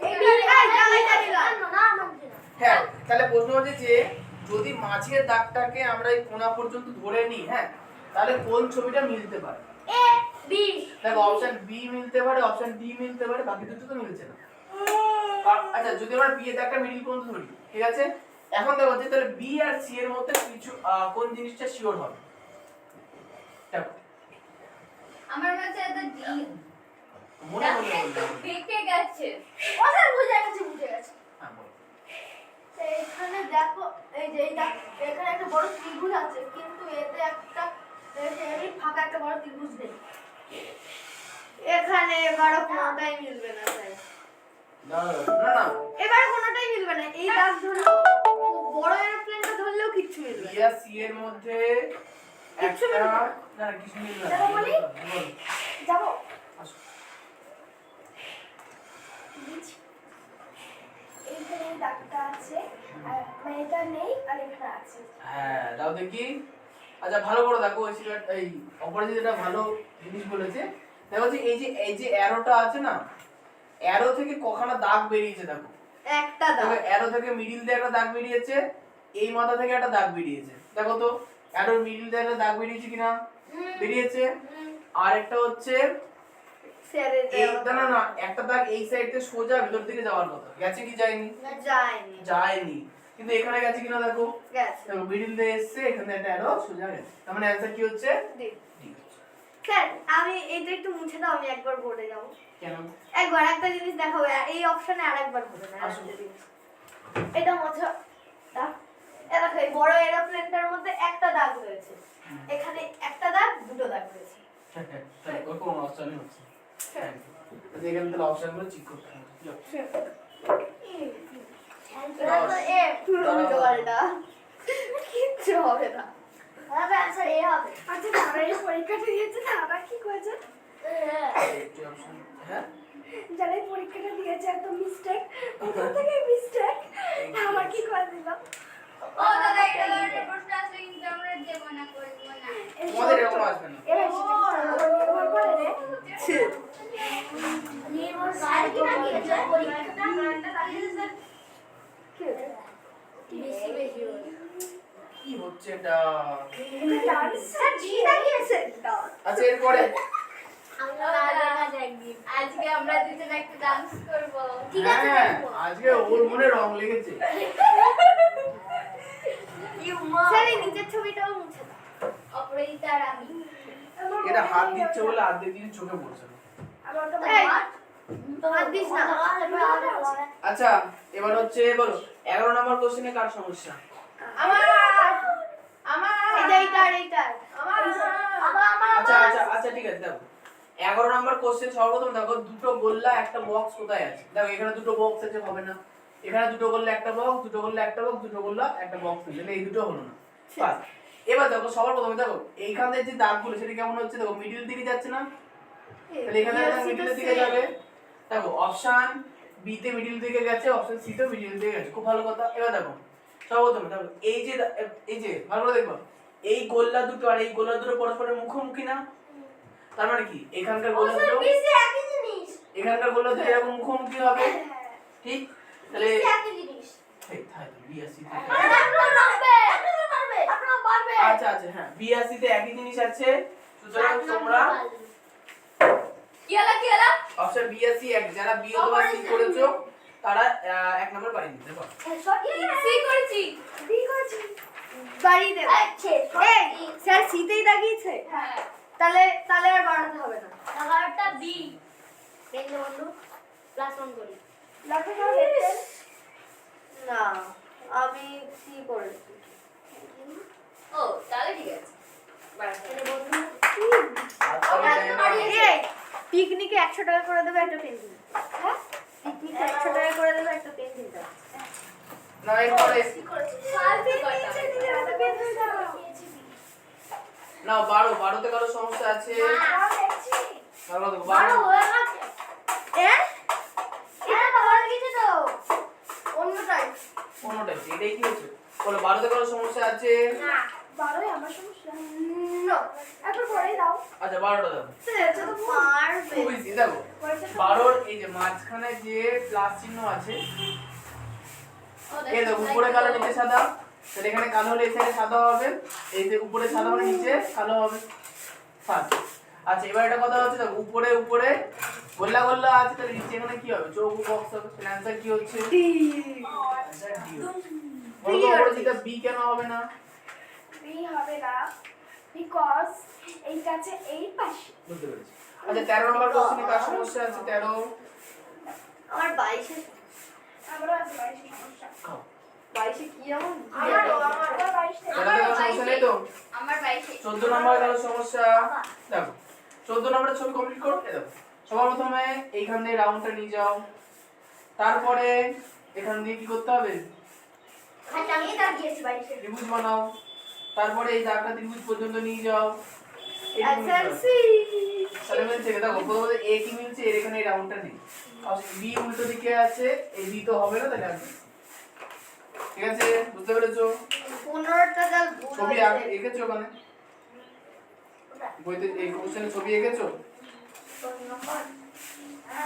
[SPEAKER 1] এই
[SPEAKER 4] এই না না না
[SPEAKER 2] হ্যাঁ তাহলে প্রশ্ন হচ্ছে যে যদি মাঝের দাগটাকে আমরা এই কোণা পর্যন্ত ধরে নিই হ্যাঁ তাহলে কোন ছবিটা মিলতে পারে
[SPEAKER 4] এ বি
[SPEAKER 2] দেখো অপশন বি মিলতে পারে অপশন ডি মিলতে পারে বাকি দুটো তো মিলছে না আচ্ছা যদি আমরা বি এর দাগটা মিডিল পর্যন্ত ধরি ঠিক আছে এখন দেখো যে তাহলে বি আর সি এর মধ্যে কিছু কোন জিনিসটা শিওর হবে দেখো
[SPEAKER 1] আমার কাছে এটা ডি
[SPEAKER 2] মনে মনে বলতে হবে।
[SPEAKER 1] দেখে গেছে
[SPEAKER 4] ওদের বুঝে গেছে
[SPEAKER 2] হ্যাঁ বলো
[SPEAKER 4] তো এখানে দেখো এই যে এইটা এখানে একটা বড় ত্রিভুজ আছে কিন্তু এতে একটা এই ফাঁকা একটা বড় ত্রিভুজ নেই
[SPEAKER 3] এখানে এবারও কোনোটাই মিলবে না স্যার
[SPEAKER 2] না না না
[SPEAKER 3] এবারে কোনোটাই মিলবে না এই দাগ ধরলেও বড় এরোপ্লেনটা ধরলেও কিচ্ছু মিলবে
[SPEAKER 2] বি
[SPEAKER 3] না
[SPEAKER 2] আর সি এর মধ্যে
[SPEAKER 3] কিচ্ছু
[SPEAKER 2] একটা
[SPEAKER 3] মিলবে না।
[SPEAKER 2] না কিছু মিলবে না
[SPEAKER 4] যাবো বলি?
[SPEAKER 2] বলো।
[SPEAKER 4] যাবো
[SPEAKER 2] আসো।
[SPEAKER 4] এইখানে এই দাগটা আছে আর মানে এটা নেই আর এখানে আছে
[SPEAKER 2] হ্যাঁ দাও দেখি আচ্ছা ভালো করে দেখো এই সিলেট এই অপরাজিত যেটা ভালো জিনিস বলেছে দেখো যে এই যে অ্যারোটা আছে না অ্যারো থেকে কখানা দাগ বেরিয়েছে দেখো
[SPEAKER 3] একটা দাগ
[SPEAKER 2] তবে অ্যারো থেকে মিডিল দিয়ে একটা দাগ বেরিয়েছে এই মাথা থেকে একটা দাগ বেরিয়েছে, দেখো তো অ্যারোর মিডিল থেকে একটা দাগ বেরিয়েছে কিনা? বেরিয়েছে। আর একটা হচ্ছে এই না না একটা দাগ এই সাইড থেকে সোজা ভিতর দিকে যাওয়ার কথা, গেছে কি যায়নি?
[SPEAKER 3] যায়নি।
[SPEAKER 2] যায়নি, কিন্তু এখানে গেছে কিনা দেখো,
[SPEAKER 3] গেছে।
[SPEAKER 2] দেখো মিডিল দিয়ে এসেছে, এখানে একটা অ্যারো সোজা গেছে, তার মানে অ্যানসার কি হচ্ছে?
[SPEAKER 3] ডি।
[SPEAKER 2] ডি হচ্ছে।
[SPEAKER 3] স্যার আমি এইটা একটু মুছে দাও, আমি একবার বোর্ডে যাব।
[SPEAKER 2] কেন?
[SPEAKER 3] একবার একটা জিনিস দেখাও, এই অপশনে আরেকবার হবে না
[SPEAKER 2] আসো।
[SPEAKER 3] একটা জিনিস। এটা মোছা দাও। এই দেখো এই বড় এরোপ্লেনটার মধ্যে একটা দাগ রয়েছে, এখানে একটা দাগ, দুটো দাগ রয়েছে।
[SPEAKER 2] তাহলে ওর কোনো অপশনই হচ্ছে না। আচ্ছা, এখানে তাহলে অপশনগুলো চেক করতে হবে। যাও।
[SPEAKER 3] এ পুরো উল্টো পাল্টা, কিচ্ছু হবে না।
[SPEAKER 4] তাহলে অ্যানসার এ হবে।
[SPEAKER 3] আচ্ছা তারা এই পরীক্ষাটা দিয়েছে, তারা কি করেছে?
[SPEAKER 2] একটি অপশন, হ্যাঁ
[SPEAKER 3] যারা এই পরীক্ষাটা দিয়েছে এত মিস্টেক, কোথা থেকে মিস্টেক, আমার কি করে দিল?
[SPEAKER 1] ও দাদা এটা ধরনের প্রশ্ন আসলে কিন্তু আমরা দেব না, করব না।
[SPEAKER 2] তোমাদের এরকম আসবে না।
[SPEAKER 3] এ নির্ভর করে রে।
[SPEAKER 4] নির্ভর স্যার কি না দিয়েছে পরীক্ষাটা
[SPEAKER 3] কি হয়েছে?
[SPEAKER 4] বেশি বেশি হলো।
[SPEAKER 2] কি হচ্ছে এটা?
[SPEAKER 3] স্যার জি লাগিয়েছে।
[SPEAKER 2] আচ্ছা এরপরে
[SPEAKER 4] আমরা কাজ একদিন
[SPEAKER 1] আজকে আমরা দুজন একটা ডান্স করব।
[SPEAKER 4] ঠিক আছে
[SPEAKER 2] হ্যাঁ,
[SPEAKER 4] দেখবো।
[SPEAKER 2] আজকে ওর মনে রং লেগেছে।
[SPEAKER 3] স্যার এই নিচের ছবিটাও মুছে দাও।
[SPEAKER 1] অপরাজিতা আর আমি।
[SPEAKER 2] এটা হাত দিচ্ছে বলে অর্ধেক জিনিস চোখে পড়ছে না।
[SPEAKER 3] এই, হাত দিস না।
[SPEAKER 2] আচ্ছা এবার হচ্ছে বলো 11 নম্বর কোশ্চেনে কার সমস্যা?
[SPEAKER 3] আমার এইটার
[SPEAKER 2] আচ্ছা আচ্ছা আচ্ছা ঠিক আছে, দেখো 11 নম্বর কোশ্চেন সর্বপ্রথম দেখো দুটো গোল্লা একটা বক্স কোথায় আছে, দেখো এখানে দুটো বক্স আছে, হবে না। এখানে দুটো গোল্লা একটা বক্স, দুটো গোল্লা একটা বক্স, দুটো গোল্লা একটা বক্স, তাহলে এই দুটো হলো না। বাস। এবার দেখো সবার প্রথমে দেখো এইখান থেকে যে দাগগুলো সেটা কেমন হচ্ছে, দেখো মিডল দিকে যাচ্ছে না, তাহলে এখানে মিডলের দিকে যাবে। দেখো অপশন বি তে মিডল দিকে গেছে, অপশন সি তে মিডল দিকে গেছে, খুব ভালো কথা। এবার দেখো সর্বপ্রথমে দেখো এই যে ভালো করে দেখো এই গোল্লা দুটো আর এই গোল্লা দুটো পরস্পরের মুখোমুখি না, তার মানে কি এখানকার গোল্লা দুটো
[SPEAKER 4] একই জিনিস
[SPEAKER 2] এখানকার গোল্লা দুটো এরকম মুখোমুখি হবে, ঠিক? তাহলে
[SPEAKER 4] একই জিনিস
[SPEAKER 2] এই থাই তো বিএসসি তে
[SPEAKER 4] আপনারা পারবে
[SPEAKER 2] আচ্ছা আচ্ছা হ্যাঁ বিএসসি তে একই জিনিস আছে, সুতরাং তোমরা
[SPEAKER 1] কি হলো?
[SPEAKER 2] অপশন বিএসসি যারা বি অথবা সি করেছো তারা এক নম্বর পাঠিয়ে দিতে পারো।
[SPEAKER 1] সি করেছি।
[SPEAKER 3] বাড়ি দেব।
[SPEAKER 4] আচ্ছা
[SPEAKER 3] এই স্যার সিতেই দাগিয়েছে,
[SPEAKER 1] হ্যাঁ।
[SPEAKER 3] তাহলে আর বাড়াতে হবে না।
[SPEAKER 4] 11টা বি দেখলে বন্ধু প্লাস 1 করি
[SPEAKER 3] না আমি সি করেছি।
[SPEAKER 1] ও তাহলে ঠিক আছে।
[SPEAKER 4] তাহলে বন্ধু
[SPEAKER 3] এই পিকনিকে 100 টাকা করে দেবে একটা পেন্সিল। হ্যাঁ পিকনিকে 100 টাকা করে দেবে একটা পেন্সিল দাও।
[SPEAKER 2] না এরপরে না 12 তে কারো সমস্যা আছে? ভালো দেখো 12
[SPEAKER 4] হয়ে গেছে
[SPEAKER 3] এ
[SPEAKER 4] হ্যাঁ বাবা কিছু তো
[SPEAKER 3] অন্যটাই।
[SPEAKER 2] কোনটা এটাই কি হচ্ছে বলো 12 তে কারো সমস্যা আছে?
[SPEAKER 4] না
[SPEAKER 3] 12ই আমার সমস্যা। না একবার পরেই দাও।
[SPEAKER 2] আচ্ছা 12টা দেখো
[SPEAKER 3] স্যার এটা তো পারবে।
[SPEAKER 2] খুব ইজি দেখো 12 এই যে মাঝখানে যে প্লাস চিহ্ন আছে এই দেখো উপরে কালো নিচে সাদা, তাহলে এখানে কালো হলে এই সাইডে সাদা হবে, এই যে উপরে সাদা মানে নিচে কালো হবে। ফার্স্ট আচ্ছা এবার এটা কথা হচ্ছে দেখো উপরে গোল্লা গোল্লা আছে, তাহলে নিচে এখানে কি হবে, চৌক বক্স হবে, তাহলে অ্যানসার কি হচ্ছে? অ্যানসার ডি হচ্ছে। বলো তো অপরাজিতা বি কেন হবে না?
[SPEAKER 3] বি হবে না বিকজ এই কাছে এই পাশে।
[SPEAKER 2] বুঝতে পেরেছি। আচ্ছা 13 নম্বর কোশ্চেনে কার সমস্যা আছে? 13
[SPEAKER 3] আমার 22 এ
[SPEAKER 4] আমারও আছে 22 সমস্যা
[SPEAKER 3] 22 এ কি এমন?
[SPEAKER 4] আমারও
[SPEAKER 2] 13
[SPEAKER 4] 22
[SPEAKER 2] কারো সমস্যা নেই তো?
[SPEAKER 1] আমার 22
[SPEAKER 2] 14 নম্বর কারো সমস্যা? দেখো 14 নম্বরের ছবি কমপ্লিট করো। এই দেখো সবার প্রথমে এইখান দিয়ে রাউন্ডটা নিয়ে যাও, তারপরে এখান দিয়ে কি করতে হবে,
[SPEAKER 4] আচ্ছা আমি তার দিয়েছি 22
[SPEAKER 2] ত্রিভুজ বানাও, তারপরে এই দাগটা ত্রিভুজ পর্যন্ত নিয়ে যাও।
[SPEAKER 3] এসএলসি
[SPEAKER 2] তাহলে মিলছে কি? দেখো প্রথমে এ কি মিলছে, এর এখানে এই রাউন্ডটা নেই, আর বি উল্টো দিকে আছে, এই বি তো হবে না, তাহলে আসবে। ঠিক আছে বুঝতে পেরেছো?
[SPEAKER 3] 15টা জাল ভুল
[SPEAKER 2] ছবি
[SPEAKER 3] হয়েছে।
[SPEAKER 2] এঁকেছো ওখানে বইতে এই কোশ্চেনে ছবি এঁকেছো?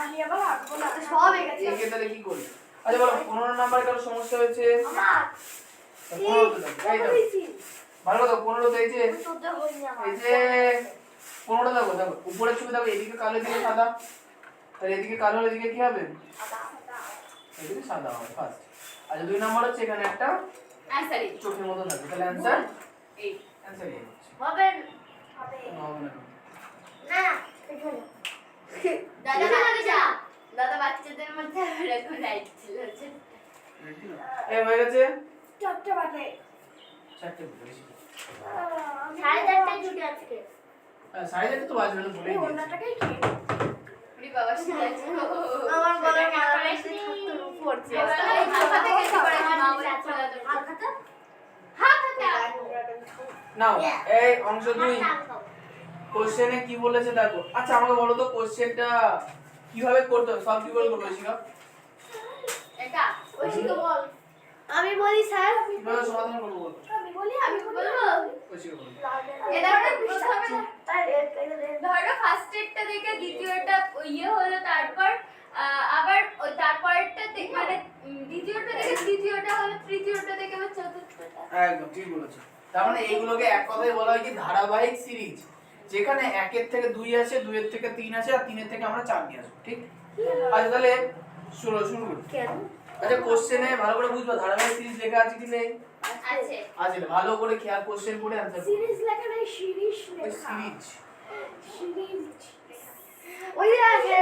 [SPEAKER 4] আমি আবার আঁকবো না
[SPEAKER 3] সব এগেছে।
[SPEAKER 2] এঁকে তাহলে কি করবে? আচ্ছা বলো 15 নম্বরে কারো সমস্যা হয়েছে?
[SPEAKER 4] আমার
[SPEAKER 2] ভালো কথা 15 এই যে
[SPEAKER 4] তোতে হয়নি আমার
[SPEAKER 2] এই যে 15টা দেখো দেখো উপরের ছবি দেখো এদিকে কালো এদিকে সাদা তাহলে এদিকে কালো হলে এদিকে কি হবে এদিকে সাদা হবে ফার্স্ট আচ্ছা 2 নাম্বার হচ্ছে এখানে একটা
[SPEAKER 1] অ্যানসার এই
[SPEAKER 2] চোখের মতো থাকবে তাহলে অ্যানসার
[SPEAKER 1] এই
[SPEAKER 2] অ্যানসার এই হচ্ছে
[SPEAKER 4] হবে
[SPEAKER 2] হবে না
[SPEAKER 4] না এখানে
[SPEAKER 1] দাদা বাচ্চা দাদা বাচ্চাদের মধ্যে এরকম রাইট ছিল
[SPEAKER 2] এই হয়ে গেছে
[SPEAKER 4] চারটে বাজে
[SPEAKER 2] 4টে বেশি
[SPEAKER 4] 4:30 ছুটি আজকে
[SPEAKER 2] সাড়ে 4টে তো বাজবে না ভুলে গেছি
[SPEAKER 4] অন্যটাকেই খেয়ে
[SPEAKER 1] উনি বাবা শুনে আছে
[SPEAKER 4] আমার গলায় মালা
[SPEAKER 1] বেশি
[SPEAKER 4] পড়ছে
[SPEAKER 1] মাথা থেকে কি করে মা বলে
[SPEAKER 4] হালখাতা
[SPEAKER 1] হাত
[SPEAKER 2] নাও এই অংশ 2 কোশ্চেনে কি বলেছে দেখো আচ্ছা আমাকে বলো তো কোশ্চেনটা কিভাবে করতে হবে সব কি করে করবে শিখা
[SPEAKER 1] এটা
[SPEAKER 4] ঐশিকা বল আমি বলি স্যার
[SPEAKER 2] কিভাবে সমাধান করব বলো
[SPEAKER 4] আমি বলবো
[SPEAKER 2] ঐশিকা বলো
[SPEAKER 1] এটা প্রথমে
[SPEAKER 4] তাই রেড কাইলে
[SPEAKER 1] ধরো ফার্স্ট এডটা দেখে দ্বিতীয়টা ইয়ে হলো তারপর আবার ওই তারপরটা মানে দ্বিতীয়টা দেখে তৃতীয়টা হলো তৃতীয়টা দেখে আবার চতুর্থটা
[SPEAKER 2] একদম ঠিক বলেছো তার মানে এইগুলোকে এক কথায় বলা হয় কি ধারাবাহিক সিরিজ যেখানে 1 এর থেকে 2 আসে 2 এর থেকে 3 আসে আর 3 এর থেকে আমরা 4 নিয়ে আসবো ঠিক আচ্ছা তাহলে শুরু করি
[SPEAKER 4] কেন
[SPEAKER 2] আচ্ছা কোশ্চেনে ভালো করে বুঝবা ধারাবাহিক সিরিজ লেখা আছে কি নেই
[SPEAKER 1] আছে
[SPEAKER 2] আছে ভালো করে খেয়াল কোশ্চেন পড়ে आंसर
[SPEAKER 4] সিরিজ লেখা নাই সিরিজ লেখা
[SPEAKER 2] সিরিজ
[SPEAKER 4] সিরিজ ওই যে আছে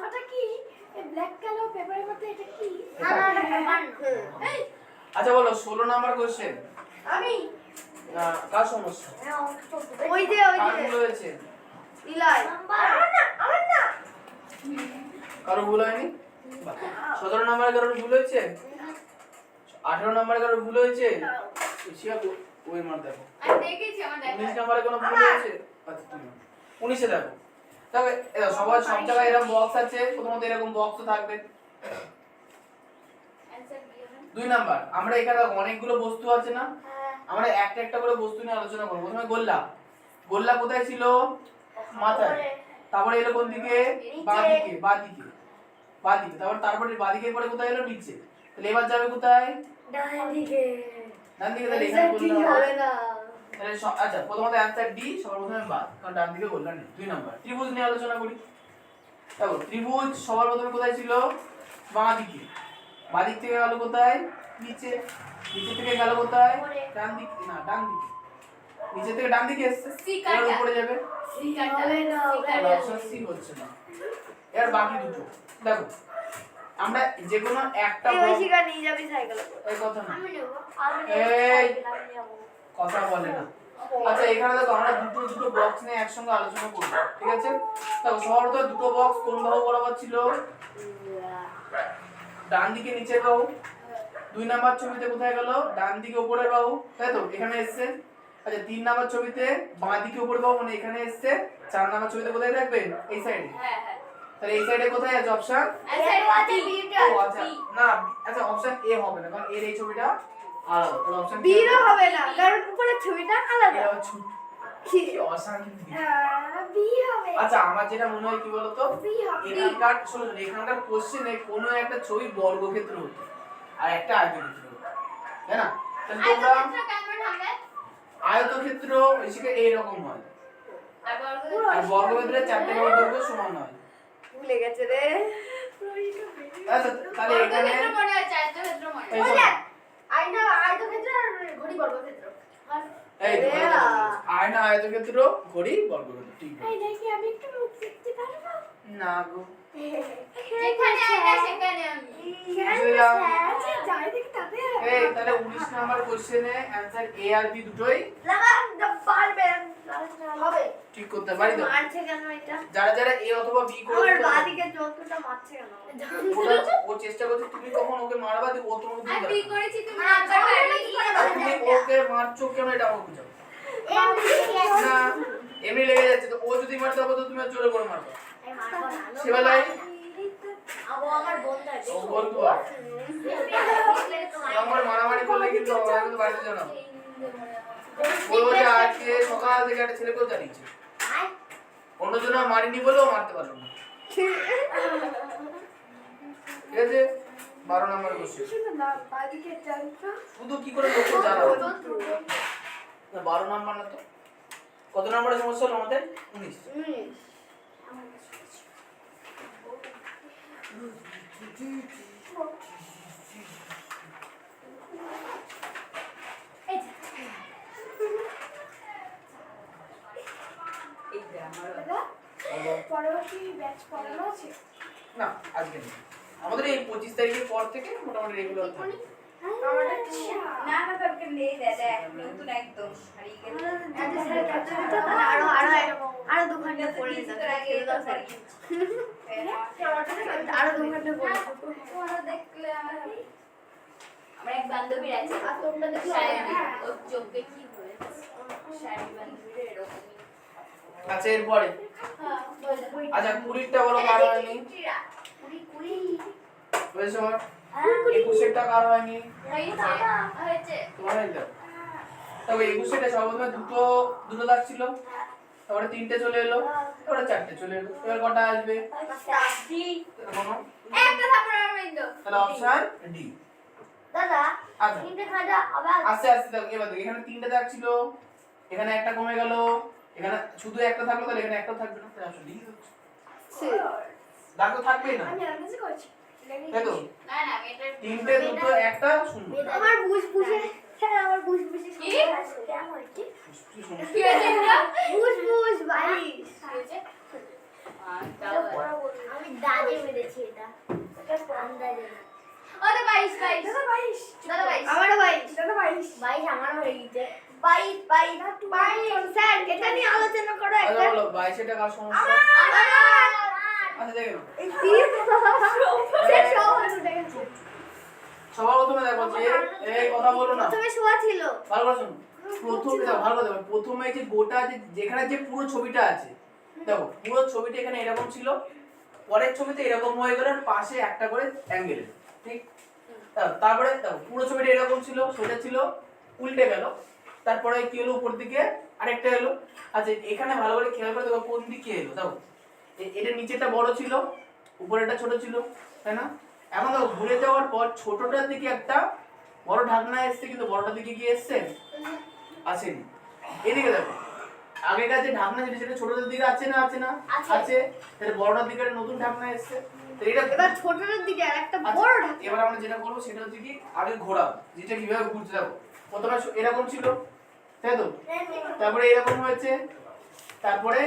[SPEAKER 4] ওটা কি ব্ল্যাক কালার পেপারের মধ্যে এটা কি না না না পেপার এই
[SPEAKER 2] আচ্ছা বলো 16 নাম্বার কোশ্চেন
[SPEAKER 4] আমি
[SPEAKER 2] কার সমস্যা
[SPEAKER 4] ওই যে
[SPEAKER 2] কার ভুল হয়েছে
[SPEAKER 4] ইলাই আমার না
[SPEAKER 2] কারো ভুল হয়নি 17 নাম্বারে কারো ভুল হয়েছে 18 নাম্বারে কারো ভুল হয়েছে শিয়া ওই মার দেখো
[SPEAKER 1] আমি দেখেছি আমার দেখা
[SPEAKER 2] 19 নাম্বারে কোনো ভুল হয়েছে আচ্ছা তুমি 19 এ দেখো তবে সবার সব জায়গায় এরকম বক্স আছে প্রথমত এরকম বক্স থাকবে
[SPEAKER 1] অ্যানসার দিয়ে না
[SPEAKER 2] 2 নাম্বার আমরা এখানে অনেকগুলো বস্তু আছে না আমরা একটা একটা করে বস্তু নিয়ে আলোচনা করব প্রথমে গোল্লা গোল্লা কোথায় ছিল মাথায় তারপরে এলো কোন দিকে বাঁদিকে তারপরে বাঁদিকের পরে কোথায় এলো নিচে তাহলে এবার যাবে কোথায়
[SPEAKER 4] ডান দিকে
[SPEAKER 2] তাহলে এখানে গোল্লা
[SPEAKER 4] হবে না
[SPEAKER 2] তাহলে আচ্ছা প্রথমত অ্যানসার ডি সবার প্রথমে বাদ কারণ ডান দিকে গোল্লা নেই 2 নাম্বার ত্রিভুজ নিয়ে আলোচনা করি দেখো ত্রিভুজ সবার প্রথমে কোথায় ছিল বাঁদিকে বাঁদিক থেকে গেল কোথায় নিচে থেকে গেল কোথায় ডান দিকে নিচে থেকে ডান দিকে এসেছে
[SPEAKER 1] সিকাটা।
[SPEAKER 2] এবার উপরে যাবে
[SPEAKER 4] হবে না
[SPEAKER 2] তাহলে অপশন সি হচ্ছে না এর বাকি দুটো দেখো আমরা যে কোনো একটা
[SPEAKER 4] এই ঐশিকা নিয়ে যাবি সাইকেল
[SPEAKER 2] এই কথা না
[SPEAKER 4] আমি নেব
[SPEAKER 2] এই।
[SPEAKER 4] আমি নেব
[SPEAKER 2] কথা বলে না আচ্ছা এখানে দেখো আমরা দুটো বক্স নিয়ে একসঙ্গে আলোচনা করব ঠিক আছে দেখো সর্বত দুটো বক্স কোন বাহু বরাবর ছিল ডান দিকে নিচের বাহু 2 নাম্বার ছবিতে কোথায় গেল ডান দিকে উপরের বাহু তাই তো এখানে এসেছে আচ্ছা 3 নাম্বার ছবিতে বাঁ দিকে উপরের বাহু মানে এখানে এসেছে 4 নাম্বার ছবিতে কোথায় থাকবে এই সাইডে
[SPEAKER 1] হ্যাঁ হ্যাঁ
[SPEAKER 2] তাহলে এই সাইডে কোথায় আছে অপশন
[SPEAKER 1] অ্যানসার
[SPEAKER 4] আছে
[SPEAKER 1] বি
[SPEAKER 4] বিটা
[SPEAKER 2] ও আচ্ছা না আচ্ছা অপশন এ হবে না কারণ এর এই ছবিটা আলাদা তাহলে অপশন
[SPEAKER 4] বিরও হবে না কারণ উপরের ছবিটা আলাদা
[SPEAKER 2] এর ছোট কি অশান্তি
[SPEAKER 4] বি হবে
[SPEAKER 2] আচ্ছা আমার যেটা মনে হয় কি বলতো
[SPEAKER 4] বি হবে
[SPEAKER 2] এখানকার শুনুন এখানকার কোশ্চেনে কোনো একটা ছবি বর্গক্ষেত্র হতো আর একটা আয়তক্ষেত্র হতো তাই না তাহলে তোমরা
[SPEAKER 1] আয়তক্ষেত্র কেমন হবে
[SPEAKER 2] আয়তক্ষেত্র বেশিকে এইরকম হয়
[SPEAKER 1] আর বর্গ
[SPEAKER 2] আর বর্গক্ষেত্রের 4টে বাহুর দৈর্ঘ্য সমান হয়
[SPEAKER 4] ভুলে গেছে রে
[SPEAKER 2] আচ্ছা তাহলে এখানে
[SPEAKER 1] বর্গক্ষেত্র মনে আছে আয়তক্ষেত্র মনে
[SPEAKER 2] এই
[SPEAKER 1] আছে
[SPEAKER 2] শোনো,
[SPEAKER 4] আয়না আয়তক্ষেত্র আর ঘড়ি বর্গক্ষেত্র
[SPEAKER 2] এই তো, আয়না আয়তক্ষেত্র ঘড়ি বর্গক্ষেত্র ঠিক আছে
[SPEAKER 4] এই দেখি আমি একটু মুখ দেখতে পারবো
[SPEAKER 2] না গো
[SPEAKER 1] যেখানে আয়না সেখানে আমি
[SPEAKER 2] বুঝলাম।
[SPEAKER 4] যাই দেখি তাতে
[SPEAKER 2] এই তাহলে 19 নাম্বার কোশ্চেনে অ্যানসার এ আর বি দুটোই
[SPEAKER 4] পারবেন হবে
[SPEAKER 2] ঠিক করতে পারি তো
[SPEAKER 4] মারছে কেন এটা
[SPEAKER 2] যারা এ অথবা বি
[SPEAKER 4] আমার
[SPEAKER 2] করে
[SPEAKER 4] বাদিকে যতটা মারছে কেন
[SPEAKER 2] ও চেষ্টা করছে তুমি কখন ওকে মারবা দিয়ে ও তোমাকে
[SPEAKER 1] আমি
[SPEAKER 2] দিয়ে
[SPEAKER 1] বি করেছি তুমি
[SPEAKER 4] না,
[SPEAKER 1] আনসার
[SPEAKER 4] তাহলে
[SPEAKER 1] পারলে
[SPEAKER 4] কি
[SPEAKER 1] কি
[SPEAKER 4] করে
[SPEAKER 2] আর তুমি ওকে মারছো কেন এটা আমাকে বুঝাও না এমনি লেগে যাচ্ছে তো ও যদি মারতে হবে তো তুমি আর জোরে করে মারবে সেবেলায়
[SPEAKER 4] আবো আমার বন্ধু আছে
[SPEAKER 2] ও বলতো আমার মারামারি করলে কিন্তু আমরা কিন্তু বাড়িতে জানাবো বলবো যে আজকে সকাল থেকে একটা ছেলেকেও জানিয়েছে অন্যজন মারিনি বলেও মারতে পারলো না ঠিক আছে 12 নম্বর কোশ্চেন
[SPEAKER 3] শুধু না বাদিকে জানতো
[SPEAKER 2] শুধু কি করে লক্ষ্য জানাবো না 12 নম্বর না তো কত নম্বরের সমস্যা হলো আমাদের 19
[SPEAKER 1] এই যে আমার
[SPEAKER 3] পরবর্তী ব্যাচ পড়ানো আছে
[SPEAKER 2] না আজকে না আমাদের এই 25 তারিখের পর থেকে মোটামুটি রেগুলার থাকে
[SPEAKER 3] আমাদের
[SPEAKER 1] না না দরকার নেই দাদা নতুন একদম হারিয়ে গেল
[SPEAKER 4] আরো 2 ঘন্টা পড়ে
[SPEAKER 1] কিছু করে আগে এটা হারিয়ে
[SPEAKER 4] আরো 2 ঘন্টা পড়ে
[SPEAKER 1] তোমরা দেখলে আমার আমার এক বান্ধবীর আছে
[SPEAKER 4] আর তোমরা দেখলে
[SPEAKER 1] শায়রি ওর চোখে কি হয়েছে শায়রি বান্ধবীর এরকমই
[SPEAKER 2] আচ্ছা এরপরে আচ্ছা 20টা বলো কার হয়নি বুঝেছো আমার 21টা কার হয়নি
[SPEAKER 1] হয়েছে
[SPEAKER 2] তোমার হয়ে যাবে তবে 21টা সর্বপ্রথমে দুটো দাগ ছিল তারপরে 3টে চলে এলো তারপরে 4টে চলে এলো এবার কটা আসবে কোনো
[SPEAKER 1] একটা থাপড় মারবেন তো
[SPEAKER 2] তাহলে অপশন ডি
[SPEAKER 4] দাদা
[SPEAKER 2] আচ্ছা
[SPEAKER 4] তিনটে খাজা আবার
[SPEAKER 2] আস্তে আস্তে দেখো এবার দেখো এখানে 3টে দাগ ছিল এখানে একটা কমে গেল এখানে শুধু একটা থাকলো তাহলে এখানে একটা থাকবে না তাহলে অপশন ডি দাগ তো থাকবেই না
[SPEAKER 3] আমি আন্দাজ করছি
[SPEAKER 2] তাই তো
[SPEAKER 1] না না আমি এটা
[SPEAKER 2] 3টে দুটো একটা শূন্য
[SPEAKER 4] আমার বুঝবুঝে স্যার আমার বুঝবুঝে
[SPEAKER 1] কি?
[SPEAKER 4] কেমন কি
[SPEAKER 2] কি সমস্যা?
[SPEAKER 1] কি হয়েছে এটা?
[SPEAKER 4] বুঝবুঝ ভাই
[SPEAKER 1] কি হয়েছে? তাও
[SPEAKER 4] আমি দাজে মেরেছি এটা আন্দাজে
[SPEAKER 1] ও তো 22
[SPEAKER 3] দাদা 22
[SPEAKER 1] দাদা 22
[SPEAKER 4] আমারও ভাই
[SPEAKER 3] দাদা 22
[SPEAKER 4] ভাই আমারও হয়ে গেছে 22 স্যার এটা নিয়ে আলোচনা করো
[SPEAKER 2] আচ্ছা
[SPEAKER 4] একটা
[SPEAKER 2] বলো 22 টাকার সমস্যা আচ্ছা দেখো
[SPEAKER 3] এই টিপ
[SPEAKER 4] স্যার সব উঠে গেছে
[SPEAKER 2] সবার প্রথমে দেখো যে এই কথা বলো না
[SPEAKER 4] প্রথমে শোয়া ছিল
[SPEAKER 2] ভালো করে শোনো প্রথমে দেখো ভালো করে দেখো প্রথমে যে গোটা যেখানে যে পুরো ছবিটা আছে দেখো পুরো ছবিটা এখানে এরকম ছিল পরের ছবিতে এরকম হয়ে গেল আর পাশে একটা করে অ্যাঙ্গেল ঠিক তারপরে দেখো পুরো ছবিটা এরকম ছিল সেটা ছিল উল্টে গেল তারপরে কি হলো উপর দিকে আরেকটা এলো আচ্ছা এখানে ভালো করে খেয়াল করে দেখো কোন দিকে এলো দেখো এটা নিচেটা বড় ছিল উপরেটা ছোট ছিল তাই না এখন দেখো ঘুরে যাওয়ার পর ছোটটার দিকে একটা বড় ঢাকনা এসছে কিন্তু বড়টার দিকে কি এসছে আসেনি এদিকে দেখো আগেকার যে ঢাকনা ছিল সেটা ছোটটার দিকে আছে না আছে তাহলে বড়টার দিকে একটা নতুন ঢাকনা এসছে তো এটা
[SPEAKER 4] এবার ছোটটার দিকে আরেকটা
[SPEAKER 2] আচ্ছা,
[SPEAKER 4] বড় ঢাকনা
[SPEAKER 2] এবার আমরা যেটা করবো সেটা হচ্ছে কি আগে ঘোরাবো যেটা কিভাবে ঘুরতে যাবো প্রথমে এরকম ছিল তাই তো তারপরে এরকম হয়েছে তারপরে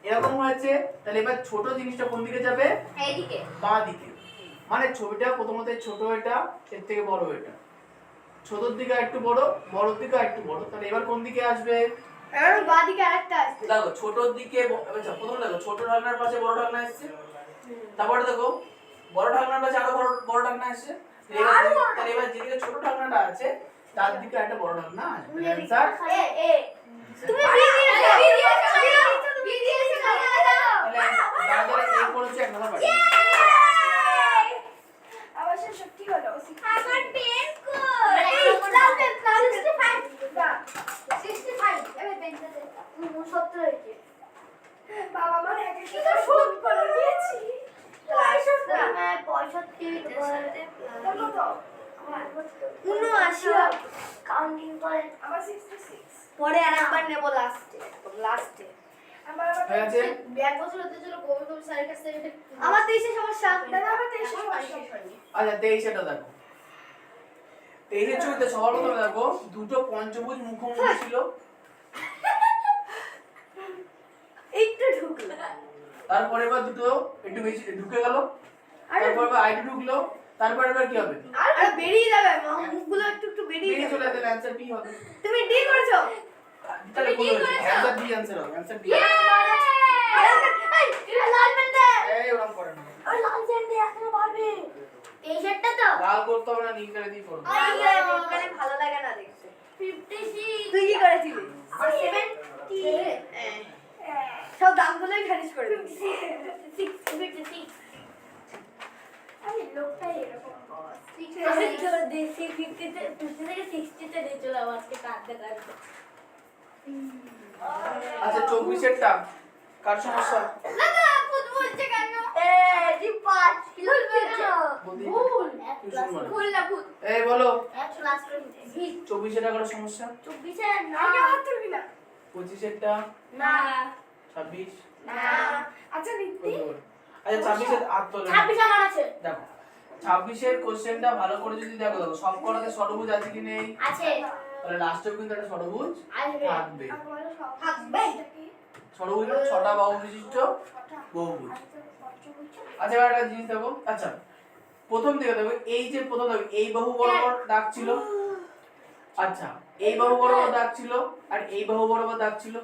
[SPEAKER 2] এরকম হয়েছে তাহলে এবার ছোট জিনিসটা কোন দিকে যাবে
[SPEAKER 1] এইদিকে
[SPEAKER 2] বাঁ দিকে মানে ছবিটা প্রথমত ছোট এটা এর থেকে বড় এটা ছোটর দিকে একটু বড় বড়র দিকে একটু বড় তাহলে এবার কোন দিকে আসবে
[SPEAKER 4] এবার বাঁ দিকে আরেকটা আসছে
[SPEAKER 2] দেখো ছোটর দিকে আচ্ছা প্রথমে দেখো ছোট ঢাকনার পাশে বড় ঢাকনা আসছে তারপরে দেখো বড় ঢাকনার পাশে আরো বড় ঢাকনা আসছে তাহলে এবার যেদিকে ছোট ঢাকনাটা আছে তার দিকে একটা বড় ঢাকনা আসবে অ্যানসার
[SPEAKER 4] তুমি
[SPEAKER 2] তাহলে যারা এই করেছে এক নম্বর পাই
[SPEAKER 3] অবশ্য সত্যি হলো
[SPEAKER 1] আমার পেন
[SPEAKER 3] বাবা আমার একে তো শোধ করে দিয়েছি
[SPEAKER 4] কাউন্টিং করে
[SPEAKER 3] আমার 66
[SPEAKER 4] পরে আরেকবার নেব লাস্টে
[SPEAKER 2] হয়ে গেছে
[SPEAKER 4] এক বছর হতে চলো গোবিন্দ স্যারের কাছ থেকে আমার 23 সমস্যা
[SPEAKER 3] দাদা আমার 23 সমস্যা
[SPEAKER 2] আচ্ছা 23 এটা দেখো 23 ছবিতে সবার প্রথমে দেখো দুটো পঞ্চভুজ মুখোমুখি ছিল
[SPEAKER 4] একটু ঢুকলো
[SPEAKER 2] তারপরে এবার দুটো একটু বেশি ঢুকে গেল তারপর এবার আইটি ঢুকলো তারপর এবার কি হবে
[SPEAKER 4] আর বেরিয়ে যাবে মুখগুলো একটু একটু বেরিয়ে
[SPEAKER 2] বেরিয়ে
[SPEAKER 4] যাবে
[SPEAKER 2] চলে গেলে অ্যানসার বি হবে
[SPEAKER 4] তুমি ডি করেছো
[SPEAKER 2] তাহলে ভুল হয়েছে অ্যানসার বি অ্যানসার হবে অ্যানসার বি
[SPEAKER 4] লাল পেন দে
[SPEAKER 2] এই ওরকম করে না
[SPEAKER 4] আর লাল পেন দে এখনো পারবে এই সেটটা তো
[SPEAKER 2] লাল করতে হবে না নীল করে দিয়ে করবে
[SPEAKER 4] কালে ভালো লাগে না দেখতে 56 তুই কি করেছিলি 70 সব দামগুলোই খারিজ করে দিবি 56
[SPEAKER 3] আমি লোকটাই এরকম
[SPEAKER 1] আমি তো দেশি 50 থেকে 60 তে দিয়ে চলে আজকে কাটতে কাটতে
[SPEAKER 2] আচ্ছা 24 এরটা কার সমস্যা
[SPEAKER 1] দাদা ফুটবল কেন
[SPEAKER 4] এ জি 5 কিলো
[SPEAKER 2] বলতে
[SPEAKER 4] ভুল
[SPEAKER 2] কি কুসুম মানে
[SPEAKER 1] ভুল না ভুল।
[SPEAKER 2] এই বলো
[SPEAKER 4] এক ক্লাস করে দিতে
[SPEAKER 2] 24 টাকার সমস্যা
[SPEAKER 4] 24 না
[SPEAKER 3] হাত তুলবি না
[SPEAKER 2] 25 টা
[SPEAKER 1] না
[SPEAKER 2] 26
[SPEAKER 4] না
[SPEAKER 3] আচ্ছা নীতি
[SPEAKER 2] আচ্ছা 26 এর হাত তোলো
[SPEAKER 4] 26 আমার আছে
[SPEAKER 2] দেখো 26 এর কোশ্চেনটা ভালো করে যদি দেখো সব কটাতে ষড়ভুজ আছে কি নেই
[SPEAKER 4] আছে
[SPEAKER 2] তাহলে লাস্টেও কিন্তু একটা ষড়ভুজ
[SPEAKER 4] আসবে
[SPEAKER 2] থাকবে
[SPEAKER 4] থাকবে
[SPEAKER 2] ষড়ভুজ মানে 6টা বাহু বিশিষ্ট বহুভুজ আচ্ছা এবার একটা জিনিস দেখো আচ্ছা প্রথম দিকে দেখো এই যে প্রথম দেখো এই বাহু বরাবর দাগ ছিল আচ্ছা এই বাহু বরাবর দাগ ছিল আর এই বাহু বরাবর দাগ ছিল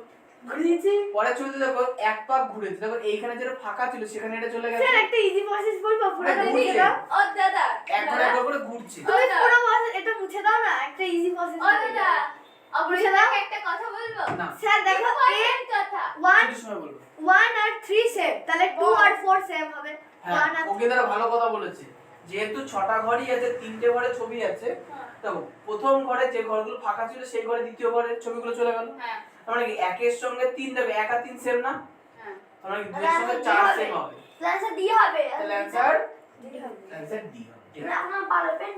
[SPEAKER 3] ঘুরিয়েছি
[SPEAKER 2] পরে চলতে দেখো এক পাক ঘুরেছে দেখো এইখানে যেটা ফাঁকা ছিল সেখানে এটা চলে গেছে
[SPEAKER 3] স্যার একটা ইজি প্রসেস বলবো পুরো
[SPEAKER 2] হ্যাঁ,
[SPEAKER 3] মুছে
[SPEAKER 2] ঘুরছে।
[SPEAKER 3] দাও
[SPEAKER 1] ও দাদা
[SPEAKER 2] একবার একবার করে ঘুরছে
[SPEAKER 3] তুমি পুরো process এটা মুছে দাও না একটা ইজি প্রসেস
[SPEAKER 1] ও দাদা অবশ্যই একটা কথা বলবো।
[SPEAKER 2] না
[SPEAKER 3] স্যার দেখো
[SPEAKER 1] Important কথা।
[SPEAKER 3] 1
[SPEAKER 2] কিছু সময় বলবো
[SPEAKER 3] 1 আর 3 সেম তাহলে 2 আর 4 সেম হবে
[SPEAKER 2] হ্যাঁ
[SPEAKER 3] 1 আর
[SPEAKER 2] ওকে তারা ভালো কথা বলেছে যেহেতু 6টা ঘরই আছে 3টে ঘরে ছবি আছে দেখো প্রথম ঘরে যে ঘরগুলো ফাঁকা ছিল সেই ঘরে দ্বিতীয় ঘরে ছবিগুলো চলে গেল
[SPEAKER 1] হ্যাঁ
[SPEAKER 2] তার মানে কি একের সঙ্গে 3 দেবে এক আর 3 সেম না
[SPEAKER 1] হ্যাঁ
[SPEAKER 2] তার মানে কি দুইয়ের সঙ্গে 4 সেম হবে
[SPEAKER 4] ক্লাসে দিয়ে হবে
[SPEAKER 2] তাহলে অ্যানসার ডি হবে
[SPEAKER 4] না না পারো পেন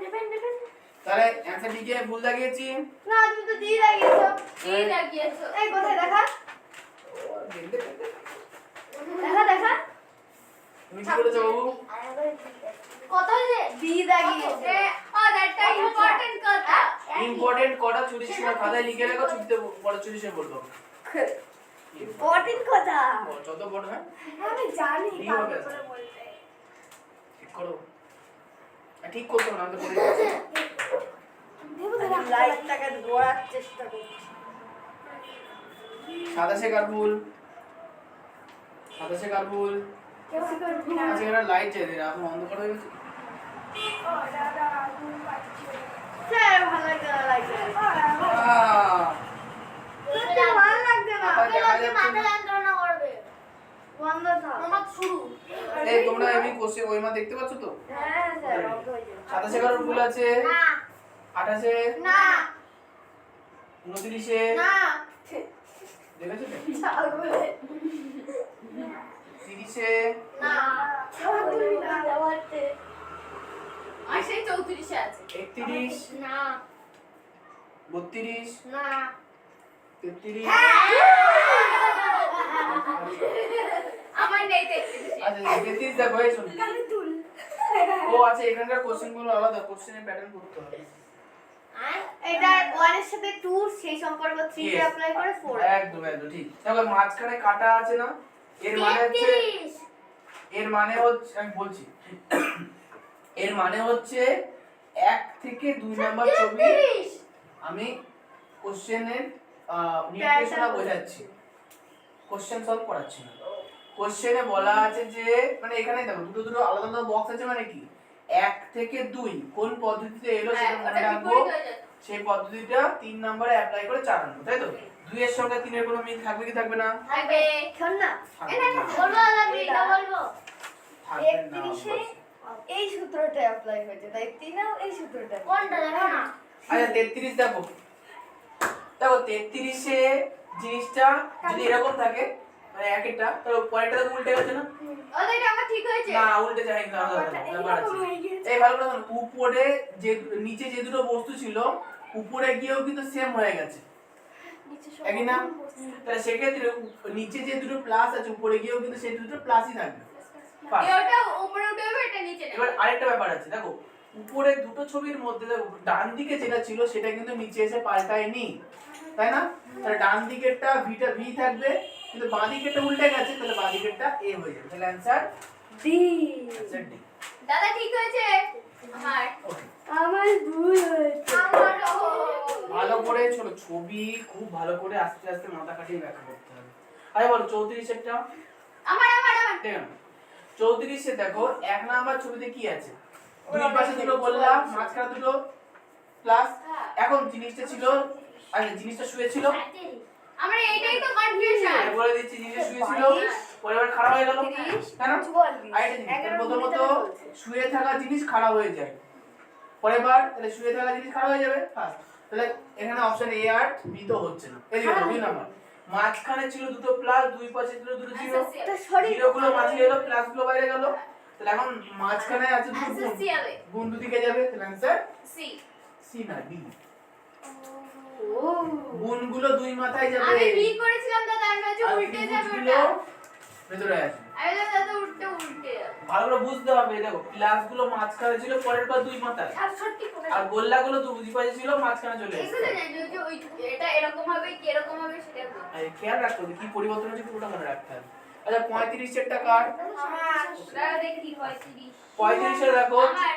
[SPEAKER 2] তাহলে অ্যানসার ডি কে ভুল লাগিয়েছি
[SPEAKER 3] না তুমি তো দিয়ে লাগিয়েছো
[SPEAKER 1] কি লাগিয়েছো?
[SPEAKER 3] এই কোথায় দেখা দেখা
[SPEAKER 2] তুমি কি করেছো বাবু
[SPEAKER 4] কত হয়েছে
[SPEAKER 3] দিয়ে লাগিয়েছে
[SPEAKER 1] ও দ্যাটটা ইম্পর্টেন্ট কথা।
[SPEAKER 2] ইম্পর্টেন্ট কটা চুরির সময় খাতায় লিখে রাখো ছুটিতে পরে চুরির সময় বলবো
[SPEAKER 3] ইম্পর্টেন্ট কথা
[SPEAKER 2] যত বড় হয়
[SPEAKER 3] আমি জানি
[SPEAKER 2] ডি হবে ঠিক করো ঠিক করতে না তো পড়ে যাচ্ছে
[SPEAKER 3] লাইটটাকে ধরার চেষ্টা করছি
[SPEAKER 2] সাতাশে কার ভুল আচ্ছা এরা লাইট চাই দিন এখন অন্ধকার হয়ে গেছে
[SPEAKER 3] স্যার ভালো লাগছে না লাইট
[SPEAKER 2] আহ,
[SPEAKER 3] সত্যি ভালো লাগছে না
[SPEAKER 2] মাথায় দেখা যাচ্ছে
[SPEAKER 4] মাথা
[SPEAKER 2] না।
[SPEAKER 4] যন্ত্রণা করবে
[SPEAKER 3] বন্ধ থাক
[SPEAKER 4] আমার শুরু
[SPEAKER 2] এই তোমরা এমনি কোশ্চেন ওই মা দেখতে পাচ্ছ তো
[SPEAKER 3] হ্যাঁ স্যার বন্ধ হয়ে যাবে
[SPEAKER 2] সাতাশে কারোর ভুল আছে
[SPEAKER 4] না
[SPEAKER 2] 28-এ
[SPEAKER 3] না
[SPEAKER 2] 29-এ
[SPEAKER 3] না
[SPEAKER 2] দেখেছো তো?
[SPEAKER 3] ছাগলে
[SPEAKER 2] 30-এ
[SPEAKER 4] না
[SPEAKER 3] ছাগলে না
[SPEAKER 4] যাওয়াতে
[SPEAKER 1] আর সেই 34 এ আছে।
[SPEAKER 2] 31
[SPEAKER 4] না
[SPEAKER 2] 32
[SPEAKER 4] না
[SPEAKER 2] 33
[SPEAKER 1] আমার নেই 33
[SPEAKER 2] আচ্ছা 33 দেখো এই শোনো
[SPEAKER 3] কানে তুল
[SPEAKER 2] ও আচ্ছা এখানকার কোশ্চেন গুলো আলাদা কোশ্চেনের প্যাটার্ন করতে হবে
[SPEAKER 3] এটা 1 এর সাথে 2 সেই সম্পর্ক 3 তে
[SPEAKER 2] Yes.
[SPEAKER 3] অ্যাপ্লাই করে 4
[SPEAKER 2] একদম ঠিক তাহলে মাঝখানে কাটা আছে না এর মানে হচ্ছে আমি বলছি এর মানে হচ্ছে 1 থেকে 2 নাম্বার ছবি আমি কোশ্চেনের নির্দেশনা বোঝাচ্ছি কোশ্চেন সলভ করাচ্ছি না কোশ্চেনে বলা আছে যে মানে এখানে দেখো দুটো দুটো আলাদা আলাদা বক্স আছে মানে কি 1 থেকে 2 কোন পদ্ধতিতে এলো সেটা মনে রাখবো সেই পদ্ধতিটা 3 নম্বরে অ্যাপ্লাই করে 4 আনবো তাই তো 2 এর সঙ্গে 3 এর কোনো মিল থাকবে কি থাকবে না
[SPEAKER 1] থাকবে।
[SPEAKER 3] শোন না
[SPEAKER 2] থাকবে না।
[SPEAKER 4] বলবো লাগবে এটা বলবো
[SPEAKER 2] থাকবে না
[SPEAKER 3] 31 এ এই সূত্রটা অ্যাপ্লাই হয়েছে তাই 3 এও এই সূত্রটা
[SPEAKER 4] কোনটা দেখো না
[SPEAKER 2] আচ্ছা 33 দেখো 33 এ জিনিসটা যদি এরকম থাকে মানে একটা তো পরেরটা তো উল্টে গেছে না
[SPEAKER 1] ও এটা আমার ঠিক হয়েছে।
[SPEAKER 2] না উল্টে যায় না ব্যাপার আছে এই ভালো করে শোনো, উপরে যে নিচে যে দুটো বস্তু ছিল উপরে গিয়েও কিন্তু সেম হয়ে গেছে একই না তাহলে সেক্ষেত্রে নিচে যে দুটো প্লাস আছে উপরে গিয়েও কিন্তু সেই দুটো প্লাসই থাকবে Fine.
[SPEAKER 1] এটা উপরে উঠে যাবে এটা নিচে নেবে।
[SPEAKER 2] এবার আরেকটা ব্যাপার আছে দেখো উপরে দুটো ছবির মধ্যে দেখো ডান দিকে যেটা ছিল সেটা কিন্তু নিচে এসে পাল্টায়নি তাই না তাহলে ডান দিকেরটা ভি থাকবে কিন্তু বাঁ দিকেরটা উল্টে গেছে তাহলে বাঁ দিকেরটা এ হয়ে যাবে তাহলে অ্যানসার
[SPEAKER 3] ডি
[SPEAKER 2] অ্যানসার ডি
[SPEAKER 1] দাদা ঠিক হয়েছে আমার।
[SPEAKER 2] ওকে
[SPEAKER 3] আমার ভুল হয়েছে
[SPEAKER 1] আমারও।
[SPEAKER 2] ভালো করে ছোট ছবি খুব ভালো করে আস্তে আস্তে মাথা কাটিয়ে ব্যাখ্যা করতে হবে আরে বলো 34 এরটা
[SPEAKER 1] আমার
[SPEAKER 2] দেখো 34 এ দেখো এক নাম্বার ছবিতে কি আছে দুই পাশে দুটো বললাম মাঝখানে দুটো প্লাস এখন জিনিসটা ছিল আচ্ছা জিনিসটা শুয়ে ছিল
[SPEAKER 1] আমার এইটাই তো কনফিউশন।
[SPEAKER 2] বলে দিচ্ছি জিনিসটা শুয়ে ছিল পরিবার খারাপ হয়ে গেল তাই না আরেকটা জিনিস প্রথমত শুয়ে থাকা জিনিস খারাপ হয়ে যায় পরের বার তাহলে শুয়ে থাকা জিনিস খারাপ হয়ে যাবে ফার্স্ট তাহলে এখানে অপশন এ আর বি তো হচ্ছে না এই দেখো দুই নাম্বার মাঝখানে ছিল দুটো প্লাস দুই পাশে ছিল দুটো জিরো
[SPEAKER 3] এটা সরি
[SPEAKER 2] জিরো গুলো মাঝে এলো প্লাস গুলো বাইরে গেল তাহলে এখন মাঝখানে আছে দুটো
[SPEAKER 1] অ্যান্সার
[SPEAKER 2] গুণ
[SPEAKER 1] সি হবে
[SPEAKER 2] গুণ দুদিকে যাবে তাহলে অ্যান্সার
[SPEAKER 1] সি
[SPEAKER 2] সি না ডি
[SPEAKER 3] ও
[SPEAKER 2] গুণগুলো দুই মাথায় যাবে
[SPEAKER 1] আমি বি করেছিলাম দাদা আমি ভাবছি
[SPEAKER 2] আর
[SPEAKER 1] উল্টে যাবে
[SPEAKER 2] ত্রিভুজগুলো
[SPEAKER 1] ওটা
[SPEAKER 2] ভেতরে আসবে
[SPEAKER 1] আমি ভাবলাম দাদা উল্টে যাবে
[SPEAKER 2] ভালো করে বুঝতে হবে দেখো প্লাসগুলো মাঝখানে ছিল পরের পর দুই মাথায়
[SPEAKER 3] আর সত্যি করে
[SPEAKER 2] আর গোল্লাগুলো দুই পাশে ছিল মাঝখানে চলে এসেছে
[SPEAKER 1] এগুলো জানি যে ওই এটা এরকম হবে কি এরকম হবে সেটা বলবো।
[SPEAKER 2] আর খেয়াল রাখতে হবে কি পরিবর্তন হচ্ছে পুরোটা মনে রাখতে হবে আচ্ছা 35 এর টাকার
[SPEAKER 1] দাঁড়া দেখি 35
[SPEAKER 2] 35 এ দেখো
[SPEAKER 1] আমার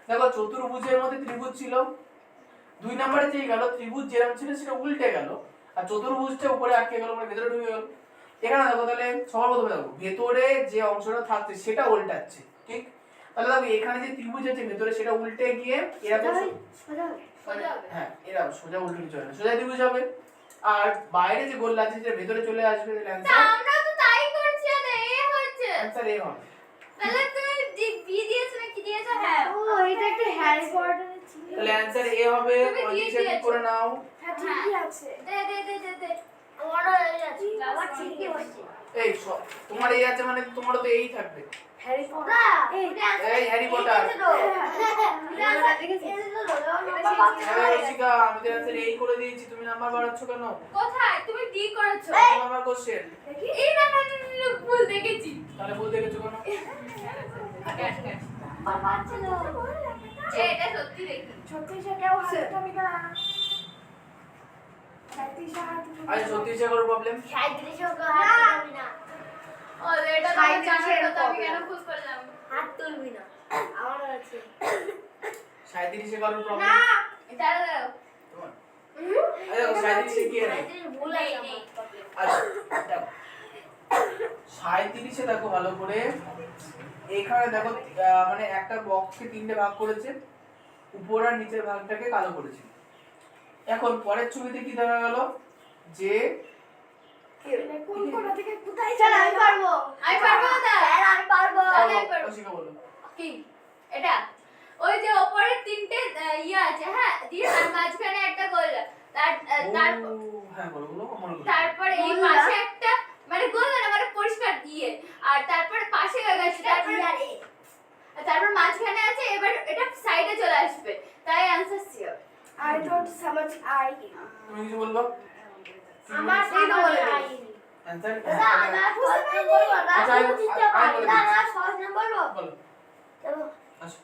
[SPEAKER 2] দেখো চতুর্ভুজের মধ্যে ত্রিভুজ ছিল দুই নম্বরে যেই গেল ত্রিভুজ যেরকম ছিল সেটা উল্টে গেল আর চতুর্ভুজটা উপরে আটকে গেল মানে ভেতরে ঢুকে গেল এখানে দেখো তাহলে সবার প্রথমে দেখো ভেতরে যে অংশটা থাকছে সেটা উল্টাচ্ছে ঠিক তাহলে দেখো এখানে যে ত্রিভুজ আছে ভেতরে সেটা উল্টে গিয়ে এরকম
[SPEAKER 3] সোজা হবে।
[SPEAKER 1] সোজা হবে
[SPEAKER 2] হ্যাঁ এরা সোজা উল্টে চলে যাবে সোজা ত্রিভুজ হবে আর বাইরে যে গোল আছে সেটা ভেতরে চলে আসবে তাহলে
[SPEAKER 1] তা
[SPEAKER 2] অ্যান্সার
[SPEAKER 1] আমরা তো তাই করছি আর এ হচ্ছে
[SPEAKER 2] অ্যান্সার এ হবে
[SPEAKER 1] তাহলে তুমি যে বি দিয়েছো না কি দিয়েছো হ্যাঁ
[SPEAKER 3] ও এটা একটা হ্যারি পটারের ছিল
[SPEAKER 2] তাহলে অ্যান্সার এ হবে
[SPEAKER 1] তুমি দিয়ে
[SPEAKER 2] পজিশন
[SPEAKER 1] দিয়েছো।
[SPEAKER 2] করে নাও
[SPEAKER 3] হ্যাঁ ঠিকই আছে
[SPEAKER 1] দে দে দে দে দে
[SPEAKER 4] আমারও হয়ে যাচ্ছে আমার ঠিকই হচ্ছে
[SPEAKER 2] এই তোমার এই আছে মানে তোমারও তো এই থাকবে
[SPEAKER 3] হ্যারি পটার
[SPEAKER 4] না
[SPEAKER 3] এই
[SPEAKER 2] এই হ্যারি পটার
[SPEAKER 3] দেখেছি
[SPEAKER 2] এই শিখা আমি তো অ্যান্সার এই করে দিয়েছি তুমি নাম্বার বাড়াচ্ছ কেন
[SPEAKER 1] কোথায় তুমি ডি করেছো
[SPEAKER 2] নাম্বার কোশ্চেন
[SPEAKER 3] দেখি
[SPEAKER 1] এই না না না, না, ভুল দেখেছি
[SPEAKER 2] তাহলে বলতে গেছো কেন
[SPEAKER 1] এটা সত্যি দেখি
[SPEAKER 3] ছত্রিশে কেউ হাতে থামি না 36 হাত
[SPEAKER 2] আচ্ছা 36 এর প্রবলেম
[SPEAKER 4] 37 হাত তুলবি না
[SPEAKER 1] ও এটা তো আমি
[SPEAKER 3] 37
[SPEAKER 1] জানার
[SPEAKER 3] এর
[SPEAKER 1] কথা আমি কেন
[SPEAKER 3] problem।
[SPEAKER 1] খুশ করলাম
[SPEAKER 4] হাত তুলবি না
[SPEAKER 3] আমার আছে
[SPEAKER 2] 37 এর কারণ প্রবলেম
[SPEAKER 1] না দাঁড়া দাঁড়াও
[SPEAKER 2] তোমার আচ্ছা 37 এ কি আছে
[SPEAKER 4] 37 ভুল
[SPEAKER 1] নেই
[SPEAKER 4] আছে
[SPEAKER 1] নেই
[SPEAKER 2] আচ্ছা দেখো 37 এ দেখো ভালো করে এখানে দেখো মানে একটা বক্সকে তিনটে ভাগ করেছে উপর আর নিচের ভাগটাকে কালো করেছে এখন পরের ছবিতে কি দেখা গেল যে
[SPEAKER 3] কোন কোন থেকে কোথায়
[SPEAKER 4] চল আমি পারবো
[SPEAKER 1] আমি পারবো দাদা
[SPEAKER 4] স্যার আমি পারবো
[SPEAKER 1] দাদা, আমি পারবো।
[SPEAKER 2] শিখা বলো
[SPEAKER 1] কি এটা ওই যে ওপরে তিনটে ইয়ে আছে হ্যাঁ দিয়ে তার মাঝখানে একটা গোল তার
[SPEAKER 2] ও, হ্যাঁ বলো বলো আমার বলো
[SPEAKER 1] তারপরে এই
[SPEAKER 3] গোল না?
[SPEAKER 1] পাশে একটা মানে গোল না মানে পরিষ্কার দিয়ে আর তারপরে পাশে গেছে তারপর মাঝখানে আছে এবার এটা সাইডে চলে আসবে তাই অ্যানসার সি হবে
[SPEAKER 3] I don't समझ आई
[SPEAKER 2] তুমি কিছু বলবো
[SPEAKER 3] আমার সেই তো বলে দিই।
[SPEAKER 2] অ্যানসার
[SPEAKER 4] দাদা আমার ফার্স্ট নাম্বার বলবো না
[SPEAKER 2] আচ্ছা, আমি-
[SPEAKER 4] চিনতে
[SPEAKER 2] আমি
[SPEAKER 4] পারি
[SPEAKER 2] বলে
[SPEAKER 4] না
[SPEAKER 2] দিচ্ছি।
[SPEAKER 4] আমার ফার্স্ট নাম্বার বলবো
[SPEAKER 2] বলো
[SPEAKER 4] চলো
[SPEAKER 2] আচ্ছা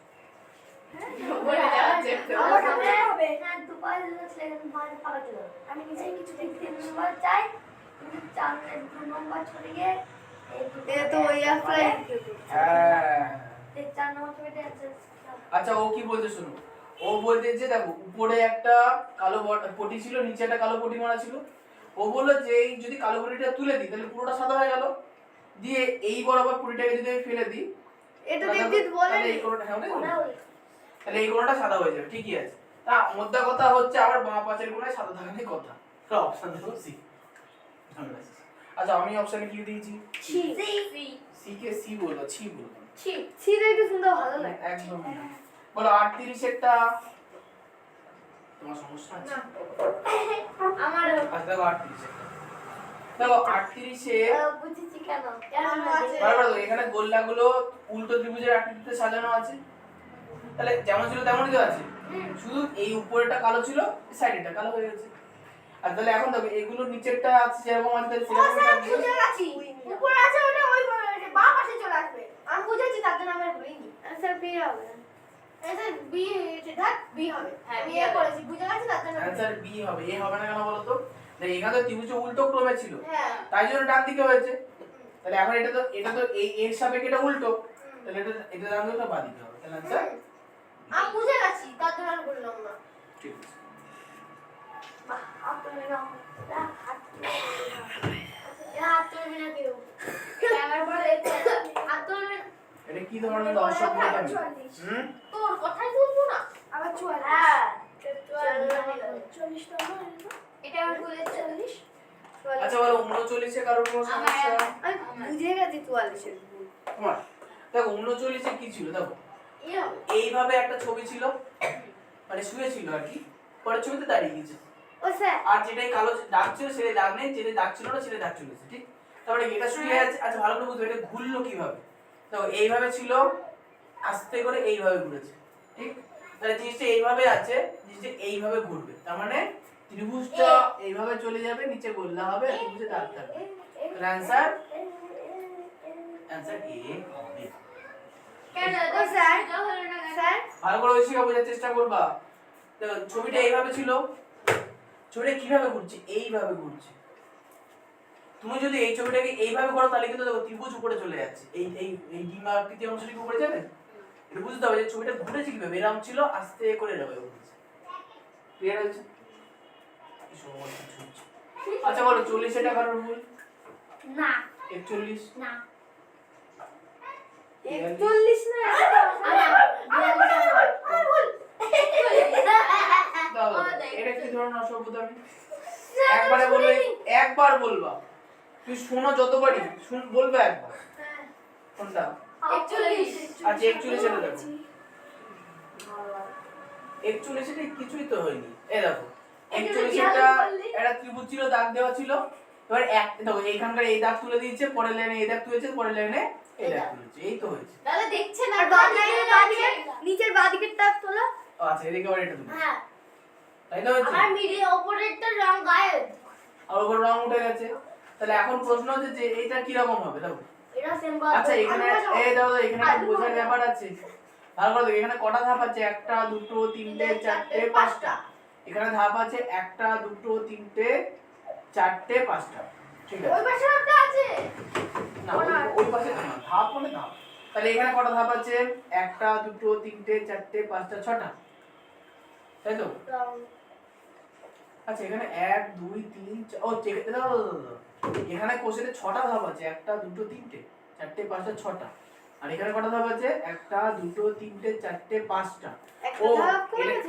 [SPEAKER 1] বলে যাচ্ছে
[SPEAKER 4] আমার
[SPEAKER 3] হবে।
[SPEAKER 4] হবে না দুবার সেকেন্ড বার পাওয়া দিল আমি নিজেই কিছু দেখতে নম্বর চাই কিন্তু 4 নম্বর চলে গিয়ে
[SPEAKER 3] এ তো ওই অ্যাপ্লাই
[SPEAKER 2] হ্যাঁ
[SPEAKER 4] 4 নম্বর চলে গিয়ে
[SPEAKER 2] আচ্ছা ও কি বলতে শুনো ও বলতে যে দেখো উপরে একটা কালো পটি ছিল নিচে একটা কালো পটি মারা ছিল ও বললো যে এই যদি কালো পটিটা তুলে দিই তাহলে পুরোটা সাদা হয়ে গেল দিয়ে এই বরাবর পটিটাকে যদি আমি ফেলে দিই
[SPEAKER 3] এটা
[SPEAKER 2] তাহলে
[SPEAKER 3] দেখতে বলে
[SPEAKER 2] তাহলে এই কোণটা হ্যাঁ ওটাই বললো।
[SPEAKER 4] ওরা ওই
[SPEAKER 2] তাহলে এই কোণটা সাদা হয়ে যাবে ঠিকই আছে তা মোদ্দা কথা হচ্ছে আবার বাঁ পাশের কোণায় সাদা থাকারই কথা অপশন দেখো সি আচ্ছা আমি অপশনে কি দিয়েছি
[SPEAKER 3] ছি
[SPEAKER 1] সি
[SPEAKER 2] সি কে সি বলবো ছি বলবো
[SPEAKER 1] ছি
[SPEAKER 3] ছি দেখতে সুন্দর ভালো লাগে
[SPEAKER 2] একদম না। বলো 38 এরটা তোমার সমস্যা আছে
[SPEAKER 3] আমার
[SPEAKER 2] আচ্ছা দেখো 38 এরটা দেখো 38 এ
[SPEAKER 4] বুঝেছি কেন
[SPEAKER 3] আমার আছে।
[SPEAKER 2] বারবার দেখো এখানে গোল্লাগুলো উল্টো ত্রিভুজের আকৃতিতে সাজানো আছে তাহলে যেমন ছিল তেমনই তো আছে শুধু এই উপরেরটা কালো ছিল সাইডেরটা কালো হয়ে গেছে আর তাহলে এখন দেখো এগুলো নিচেরটা আছে যেরকম আছে তাহলে সেরকম থাকবে
[SPEAKER 3] বুঝে গেছি উপর আছে ওটা ওই বাঁ পাশে চলে আসবে আমি বুঝেছি তার জন্য আমি বলিনি आंसर বি হবে এটা বি এটা বি হবে
[SPEAKER 1] হ্যাঁ,
[SPEAKER 3] আমি
[SPEAKER 1] B
[SPEAKER 3] এ
[SPEAKER 1] হবে।
[SPEAKER 3] করেছি বুঝে গেছি তার জন্য
[SPEAKER 2] অ্যানসার বি হবে এ হবে না কেন বলো তো দেখ এখানে তো ত্রিভুজ উল্টো ক্রমে ছিল
[SPEAKER 3] হ্যাঁ
[SPEAKER 2] তাই জন্য ডান দিকে হয়েছে তাহলে এখন এটা তো এই এর সাপেক্ষে এটা উল্টো তাহলে এটা ডান দিকে বাঁ দিকে হবে তাহলে অ্যানসার
[SPEAKER 3] আমি বুঝে গেছি তার জন্য আমি বললাম না
[SPEAKER 2] ঠিক আছে
[SPEAKER 4] আপনারা হাত
[SPEAKER 3] হাত তুলবি না কেউ
[SPEAKER 1] আমার পরে
[SPEAKER 3] হাত তুলবি না।
[SPEAKER 2] এটা কি ধরনের দর্শক বলতে আমি হুম
[SPEAKER 3] তোর কথাই তুলবো না আবার 44
[SPEAKER 4] হ্যাঁ
[SPEAKER 3] 40 নম্বর
[SPEAKER 1] এটা আমার বলে
[SPEAKER 3] 40
[SPEAKER 2] আচ্ছা বলো 39 এ কারোর কোনো সমস্যা
[SPEAKER 3] আমি বুঝে গেছি 44 এর
[SPEAKER 2] তোমার দেখো 39 এ কি ছিল দেখো
[SPEAKER 3] ই হবে
[SPEAKER 2] এইভাবে একটা ছবি ছিল মানে শুয়ে ছিল আর কি পরের ছবিতে দাঁড়িয়ে গেছে
[SPEAKER 3] ও স্যার
[SPEAKER 2] আর যেটাই কালো দাগ ছিল সেটাই দাগ নেই যেটাই দাগ ছিল না সেটাই দাগ চলেছে ঠিক তারপরে এটা শুয়ে আছে আচ্ছা ভালো করে বুঝবে এটা ঘুরলো কিভাবে তো এইভাবে ছিল, আস্তে করে এইভাবে ঘুরেছে, ঠিক? তাহলে জিনিসটা এইভাবে আছে, জিনিসটা এইভাবে ঘুরবে, তার মানে ত্রিভুজটা এইভাবে চলে যাবে, নিচে গোল্লা হবে, আর ত্রিভুজে দাগ থাকবে। তাহলে অ্যানসার এ হবে।
[SPEAKER 1] কেন
[SPEAKER 3] ও
[SPEAKER 1] তো
[SPEAKER 3] স্যার,
[SPEAKER 1] সোজা হলো না কেন?
[SPEAKER 3] স্যার
[SPEAKER 2] ভালো করে ঐশিকা বোঝার চেষ্টা করবা। তো ছবিটা এইভাবে ছিল, ছবিটা কিভাবে ঘুরছে? এইভাবে ঘুরছে। তুমি যদি এই ছবিটাকে এইভাবে করো তাহলে কিন্তু দেখো ত্রিভুজ উপরে চলে যাচ্ছে, এই এই এই ডিম্বা আকৃতি অংশটি উপরে যাবে। এটা বুঝতে হবে যে ছবিটা ঘুরেছে কিভাবে, এরকম ছিল, আস্তে করে যাবে ঘুরছে। ক্লিয়ার হয়েছে? এই সময় কিছু হচ্ছে। আচ্ছা বলো 40 এটা কারোর ভুল?
[SPEAKER 3] না
[SPEAKER 2] 41
[SPEAKER 3] না
[SPEAKER 2] 41
[SPEAKER 3] 41 না
[SPEAKER 2] দাও এটা কি ধরনের অসভ্যতামি? একবারে বলবে, একবার বলবা, তুই শোনো যতবারই শুন, বলবে একবার। কোনটা?
[SPEAKER 1] 41
[SPEAKER 2] আচ্ছা 41 এটা দেখো, 41 এটা কিছুই তো হয়নি। এই দেখো 41 এটা একটা ত্রিভুজ ছিল, দাগ দেওয়া ছিল, এবার এক দেখো এইখানকার এই দাগ তুলে দিয়েছে, পরের লাইনে এই দাগ তুলেছে, পরের লাইনে এই দাগ তুলেছে, এই তো হয়েছে।
[SPEAKER 1] দাদা দেখছে না
[SPEAKER 3] আর বাদিকে নিচের বাদিকের টাক তোলা।
[SPEAKER 2] ও আচ্ছা এদিকে আবার এটা তুলে,
[SPEAKER 3] হ্যাঁ
[SPEAKER 2] তাই তো হয়েছে।
[SPEAKER 3] আমার মিডিল অপারেটরটা রং গায়েব।
[SPEAKER 2] আর উপর রং উঠে গেছে। তাহলে এখন প্রশ্ন হচ্ছে যে এটা কি রকম হবে? দেখো
[SPEAKER 3] এটা সেম
[SPEAKER 2] আচ্ছা এখানে এই দাও এখানে একটা বোঝার ব্যাপার আছে, ভালো করে দেখো এখানে কটা ধাপ আছে? 1 2 3 4 5টা। এখানে ধাপ আছে 1 2 3 4 5টা, ঠিক আছে?
[SPEAKER 3] ওই পাশে একটা আছে।
[SPEAKER 2] না ওই পাশে না, ধাপ মানে ধাপ। তাহলে এখানে কটা ধাপ আছে? 1 2 3 4 5টা 6টা, তাই তো? আচ্ছা এখানে 1 2 3 ও দাও এখানে কোশ্চেনে 6টা ধাপ আছে, 1 2 3 4 5টা 6টা। আর এখানে কটা ধাপ আছে? 1 2 3 4 5টা। ও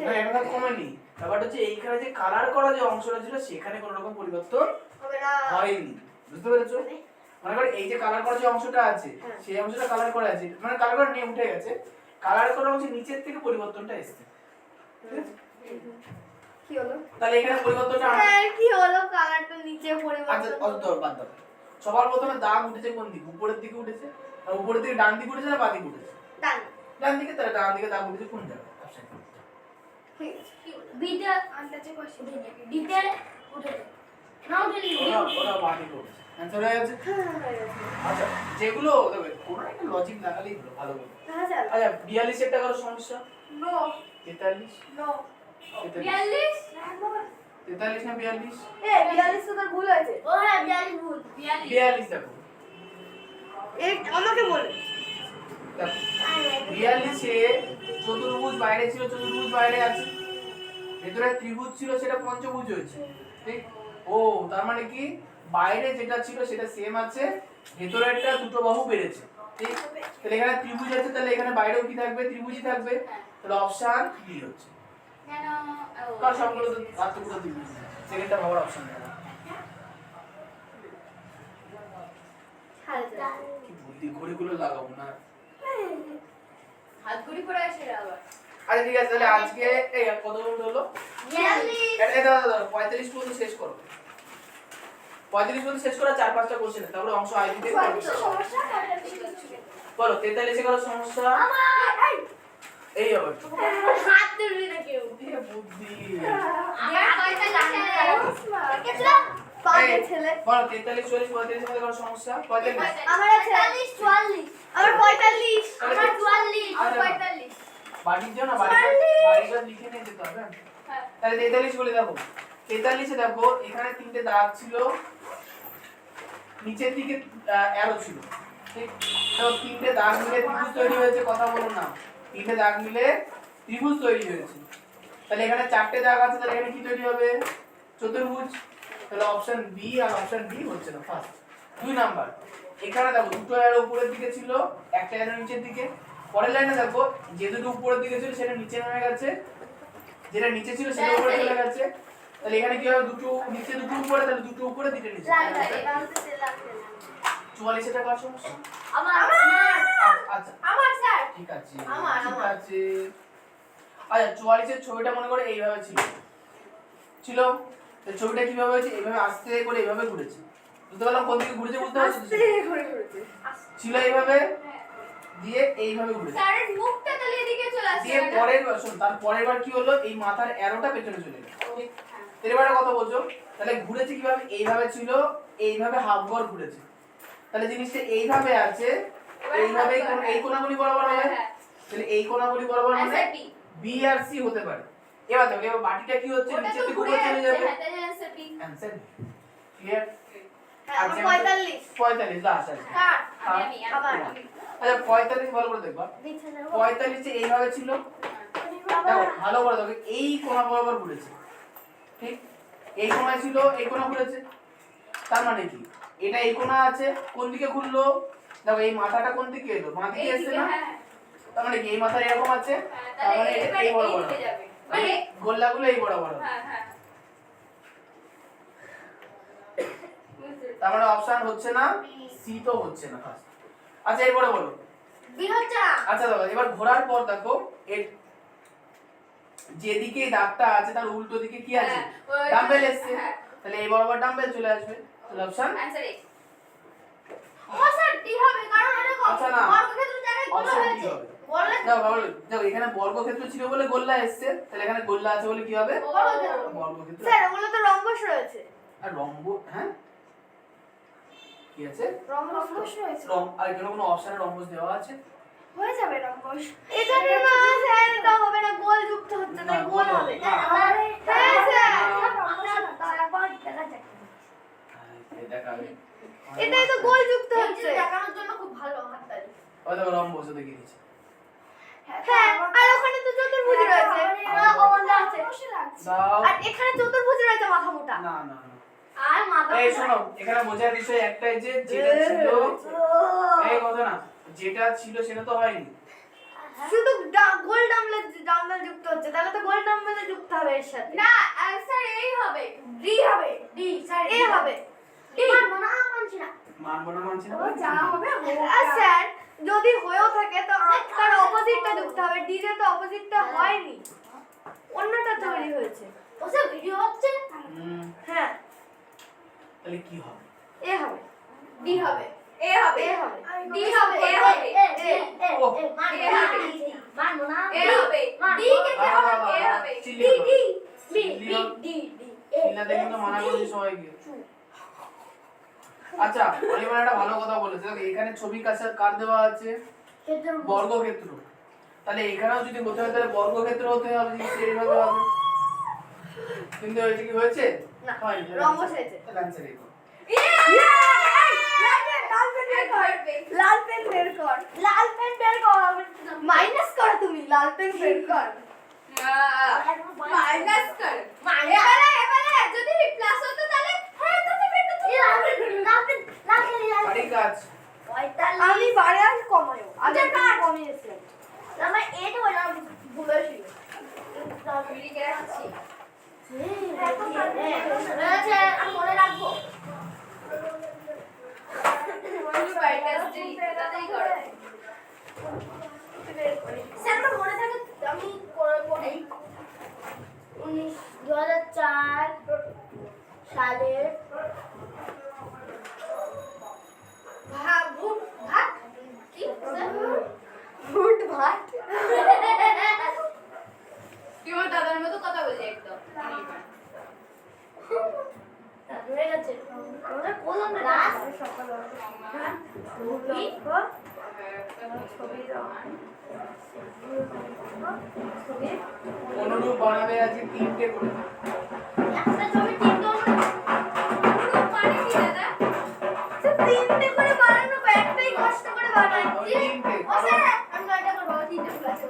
[SPEAKER 2] না একটা ধাপ কমেনি। ব্যাপারটা হচ্ছে এইখানে যে কালার করা যে অংশটা ছিল সেখানে কোনো রকম পরিবর্তন
[SPEAKER 3] হবে না।
[SPEAKER 2] হয়নি, বুঝতে পেরেছো? মনে করো এই যে কালার করা যে অংশটা আছে সেই অংশটা কালার করা আছে, মানে কালার করা নিয়ে উঠে গেছে, কালার করা অংশ নিচের থেকে পরিবর্তনটা এসেছে, ঠিক আছে?
[SPEAKER 3] কি হলো?
[SPEAKER 2] তাহলে এখানে পরিবর্তনটা
[SPEAKER 3] স্যার কি হলো? কালারটা নিচে
[SPEAKER 2] আচ্ছা
[SPEAKER 3] পরিবর্তন।
[SPEAKER 2] অত বাদ দাও। সবার প্রথমে দাগ উঠেছে কোন দিকে? উপরের দিকে উঠেছে। আর উপরের দিকে ডান দিকে উঠেছে না বাঁ দিকে উঠেছে?
[SPEAKER 3] ডান।
[SPEAKER 2] ডান দিকে। তাহলে ডান দিকে দাগ উঠেছে কোন জায়গায়? অপশন
[SPEAKER 3] ঠিক আছে।
[SPEAKER 1] বিটা আন্দাজে কোশ্চেন
[SPEAKER 3] ডিতে উঠেছে। না উঠেনি।
[SPEAKER 2] ওটা বাঁ দিকে উঠেছে। অ্যানসার হয়ে গেছে। আচ্ছা যেগুলো দেখো কোনো একটা লজিক লাগালেই হলো ভালো করে।
[SPEAKER 3] হ্যাঁ স্যার।
[SPEAKER 2] আচ্ছা 42 এর টাকার সমস্যা?
[SPEAKER 3] নো
[SPEAKER 2] 43
[SPEAKER 3] নো
[SPEAKER 1] 42
[SPEAKER 2] 43 না 42?
[SPEAKER 3] এ 42 তো তোর ভুল হয়েছে। ও হ্যাঁ 42 ভুল।
[SPEAKER 2] 42 দেখো।
[SPEAKER 3] এই আমাকে বল।
[SPEAKER 2] দেখো 42 এ চতুর্ভুজ বাইরে ছিল, চতুর্ভুজ বাইরে আছে। ভেতরে ত্রিভুজ ছিল সেটা পঞ্চভুজ হয়েছে, ঠিক? ও তার মানে কি বাইরে যেটা ছিল সেটা সেম আছে, ভেতরেরটা দুটো বাহু বেড়েছে, ঠিক? তাহলে এখানে ত্রিভুজ আছে, তাহলে এখানে বাইরেও কি থাকবে? ত্রিভুজই থাকবে। তাহলে অপশন বি হচ্ছে।
[SPEAKER 1] কেন
[SPEAKER 2] কার সবগুলো তো রাতগুলো ত্রিভুজ, সেকেন্ডটা ভাবার অপশন নেই। কি বুদ্ধি করে গুলো লাগাবো না।
[SPEAKER 1] হাত ঘুরি পড়ে আসে আবার।
[SPEAKER 2] আচ্ছা ঠিক আছে, তাহলে আজকে এই কত মিনিট হলো?
[SPEAKER 3] 42
[SPEAKER 2] এটা দাদা 45 পর্যন্ত শেষ করো। 45 পর্যন্ত শেষ করা 4-5টা কোশ্চেন, তারপরে অংশ আই দিতে
[SPEAKER 3] সমস্যা
[SPEAKER 2] বলো 43 এ কারো সমস্যা?
[SPEAKER 3] আমার
[SPEAKER 2] এই আবার
[SPEAKER 3] হাত ধরবি না কেউ।
[SPEAKER 2] এই বুদ্ধি।
[SPEAKER 1] আমার কয়টা লাগে?
[SPEAKER 3] পাগল ছেলে।
[SPEAKER 2] বলো 43 40 45 এর মধ্যে কারো সমস্যা? 45
[SPEAKER 3] আমার আছে 44 আমার 45 আমার 44
[SPEAKER 2] আরে
[SPEAKER 1] 45
[SPEAKER 2] বাড়ির জন্য বাড়িটা লিখে নিয়ে যেতে হবে। তাহলে 43 বলে দেখো, 43 এ দেখো এখানে তিনটে দাগ ছিল, নিচের দিকে অ্যারো ছিল, ঠিক? তো তিনটে দাগ মিলে ত্রিভুজ তৈরি হয়েছে, কথা বলো না। তিনটে দাগ মিলে ত্রিভুজ তৈরি হয়েছে। তাহলে এখানে চারটে দাগ আছে, তাহলে এখানে কি তৈরি হবে? চতুর্ভুজ। তাহলে অপশন বি আর অপশন ডি হচ্ছে না। ফার্স্ট 2 নাম্বার এখানে দেখো দুটো অ্যারো উপরের দিকে ছিল, একটা অ্যারো নিচের দিকে। পরের লাইনে দেখো যে দুটো উপরের দিকে ছিল সেটা নিচে নেমে গেছে, যেটা নিচে ছিল সেটা উপরে চলে গেছে। তাহলে এখানে কি হবে? দুটো নিচে দুটো উপরে, তাহলে দুটো উপরে দুটো নিচে। 44 এটা কার সমস্যা?
[SPEAKER 3] আমার
[SPEAKER 2] আচ্ছা
[SPEAKER 3] আমার স্যার
[SPEAKER 2] ঠিক আছে
[SPEAKER 3] আমার,
[SPEAKER 2] ঠিক
[SPEAKER 3] আমার।
[SPEAKER 2] আছে। আচ্ছা 44 এর ছবিটা মনে করে এইভাবে ছিল তো ছবিটা কিভাবে হয়েছে? এইভাবে আস্তে করে এইভাবে ঘুরেছে, বুঝতে পারলাম কোন দিকে ঘুরেছে? বুঝতে পারছো?
[SPEAKER 3] আস্তে করে করেছে
[SPEAKER 2] ছিল এইভাবে, দিয়ে এইভাবে ঘুরেছে।
[SPEAKER 1] স্যারের মুখটা তাহলে এদিকে চলে আসছে
[SPEAKER 2] দিয়ে পরের বার শোন, তার পরের বার কি হলো, এই মাথার অ্যারোটা পেছনে চলে গেল। ঠিক এবারে কথা বলছো, তাহলে ঘুরেছে কিভাবে, এইভাবে ছিল, এইভাবে হাফ ঘর ঘুরেছে, তাহলে জিনিসটা এইভাবে আছে, এইভাবে এই কোণাগুলি বরাবর হবে, তাহলে এই কোণাগুলি বরাবর মানে বি আর সি হতে পারে। এবার দেখো এবার বাটিটা কি হচ্ছে,
[SPEAKER 1] ওটা
[SPEAKER 2] নিচে
[SPEAKER 1] তো
[SPEAKER 2] থেকে
[SPEAKER 1] ঘুরে
[SPEAKER 2] উপরে চলে যাবে,
[SPEAKER 1] হ্যাঁ তাহলে অ্যানসার বি।
[SPEAKER 2] Answer clear.
[SPEAKER 3] হ্যাঁ, 45
[SPEAKER 2] 45 লাস্ট আছে।
[SPEAKER 1] আমি
[SPEAKER 3] আবার।
[SPEAKER 2] আচ্ছা 45 ভালো করে দেখবা, 45 যে এইভাবে ছিল, দেখো ভালো করে দেখো এই কোণা বরাবর ঘুরেছে, ঠিক এই কোণায় ছিল, এই কোণা ঘুরেছে, তার মানে কি এটা এই কোণা আছে, কোন দিকে ঘুরলো, দেখো এই মাথাটা কোন দিকে এলো, বাঁ দিকে এসেছে না, তার মানে কি এই মাথা এরকম আছে, তার মানে এটা এই বরাবর
[SPEAKER 1] এইদিকে যাবে
[SPEAKER 2] মানে গোল্লাগুলো এই বরাবর হবে।
[SPEAKER 1] হ্যাঁ হ্যাঁ
[SPEAKER 2] তার মানে অপশন হচ্ছে না, সি তো হচ্ছে না ফার্স্ট। আচ্ছা এরপরে বলো।
[SPEAKER 3] বি হচ্ছে না।
[SPEAKER 2] আচ্ছা দেখো এবার ঘোরার পর দেখো এর যেদিকে দাগটা আছে তার উল্টো দিকে কি আছে, ডাম্বেল এসছে, তাহলে এই বরাবর ডাম্বেল চলে আসবে, তাহলে অপশন
[SPEAKER 1] অ্যানসার এ।
[SPEAKER 3] ও স্যার ডি হবে, কারণ এটা
[SPEAKER 2] আচ্ছা না,
[SPEAKER 3] বর্গক্ষেত্র জায়গায় গোল
[SPEAKER 2] অপশন কি
[SPEAKER 3] হয়েছে।
[SPEAKER 2] হবে,
[SPEAKER 3] বললে
[SPEAKER 2] দেখো বাবু দেখো এখানে বর্গক্ষেত্র ছিল বলে গোল্লা এসছে, তাহলে এখানে গোল্লা আছে বলে কি হবে, বর্গক্ষেত্র।
[SPEAKER 3] স্যার ওগুলো তো রম্বস রয়েছে।
[SPEAKER 2] আর রম্ব, হ্যাঁ কি আছে,
[SPEAKER 3] রম্বস রয়েছে।
[SPEAKER 2] আর এখানে কোনো অপশনে রম্বস দেওয়া আছে,
[SPEAKER 3] হয়ে যাবে রম্বস। এখানে না স্যার এটা হবে না, গোল যুক্ত হচ্ছে তাই গোল হবে।
[SPEAKER 2] না।
[SPEAKER 3] হ্যাঁ স্যার
[SPEAKER 4] তারপর দেখা যাক।
[SPEAKER 2] এই দেখাবে,
[SPEAKER 3] এটাই তো গোল যুক্ত হচ্ছে।
[SPEAKER 4] দেখানোর জন্য খুব ভালো হাততালি।
[SPEAKER 2] ওই দেখো রম্বস দেখিয়ে দিচ্ছে।
[SPEAKER 3] হ্যাঁ আর ওখানে তো চতুর্ভুজ রয়েছে।
[SPEAKER 2] দাও,
[SPEAKER 3] আর এখানে চতুর্ভুজ রয়েছে মাথা মোটা।
[SPEAKER 2] না না না,
[SPEAKER 3] আর মাথা
[SPEAKER 2] এই শোনো এখানে বোঝার বিষয় একটাই যে যেটা ছিল, এই কথা না, যেটা ছিল সেটা তো হয়নি,
[SPEAKER 3] শুধু গোল ডাম্বেল যুক্ত হচ্ছে, তাহলে তো গোল ডাম্বেলে যুক্ত হবে এর সাথে।
[SPEAKER 1] না অ্যানসার এই হবে।
[SPEAKER 3] ডি হবে, ডি স্যার এ হবে। ডি
[SPEAKER 2] মানবো না মানছি না,
[SPEAKER 3] যা হবে আর স্যার যদি হয়েও থাকে তো তার অপোজিটটা যুক্ত হবে। ডি তে তো অপোজিটটা হয়নি, অন্যটা তৈরি হয়েছে।
[SPEAKER 4] ও স্যার ভিডিও হচ্ছে?
[SPEAKER 3] হ্যাঁ
[SPEAKER 2] তাহলে কি হবে,
[SPEAKER 3] এ হবে,
[SPEAKER 1] ডি হবে। এ হবে।
[SPEAKER 3] এ হবে,
[SPEAKER 1] ডি হবে। এ হবে।
[SPEAKER 4] মানবো না।
[SPEAKER 1] এ হবে। ডি কে কি হবে? এ হবে।
[SPEAKER 2] চিল্লি
[SPEAKER 3] ডি
[SPEAKER 2] ডি
[SPEAKER 3] ডি ডি ডি ডি
[SPEAKER 2] চিল্লাতে কিন্তু মানা করছি সবাইকে। আচ্ছা অনির্বাণ একটা ভালো কথা বলেছে, দেখো এখানে ছবি কাছে কার দেওয়া আছে, বর্গক্ষেত্র, তাহলে এখানেও যদি হতে হয় তাহলে বর্গক্ষেত্র হতে হবে, যদি এইভাবে হবে, কিন্তু এটা কি হয়েছে
[SPEAKER 3] না,
[SPEAKER 2] হয়নি,
[SPEAKER 3] রম্বস হয়েছে।
[SPEAKER 2] তাহলে অ্যানসার এই
[SPEAKER 3] লাল পেন বের কর, লাল পেন বের কর, মাইনাস করো তুমি, লাল পেন বের কর।
[SPEAKER 1] মাইনাস কর। এবারে যদি প্লাস হতো তাহলে হ্যাঁ তাহলে বেটা
[SPEAKER 2] বাড়ি কাজ।
[SPEAKER 3] আমি বারে আর কমায়ও, আগে কমিয়েছি।
[SPEAKER 4] আমার এটা হলো ভুলেছিল।
[SPEAKER 1] লিখে রাখছি।
[SPEAKER 4] আচ্ছা আমি মনে রাখবো।
[SPEAKER 1] তাড়াতাড়ি করো।
[SPEAKER 4] স্যার আমার মনে থাকে আমি পড়ি 2004 সালে
[SPEAKER 1] ভাত কি
[SPEAKER 3] ভুট ভাত।
[SPEAKER 1] তোমার দাদার মতো কথা বলি একদম।
[SPEAKER 4] হয়ে গেছে আমাদের কোন ক্লাস
[SPEAKER 2] অনুরূপ বানাবে আছে 3টে করে,
[SPEAKER 4] একটা ছবি তিনটে
[SPEAKER 1] গ্রুপ মানে কি দাদা?
[SPEAKER 3] তিনটে করে বানানো, একটাই কষ্ট করে বানাই।
[SPEAKER 2] ওই 3টে
[SPEAKER 4] ও স্যার আমি নয়টা করবো তিনটে ক্লাসে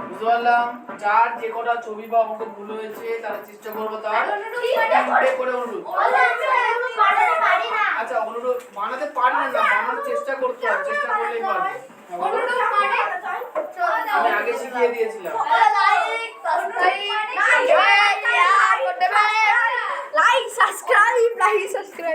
[SPEAKER 2] বুঝতে পারলাম। যার যে কটা ছবি বা অঙ্ক ভুল হয়েছে তারা চেষ্টা করবো তার তিনটে করে অনুরূপ।
[SPEAKER 4] ও স্যার আমি বানাতে পারি না
[SPEAKER 2] আচ্ছা অনুরূপ বানাতে পারলে না, বানানোর চেষ্টা করতে হবে, চেষ্টা করলেই পারবে।
[SPEAKER 1] অনুরূপ মানে
[SPEAKER 2] আমি আগে শিখিয়ে দিয়েছিলাম।
[SPEAKER 3] Like subscribe.